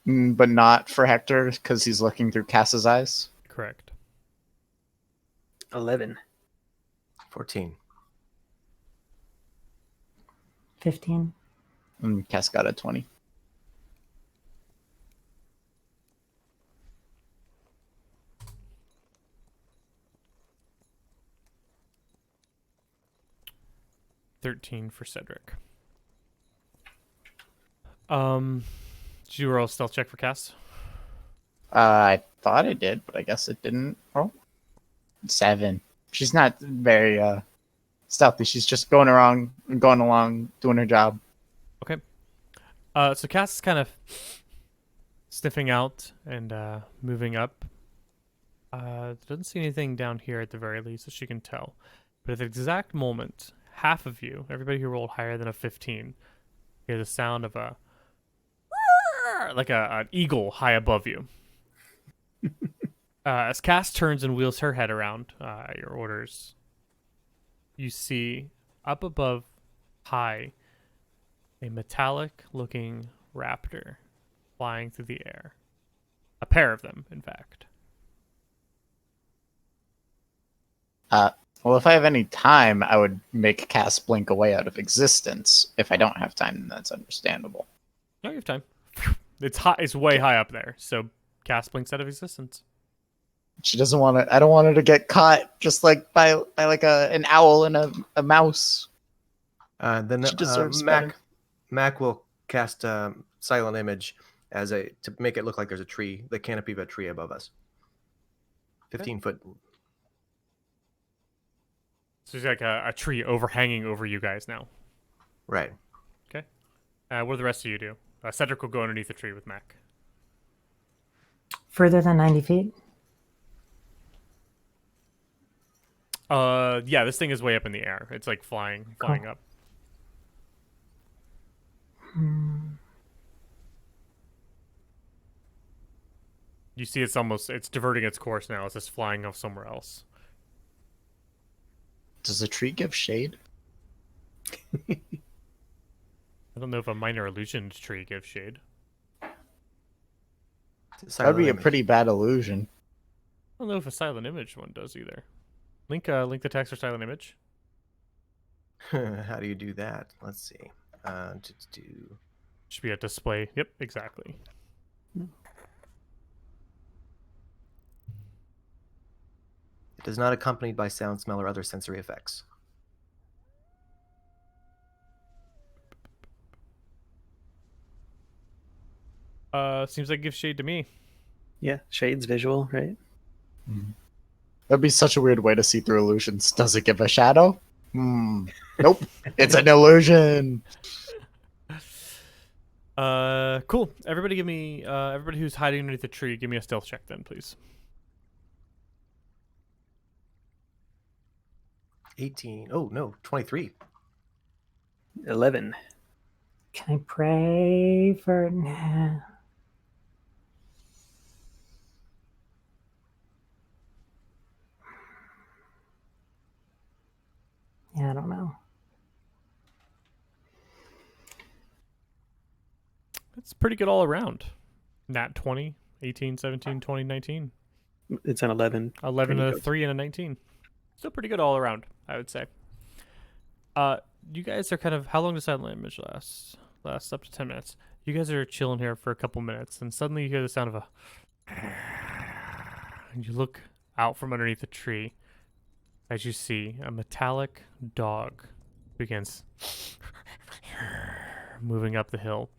But not for Hector because he's looking through Cass's eyes. Correct. 11. 14. 15. And Cass got a 20. $13 for Cedric. Did you roll a stealth check for Cass? I thought it did, but I guess it didn't. Oh, 7. She's not very stealthy. She's just going along, doing her job. Okay. So Cass is kind of sniffing out and moving up. Doesn't see anything down here at the very least, as she can tell. But at the exact moment, half of you, everybody who rolled higher than a 15, hear the sound of an eagle high above you. As Cass turns and wheels her head around at your orders, you see up above, high, a metallic-looking raptor flying through the air. A pair of them, in fact. Well, if I have any time, I would make Cass blink away out of existence. If I don't have time, then that's understandable. No, you have time. It's high. It's way high up there. So Cass blinks out of existence. She doesn't want to. I don't want her to get caught, just like by like an owl and a mouse. Then She deserves better. Mac will cast silent image to make it look like there's a tree, the canopy of a tree above us. 15 foot. So it's like a tree overhanging over you guys now. Right. Okay. What do the rest of you do? Cedric will go underneath the tree with Mac. Further than 90 feet? Yeah, this thing is way up in the air. It's like flying up. You see it's diverting its course now. It's just flying off somewhere else. Does a tree give shade? I don't know if a minor illusion tree gives shade. That'd be a pretty bad illusion. I don't know if a silent image one does either. Link the text for silent image. How do you do that? Let's see. Should be a display. Yep, exactly. It is not accompanied by sound, smell, or other sensory effects. Seems like it gives shade to me. Yeah, shade's visual, right? That'd be such a weird way to see through illusions. Does it give a shadow? Nope. It's an illusion. Cool. Everybody give me everybody who's hiding underneath the tree, give me a stealth check then, please. 18. Oh, no. 23. 11. Can I pray for... Yeah, I don't know. It's pretty good all around. Nat 20, 18, 17, 20, 19. It's an 11. 11, for a Nikos. 3, and a 19. Still pretty good all around, I would say. You guys are kind of... How long does silent image last? Lasts up to 10 minutes. You guys are chilling here for a couple minutes, and suddenly you hear the sound of a... And you look out from underneath the tree as you see a metallic dog begins moving up the hill.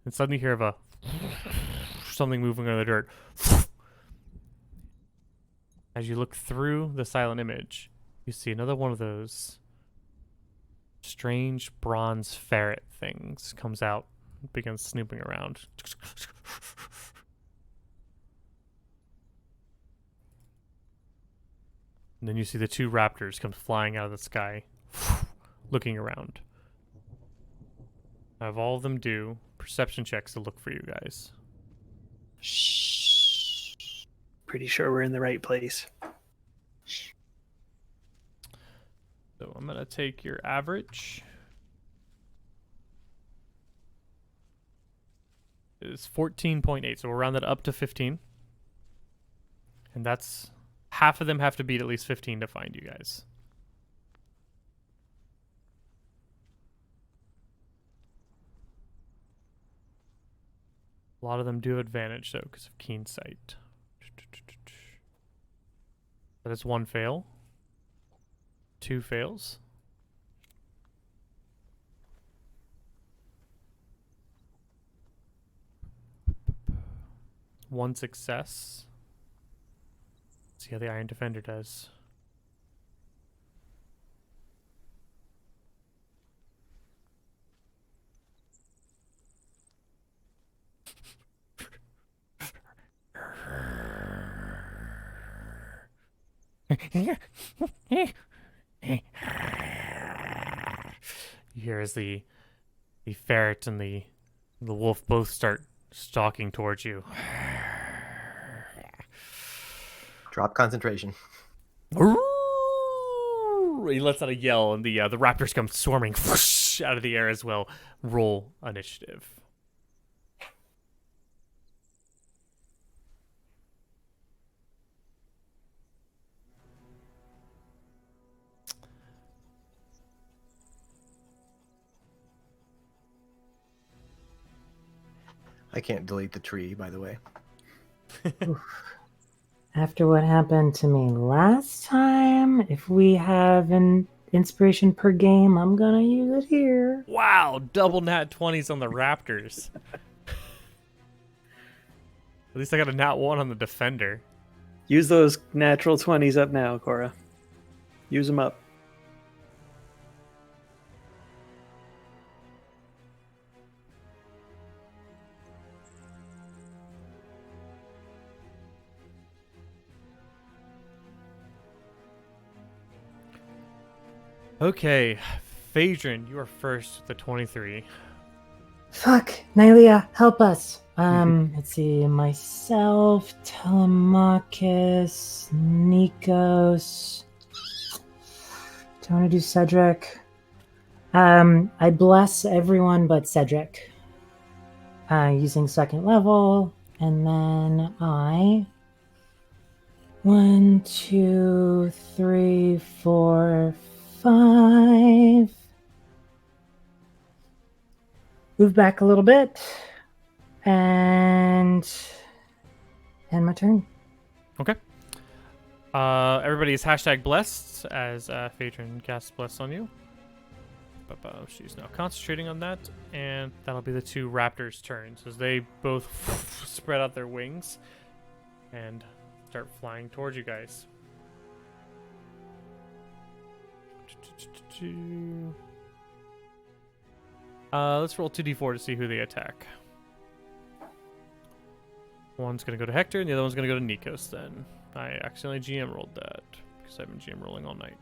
And suddenly you hear of a... something moving on the dirt. As you look through the silent image, you see another one of those strange bronze ferret things comes out and begins snooping around. And then you see the two raptors come flying out of the sky, looking around. I have all of them do perception checks to look for you guys. Pretty sure we're in the right place. So I'm going to take your average. It is 14.8, so we'll round that up to 15. And that's... half of them have to beat at least 15 to find you guys. A lot of them do have advantage, though, because of keen sight. That is 1 fail. 2 fails. 1 success. Let's see how the Iron Defender does. You hear as the ferret and the wolf both start stalking towards you. Drop concentration. He lets out a yell, and the raptors come swarming out of the air as well. Roll initiative. I can't delete the tree, by the way. After what happened to me last time, if we have an inspiration per game, I'm gonna use it here. Wow, double nat 20s on the raptors. At least I got a nat 1 on the defender. Use those natural 20s up now, Cora. Use them up. Okay, Phaedron, you are first with the 23. Fuck, Nylia, help us. Let's see, myself, Telemachus, Nikos. Do I want to do Cedric? I bless everyone but Cedric. Using 2nd level, and then I... 1, 2, 3, 4, 5. Move back a little bit. And my turn. Okay. Everybody is hashtag blessed as Phaedron casts bless on you. She's now concentrating on that, and that'll be the two raptors' turns as they both spread out their wings and start flying towards you guys. Let's roll 2d4 to see who they attack. One's going to go to Hector, and the other one's going to go to Nikos then. I accidentally GM rolled that because I've been GM rolling all night.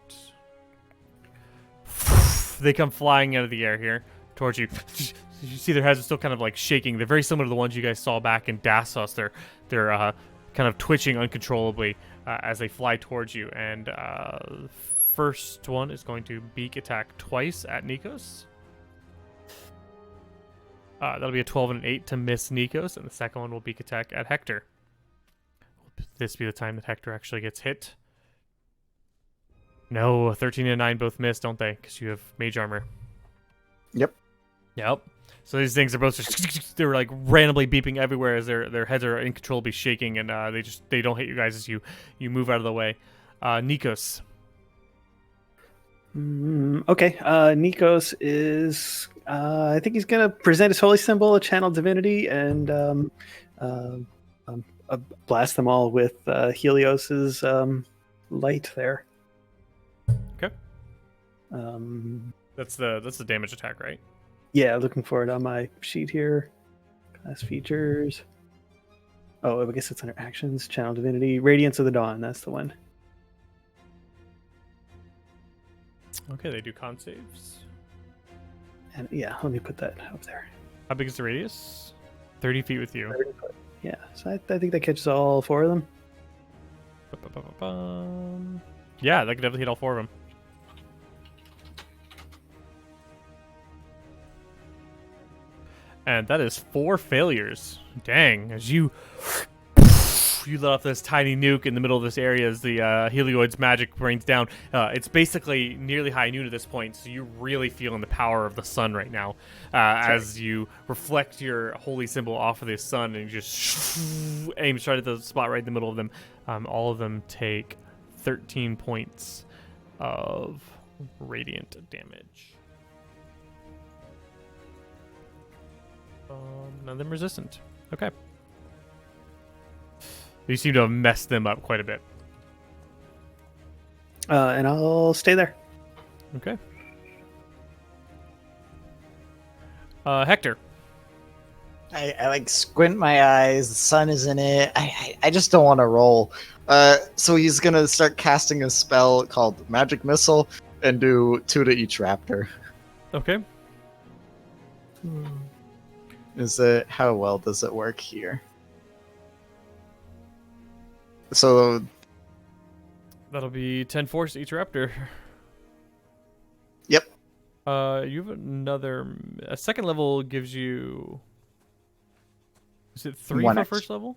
They come flying out of the air here towards you. You see their heads are still kind of like shaking. They're very similar to the ones you guys saw back in Dassos. They're kind of twitching uncontrollably as they fly towards you. And first one is going to beak attack twice at Nikos. That'll be a 12 and an 8 to miss Nikos, and the second one will beak attack at Hector. Will this be the time that Hector actually gets hit? No, 13 and 9 both miss, don't they? Because you have mage armor. Yep. Yep. So these things are both just, they're like randomly beeping everywhere as their heads are uncontrollably shaking, and they don't hit you guys as you move out of the way. Nikos. Okay. Nikos is. I think he's gonna present his holy symbol, a channel divinity, and blast them all with Helios's light there. Okay. That's the damage attack, right? Yeah, looking for it on my sheet here. Class features. Oh, I guess it's under actions. Channel divinity, Radiance of the Dawn. That's the one. Okay, they do con saves. And yeah, let me put that up there. How big is the radius? 30 feet with you. Yeah, so I think that catches all 4 of them. Yeah, that could definitely hit all 4 of them. And that is 4 failures. Dang, as you let off this tiny nuke in the middle of this area as the helioid's magic rains down. It's basically nearly high noon at this point, so you're really feeling the power of the sun right now as you reflect your holy symbol off of the sun and you just aim straight at the spot right in the middle of them. All of them take 13 points of radiant damage. None of them resistant. Okay. You seem to have messed them up quite a bit. And I'll stay there. Okay. Hector. I like squint my eyes. The sun is in it. I just don't want to roll. So he's gonna start casting a spell called Magic Missile and do 2 to each raptor. Okay. How well does it work here? So That'll be 10 force to each raptor. Yep. You have a second level gives you. Is it 3 1 for extra. first level?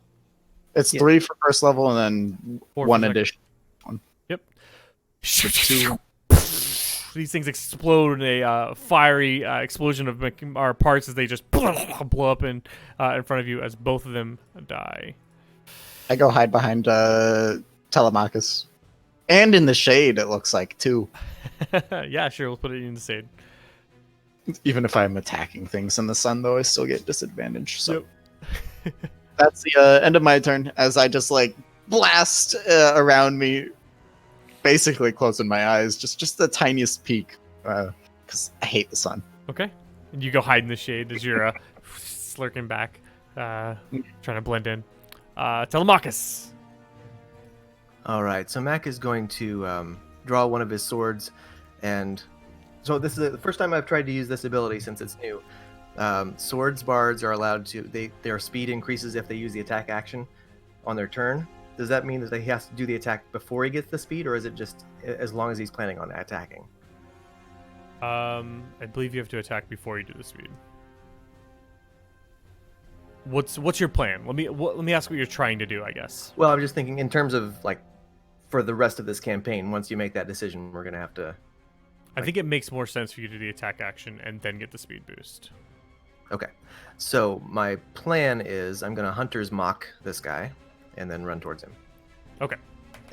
It's Yeah. 3 for first level and then 4 for 1 second. addition. Yep. Two. These things explode in a fiery explosion of our parts as they just blow up in front of you as both of them die. I go hide behind Telemachus. And in the shade, it looks like, too. Yeah, sure. We'll put it in the shade. Even if I'm attacking things in the sun, though, I still get disadvantage. So Yep. that's the end of my turn as I just, like, blast around me, basically closing my eyes. Just the tiniest peek, because I hate the sun. Okay. And you go hide in the shade as you're slurking back, trying to blend in. Telemachus. All right, so Mac is going to draw one of his swords, and so this is the first time I've tried to use this ability since it's new. Swords bards are allowed to their speed increases if they use the attack action on their turn. Does that mean that he has to do the attack before he gets the speed, or is it just as long as he's planning on attacking? I believe you have to attack before you do the speed. What's your plan? Let me ask what you're trying to do, I guess. Well, I'm just thinking in terms of like for the rest of this campaign. Once you make that decision, we're gonna have to. I think it makes more sense for you to do the attack action and then get the speed boost. Okay, so my plan is I'm gonna Hunter's Mock this guy, and then run towards him. Okay.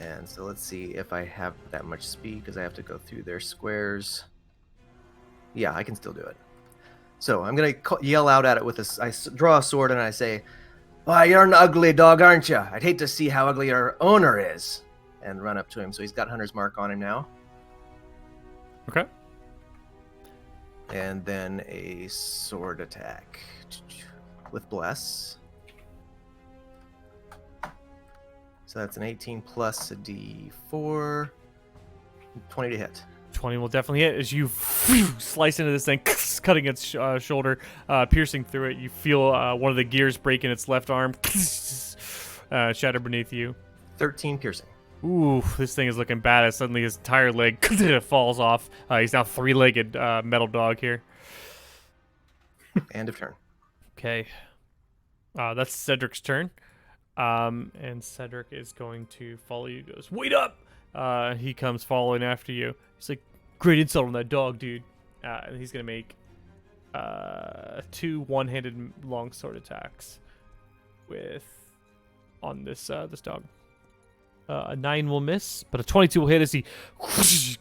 And so let's see if I have that much speed because I have to go through their squares. Yeah, I can still do it. So I'm gonna yell out at it with I draw a sword and I say, "Why, you're an ugly dog, aren't you? I'd hate to see how ugly your owner is." And run up to him. So he's got Hunter's Mark on him now. Okay. And then a sword attack with Bless. So that's an 18 plus a d4. 20 to hit. 20 will definitely hit as you slice into this thing, cutting its shoulder, piercing through it. You feel one of the gears break in its left arm, shatter beneath you. 13 piercing. Ooh, this thing is looking bad. As suddenly his entire leg falls off. He's now three-legged metal dog here. End of turn. Okay. That's Cedric's turn. And Cedric is going to follow you. Goes, wait up! He comes following after you. He's like, great insult on that dog, dude. And he's gonna make 2 one-handed longsword attacks on this dog. A 9 will miss, but a 22 will hit as he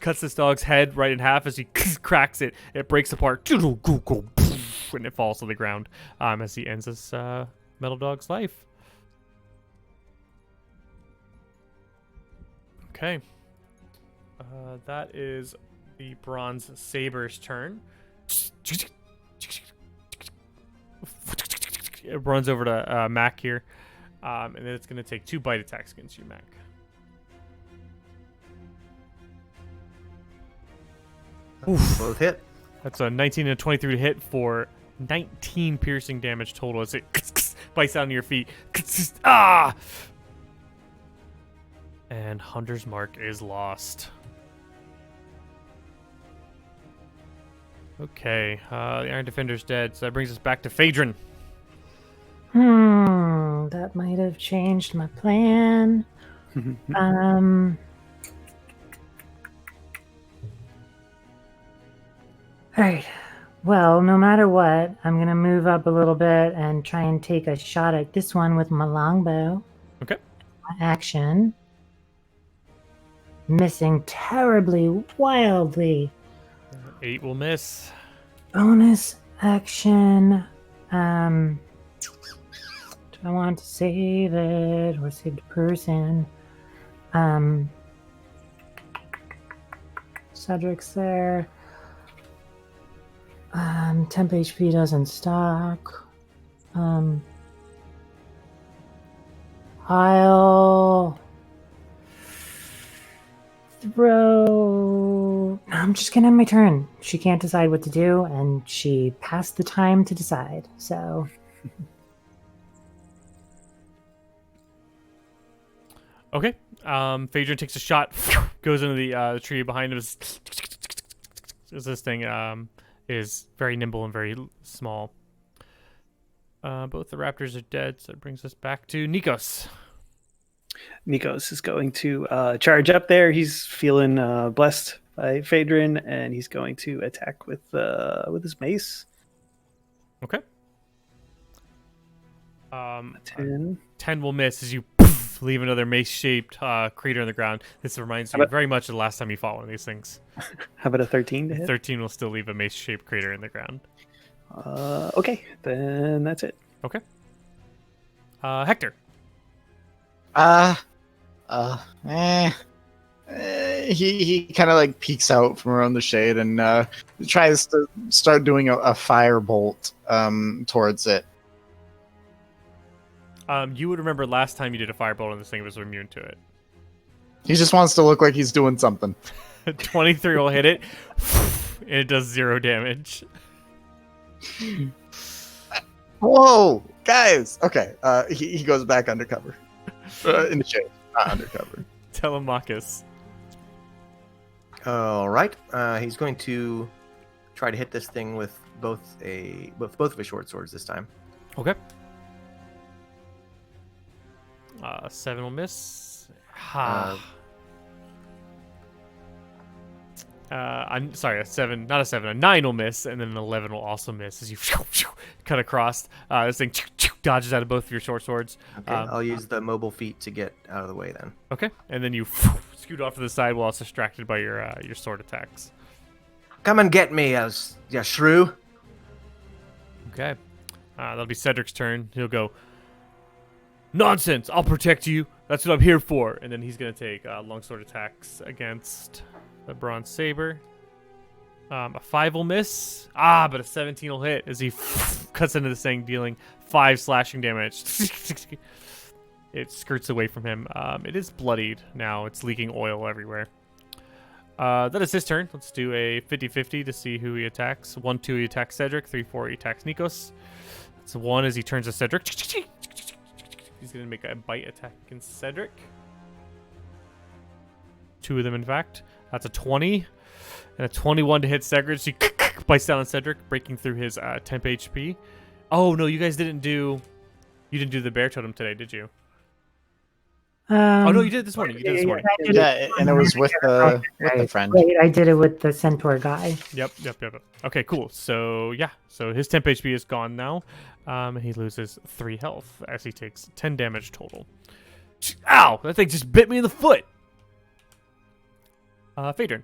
cuts this dog's head right in half as he cracks it. It breaks apart, and it falls to the ground as he ends this metal dog's life. Okay. That is the bronze saber's turn. It runs over to Mac here, and then it's going to take 2 bite attacks against you, Mac. Both hit. That's a 19 and a 23 to hit for 19 piercing damage total as it bites down to your feet. Ah! And Hunter's Mark is lost. Okay, the Iron Defender's dead, so that brings us back to Phaedron. That might have changed my plan. Alright. Well, no matter what, I'm going to move up a little bit and try and take a shot at this one with my longbow. Okay. My action. Missing terribly, wildly. 8 will miss. Bonus action. Do I want to save it or save the person? Cedric's there. Temp HP doesn't stock. I'll throw. I'm just gonna end my turn. She can't decide what to do, and she passed the time to decide. So. Okay. Phaedron takes a shot, goes into the tree behind him. This thing is very nimble and very small. Both the raptors are dead, so it brings us back to Nikos. Nikos is going to charge up there. He's feeling blessed by Phaedron, and he's going to attack with his mace. Okay. 10. 10 will miss as you leave another mace-shaped crater in the ground. This reminds you very much of the last time you fought one of these things. How about a 13 to hit? 13 will still leave a mace-shaped crater in the ground. Okay, then that's it. Okay. Hector. He kind of like peeks out from around the shade and tries to start doing a firebolt towards it. You would remember last time you did a firebolt and this thing was immune to it. He just wants to look like he's doing something. 23 will hit it, and it does 0 damage. Whoa, guys! Okay, he goes back undercover. In the shade, not undercover. Telemachus. All right. He's going to try to hit this thing with both of his short swords this time. Okay. 7 will miss. I'm sorry, a 7, not a 7, a 9 will miss, and then an 11 will also miss as you cut across. This thing dodges out of both of your short swords. Okay, I'll use the mobile feat to get out of the way then. Okay, and then you scoot off to the side while it's distracted by your sword attacks. Come and get me, you shrew. Okay, that'll be Cedric's turn. He'll go, nonsense! I'll protect you. That's what I'm here for. And then he's gonna take longsword attacks against the bronze saber. A 5 will miss. But a 17 will hit as he cuts into this thing, dealing 5 slashing damage. It skirts away from him. It is bloodied now. It's leaking oil everywhere. That is his turn. Let's do a 50-50 to see who he attacks. 1-2 he attacks Cedric. 3-4 he attacks Nikos. That's 1 as he turns to Cedric. He's going to make a bite attack against Cedric. 2 of them, in fact. That's a 20 and a 21 to hit Cedric. She bites down on Cedric, breaking through his temp HP. Oh no, you guys didn't do the bear totem today, did you? Oh no, you did it this morning. You did it this morning. Yeah, and it was with the friend. Right, I did it with the centaur guy. Yep. Okay, cool. So yeah, so his temp HP is gone now. He loses 3 health as he takes 10 damage total. Ow! That thing just bit me in the foot. Phaedron.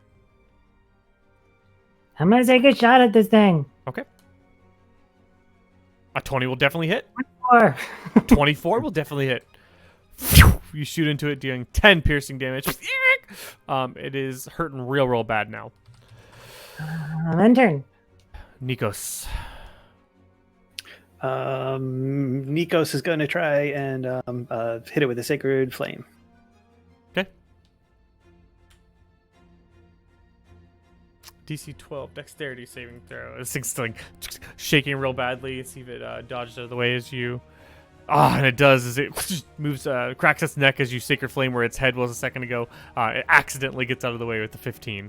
I'm gonna take a shot at this thing. Okay. A 20 will definitely hit. Or 24 will definitely hit. You shoot into it, dealing 10 piercing damage. It is hurting real bad now. end turn. Nikos. Nikos is going to try and hit it with a sacred flame. Okay. DC 12 dexterity saving throw. This thing's like shaking real badly. See if it dodges out of the way as you. And it does as it moves, cracks its neck as you sacred flame where its head was a second ago. It accidentally gets out of the way with the 15.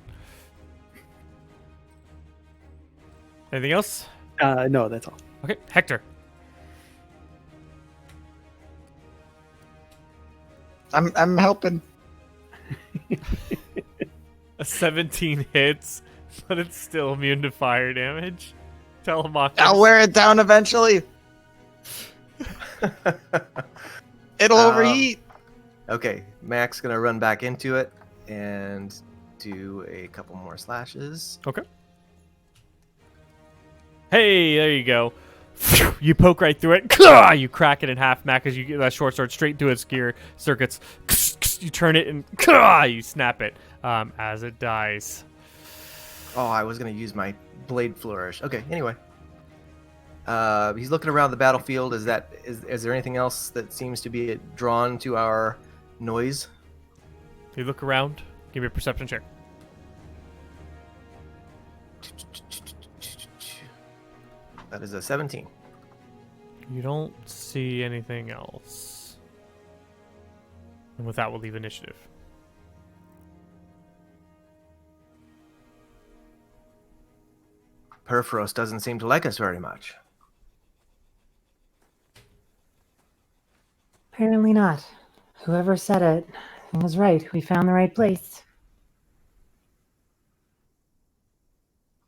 Anything else? No, that's all. Okay, Hector. I'm helping. A 17 hits, but it's still immune to fire damage. Telemachus. I'll wear it down eventually. It'll overheat. Okay, Mac's gonna run back into it and do a couple more slashes. Okay. Hey, there you go. You poke right through it. You crack it in half, Mac, as you get that short sword straight into its gear circuits. You turn it and you snap it as it dies. Oh, I was gonna use my blade flourish. Okay, anyway. He's looking around the battlefield. Is there anything else that seems to be drawn to our noise? You look around. Give me a perception check. That is a 17. You don't see anything else. And with that, we'll leave initiative. Pheres doesn't seem to like us very much. Apparently not. Whoever said it was right. We found the right place.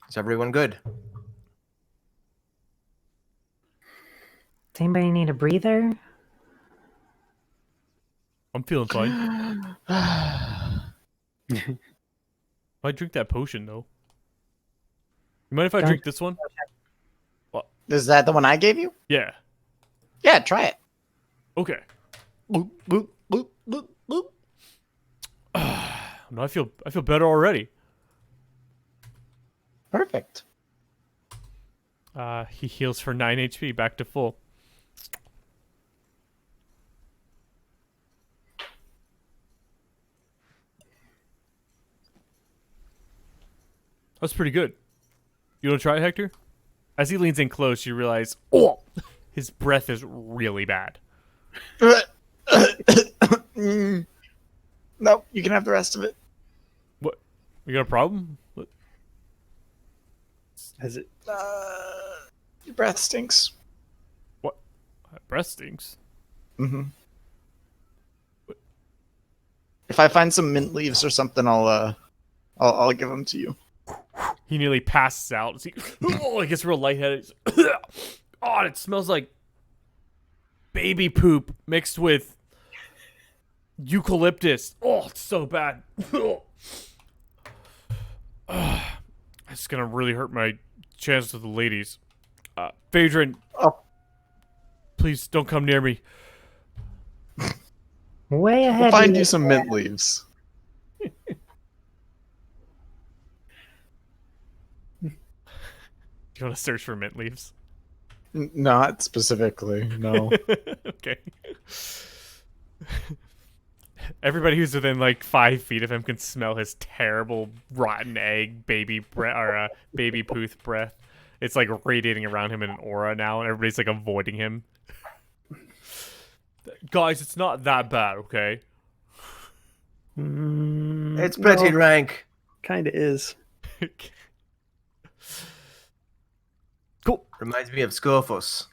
Is everyone good? Does anybody need a breather? I'm feeling fine. I drink that potion, though. You mind if I drink this one? Is that the one I gave you? Yeah. Yeah, try it. Okay. No, I feel better already. Perfect. He heals for 9 HP, back to full. That's pretty good. You want to try it, Hector? As he leans in close, you realize, his breath is really bad. Nope, you can have the rest of it. What? You got a problem? What? Has it? Your breath stinks. What? Breath stinks. Mm-hmm. If I find some mint leaves or something, I'll give them to you. He nearly passes out. He gets real lightheaded. And it smells like baby poop mixed with eucalyptus. Oh, it's so bad. It's gonna really hurt my chances with the ladies. Phaedron, please don't come near me. Way ahead. We'll find you some mint leaves. Do you want to search for mint leaves? Not specifically, no. Okay. Everybody who's within like 5 feet of him can smell his terrible rotten egg baby breath or baby pooth breath. It's like radiating around him in an aura now, and everybody's like avoiding him. Guys, it's not that bad, okay? It's pretty rank. Kind of is. Cool. Reminds me of Scophos.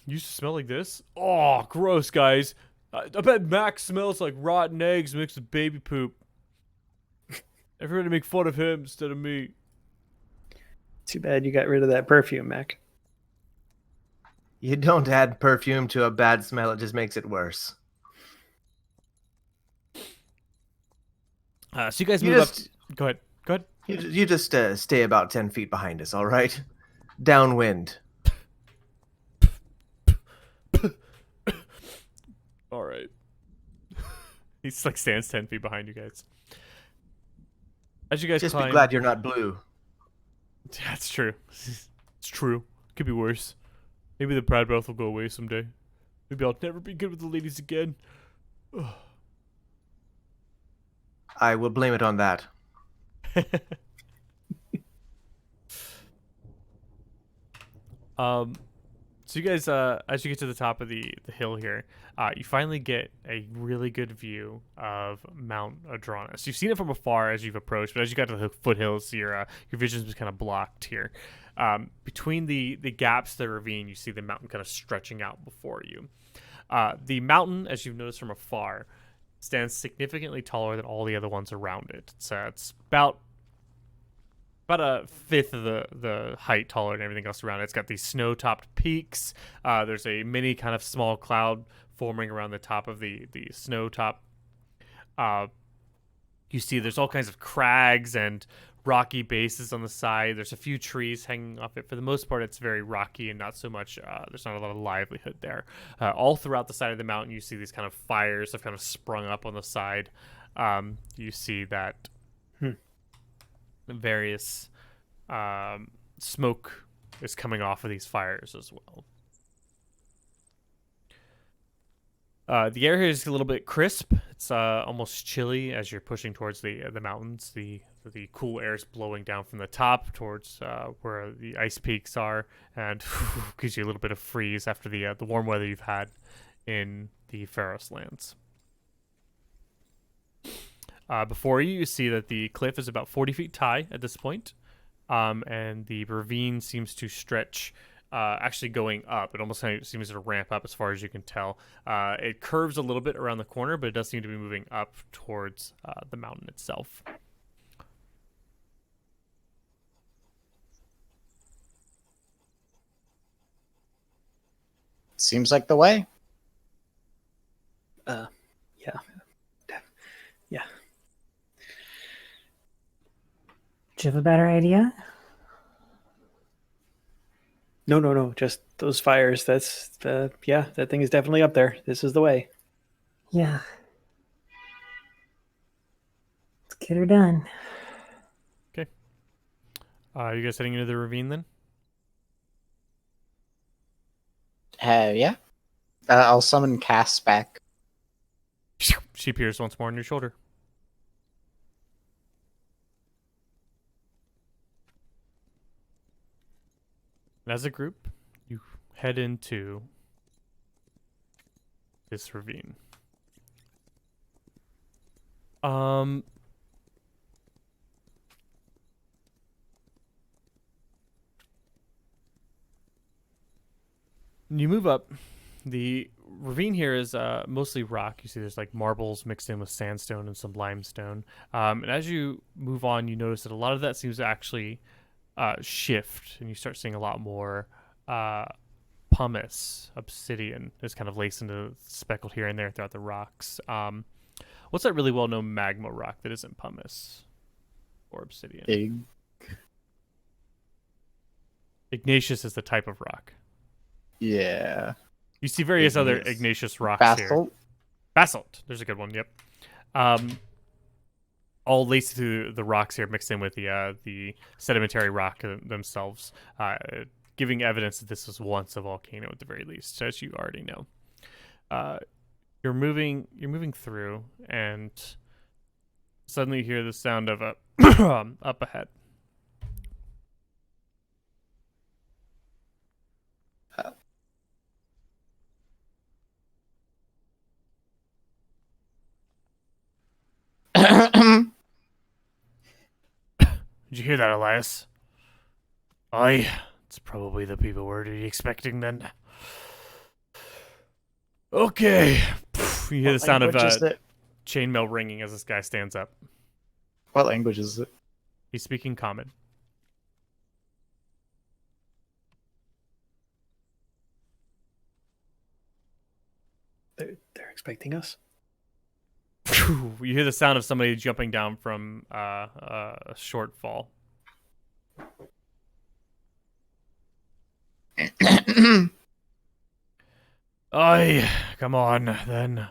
Used to smell like this? Oh, gross, guys. I bet Max smells like rotten eggs mixed with baby poop. Everybody make fun of him instead of me. Too bad you got rid of that perfume, Mac. You don't add perfume to a bad smell, it just makes it worse. So you guys You move just- up. Go ahead. Go ahead. You just stay about 10 feet behind us, all right? Downwind. All right. He's like stands 10 feet behind you guys. As you guys Just climb. be glad you're not blue. Yeah, it's true. It's true. Could be worse. Maybe the proud breath will go away someday. Maybe I'll never be good with the ladies again. Ugh. I will blame it on that. So you guys, as you get to the top of the hill here, you finally get a really good view of Mount Andranes. You've seen it from afar as you've approached, but as you got to the foothills, your vision was kind of blocked here. Between the gaps, the ravine, you see the mountain kind of stretching out before you. The mountain, as you've noticed from afar, stands significantly taller than all the other ones around it. It's about a fifth of the height taller than everything else around it. It's got these snow-topped peaks. There's a mini kind of small cloud forming around the top of the snow top. You see there's all kinds of crags and rocky bases on the side. There's a few trees hanging off it. For the most part, it's very rocky and not so much, there's not a lot of livelihood there. All throughout the side of the mountain, you see these kind of fires have kind of sprung up on the side. You see that various smoke is coming off of these fires as well. The air here is a little bit crisp. It's almost chilly as you're pushing towards the mountains. The cool air is blowing down from the top towards where the ice peaks are, and gives you a little bit of freeze after the warm weather you've had in the Pheres Lands. Before you, you see that the cliff is about 40 feet high at this point, and the ravine seems to stretch, actually going up. It almost seems to ramp up as far as you can tell. It curves a little bit around the corner, but it does seem to be moving up towards the mountain itself. Seems like the way. Yeah. Yeah. Do you have a better idea? No. Just those fires. That's yeah. That thing is definitely up there. This is the way. Yeah. Let's get her done. Okay. You guys heading into the ravine then? Yeah. I'll summon Cass back. She appears once more on your shoulder. And as a group, you head into this ravine. You move up. The ravine here is mostly rock. You see there's like marbles mixed in with sandstone and some limestone. And as you move on, you notice that a lot of that seems to actually shift, and you start seeing a lot more pumice, obsidian is kind of laced into speckled here and there throughout the rocks. What's that really well-known magma rock that isn't pumice or obsidian? Igneous is the type of rock. Yeah. You see various other Igneous. igneous rocks here. Basalt. Basalt. There's a good one. Yep. All laced through the rocks here, mixed in with the sedimentary rock themselves, giving evidence that this was once a volcano at the very least, as you already know. You're moving through, and suddenly you hear the sound of a up ahead. Did you hear that, Elias? Aye. It's probably the people we're expecting then. Okay. You hear the sound of chainmail ringing as this guy stands up. What language is it? He's speaking common. They're expecting us. You hear the sound of somebody jumping down from a short fall. Aye, come on, then.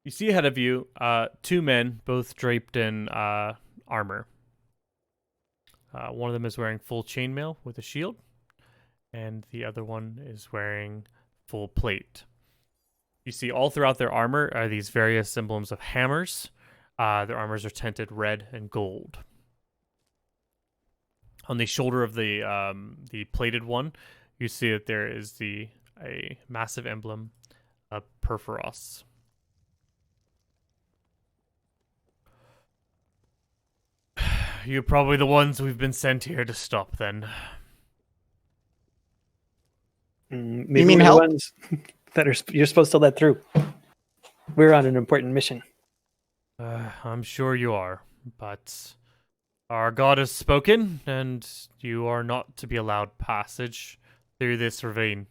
You see ahead of you two men, both draped in armor. One of them is wearing full chainmail with a shield, and the other one is wearing full plate. You see all throughout their armor are these various emblems of hammers. Their armors are tinted red and gold. On the shoulder of the plated one, you see that there is a massive emblem of Pheres. You're probably the ones we've been sent here to stop, then. Maybe You mean we're the help? ones that you're supposed to let through. We're on an important mission. I'm sure you are, but our god has spoken, and you are not to be allowed passage through this ravine.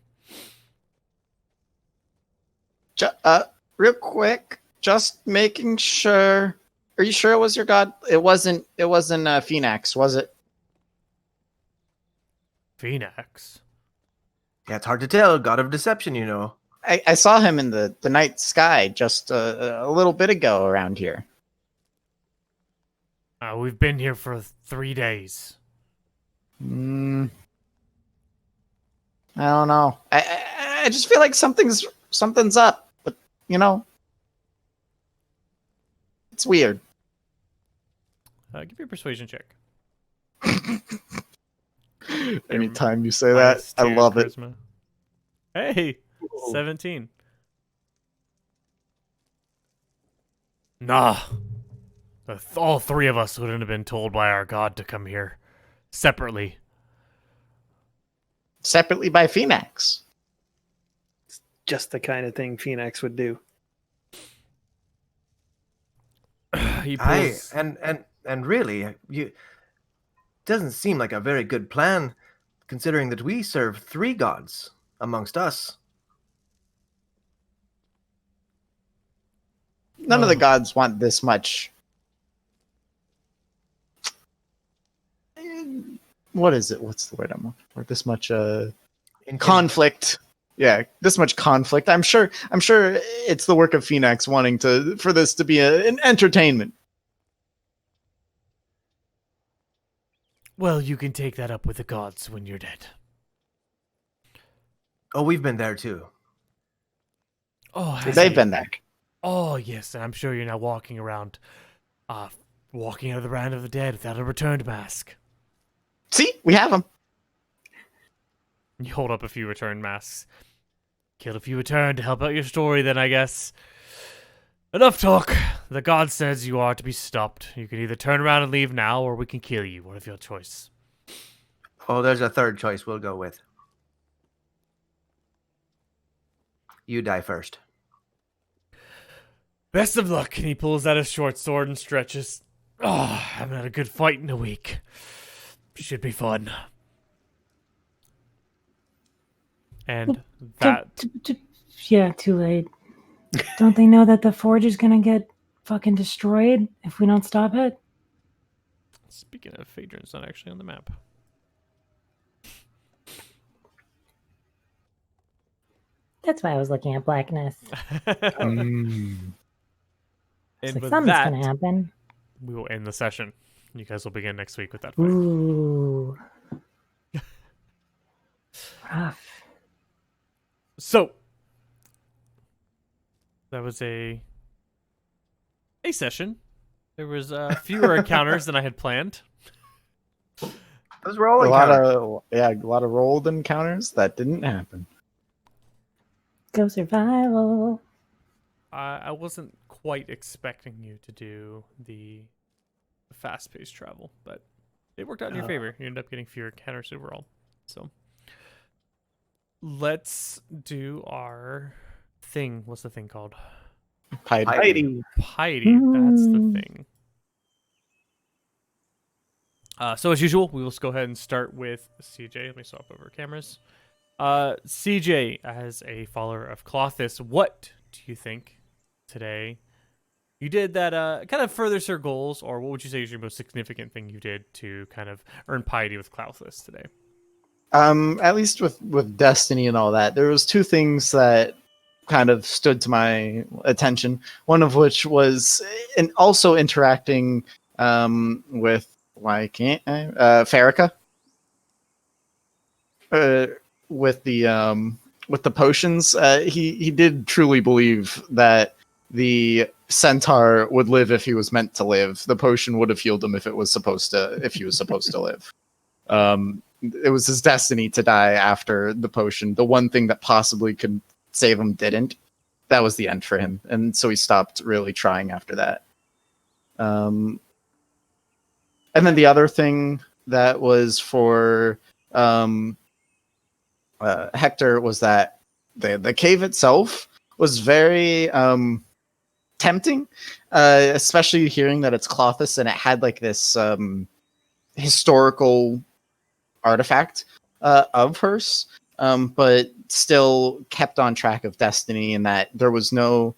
Real quick, just making sure. Are you sure it was your god? It wasn't. It wasn't Phoenix, was it? Phoenix? Yeah, it's hard to tell. God of deception, you know. I saw him in the night sky just a little bit ago around here. We've been here for 3 days. I don't know. I just feel like something's up, but you know, it's weird. Give me a persuasion check. Anytime you say that, I love it. Charisma. Hey, 17. Nah. All three of us wouldn't have been told by our god to come here. Separately. Separately by Phoenix. Just the kind of thing Phoenix would do. He Aye, pulls... and really, you doesn't seem like a very good plan, considering that we serve 3 gods amongst us. None of the gods want this much. What is it? What's the word I'm looking for? This much conflict. Yeah, this much conflict. I'm sure it's the work of Phoenix wanting for this to be an entertainment. Well, you can take that up with the gods when you're dead. Oh, we've been there too. Oh, has They've he? been there. Oh, yes, and I'm sure you're now walking around, walking out of the land of the dead without a returned mask. See, we have them. You hold up a few return masks. Killed a few return to help out your story, then, I guess. Enough talk. The god says you are to be stopped. You can either turn around and leave now, or we can kill you. What of your choice? Oh, there's a third choice we'll go with. You die first. Best of luck. And he pulls out his short sword and stretches. Oh, I haven't had a good fight in a week. Should be fun. And that... Yeah, too late. Don't they know that the forge is gonna get fucking destroyed if we don't stop it? Speaking of, Phaedron's not actually on the map. That's why I was looking at blackness. And It's like with something's that, gonna happen. we will end the session. You guys will begin next week with that fight. Ooh. Rough. So, that was a session. There was fewer encounters than I had planned. Those were all a encounters. lot of rolled encounters that didn't happen. Go survival. I wasn't quite expecting you to do the fast-paced travel, but it worked out in your favor. You ended up getting fewer encounters overall. So let's do our thing. What's the thing called? Piety. Fighting. Piety. That's the Mm. thing. So as usual, we will just go ahead and start with CJ. Let me swap over cameras. CJ, as a follower of Clothis, what do you think today you did that kind of furthers her goals, or what would you say is your most significant thing you did to kind of earn piety with Clothis today? At least with Destiny and all that, there was two things that kind of stood to my attention. One of which was also interacting with Farrakha, uh, with the potions. He did truly believe that the centaur would live if he was meant to live. The potion would have healed him if he was supposed to live. It was his destiny to die after the potion. The one thing that possibly could save him didn't. That was the end for him, and so he stopped really trying after that. And then the other thing that was for Hector was that the cave itself was very tempting, especially hearing that it's Clothis and it had like this historical artifact of hers, but still kept on track of Destiny, and that there was no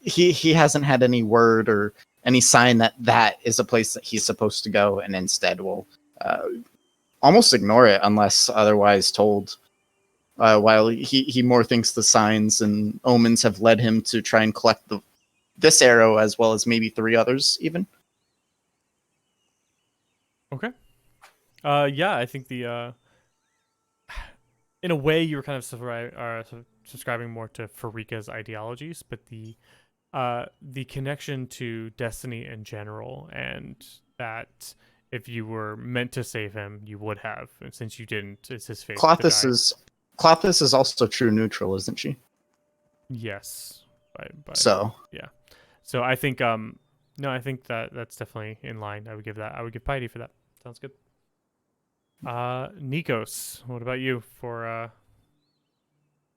he hasn't had any word or any sign that that is a place that he's supposed to go, and instead will almost ignore it unless otherwise told. While he more thinks the signs and omens have led him to try and collect this arrow as well as maybe 3 others even. Okay. Yeah, I think the in a way you were kind of subscribing more to Farika's ideologies, but the connection to Destiny in general, and that if you were meant to save him, you would have, and since you didn't, it's his fate to die. Clothis is also true neutral, isn't she? Yes. So yeah. So I think no, I think that's definitely in line. I would give piety for that. Sounds good. Nikos, what about you for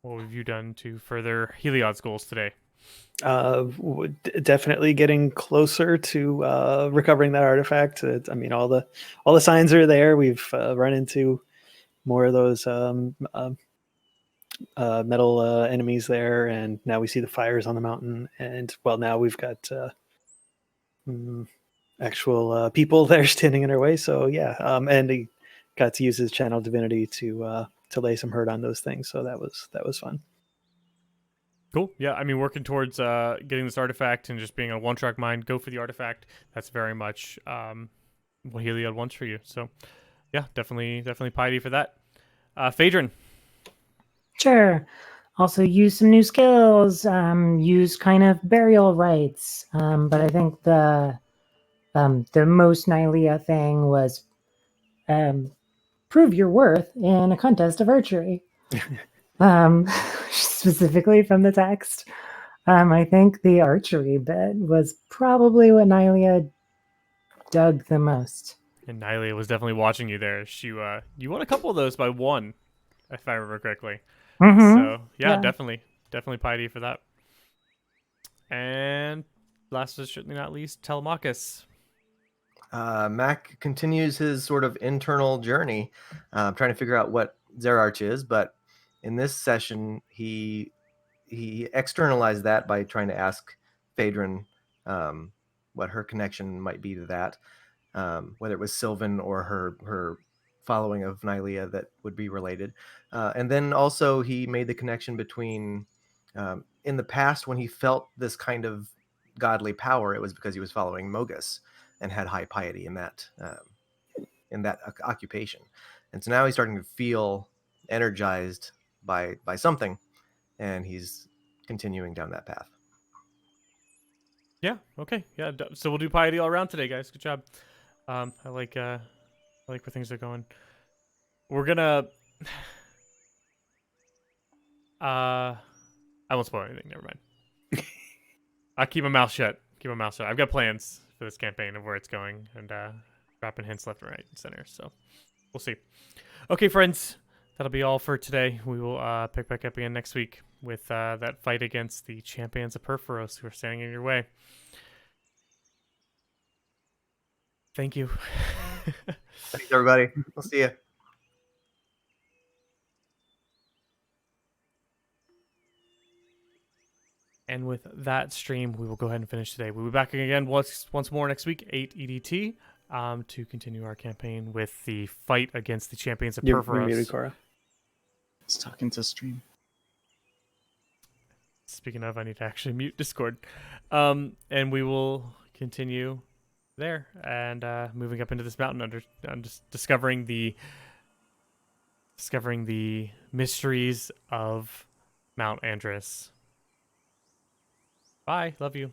what have you done to further Heliod's goals today? Definitely getting closer to recovering that artifact. I mean, all the signs are there. We've run into more of those metal enemies there, and now we see the fires on the mountain. And well, now we've got actual people that are standing in our way. So yeah, and he got to use his channel divinity to lay some hurt on those things. So that was fun. Cool. Yeah, I mean, working towards getting this artifact and just being a one-track mind, go for the artifact. That's very much what Heliod wants for you. So, yeah, definitely piety for that. Phaedron. Sure. Also use some new skills. Use kind of burial rites. But I think the most Nylea thing was prove your worth in a contest of archery. Specifically from the text. I think the archery bit was probably what Nylea dug the most. And Nylea was definitely watching you there. She you won a couple of those by 1, if I remember correctly. Mm-hmm. So yeah, Yeah. definitely piety for that. And last but certainly not least, Telemachus. Mac continues his sort of internal journey, trying to figure out what Zerarch is. But in this session, he externalized that by trying to ask Phaedron what her connection might be to that, whether it was Sylvan or her following of Nylea that would be related. And then also he made the connection between in the past when he felt this kind of godly power, it was because he was following Mogus and had high piety in that occupation. And so now he's starting to feel energized by something, and he's continuing down that path. Yeah. Okay. Yeah. So we'll do piety all around today, guys. Good job. I like where things are going. We're gonna. I won't spoil anything. Never mind. I'll keep my mouth shut. Keep my mouth shut. I've got plans for this campaign of where it's going and dropping hints left and right and center. So we'll see. Okay, friends, that'll be all for today. We will pick back up again next week with that fight against the champions of Pheres who are standing in your way. Thank you. Thanks, everybody. We'll see you. And with that stream, we will go ahead and finish today. We'll be back again once more next week, 8 EDT, to continue our campaign with the fight against the champions of You're muted, Pheres. Cora. It's talking to stream. Speaking of, I need to actually mute Discord. And we will continue there and moving up into this mountain just discovering the mysteries of Mt Andranes. Bye. Love you.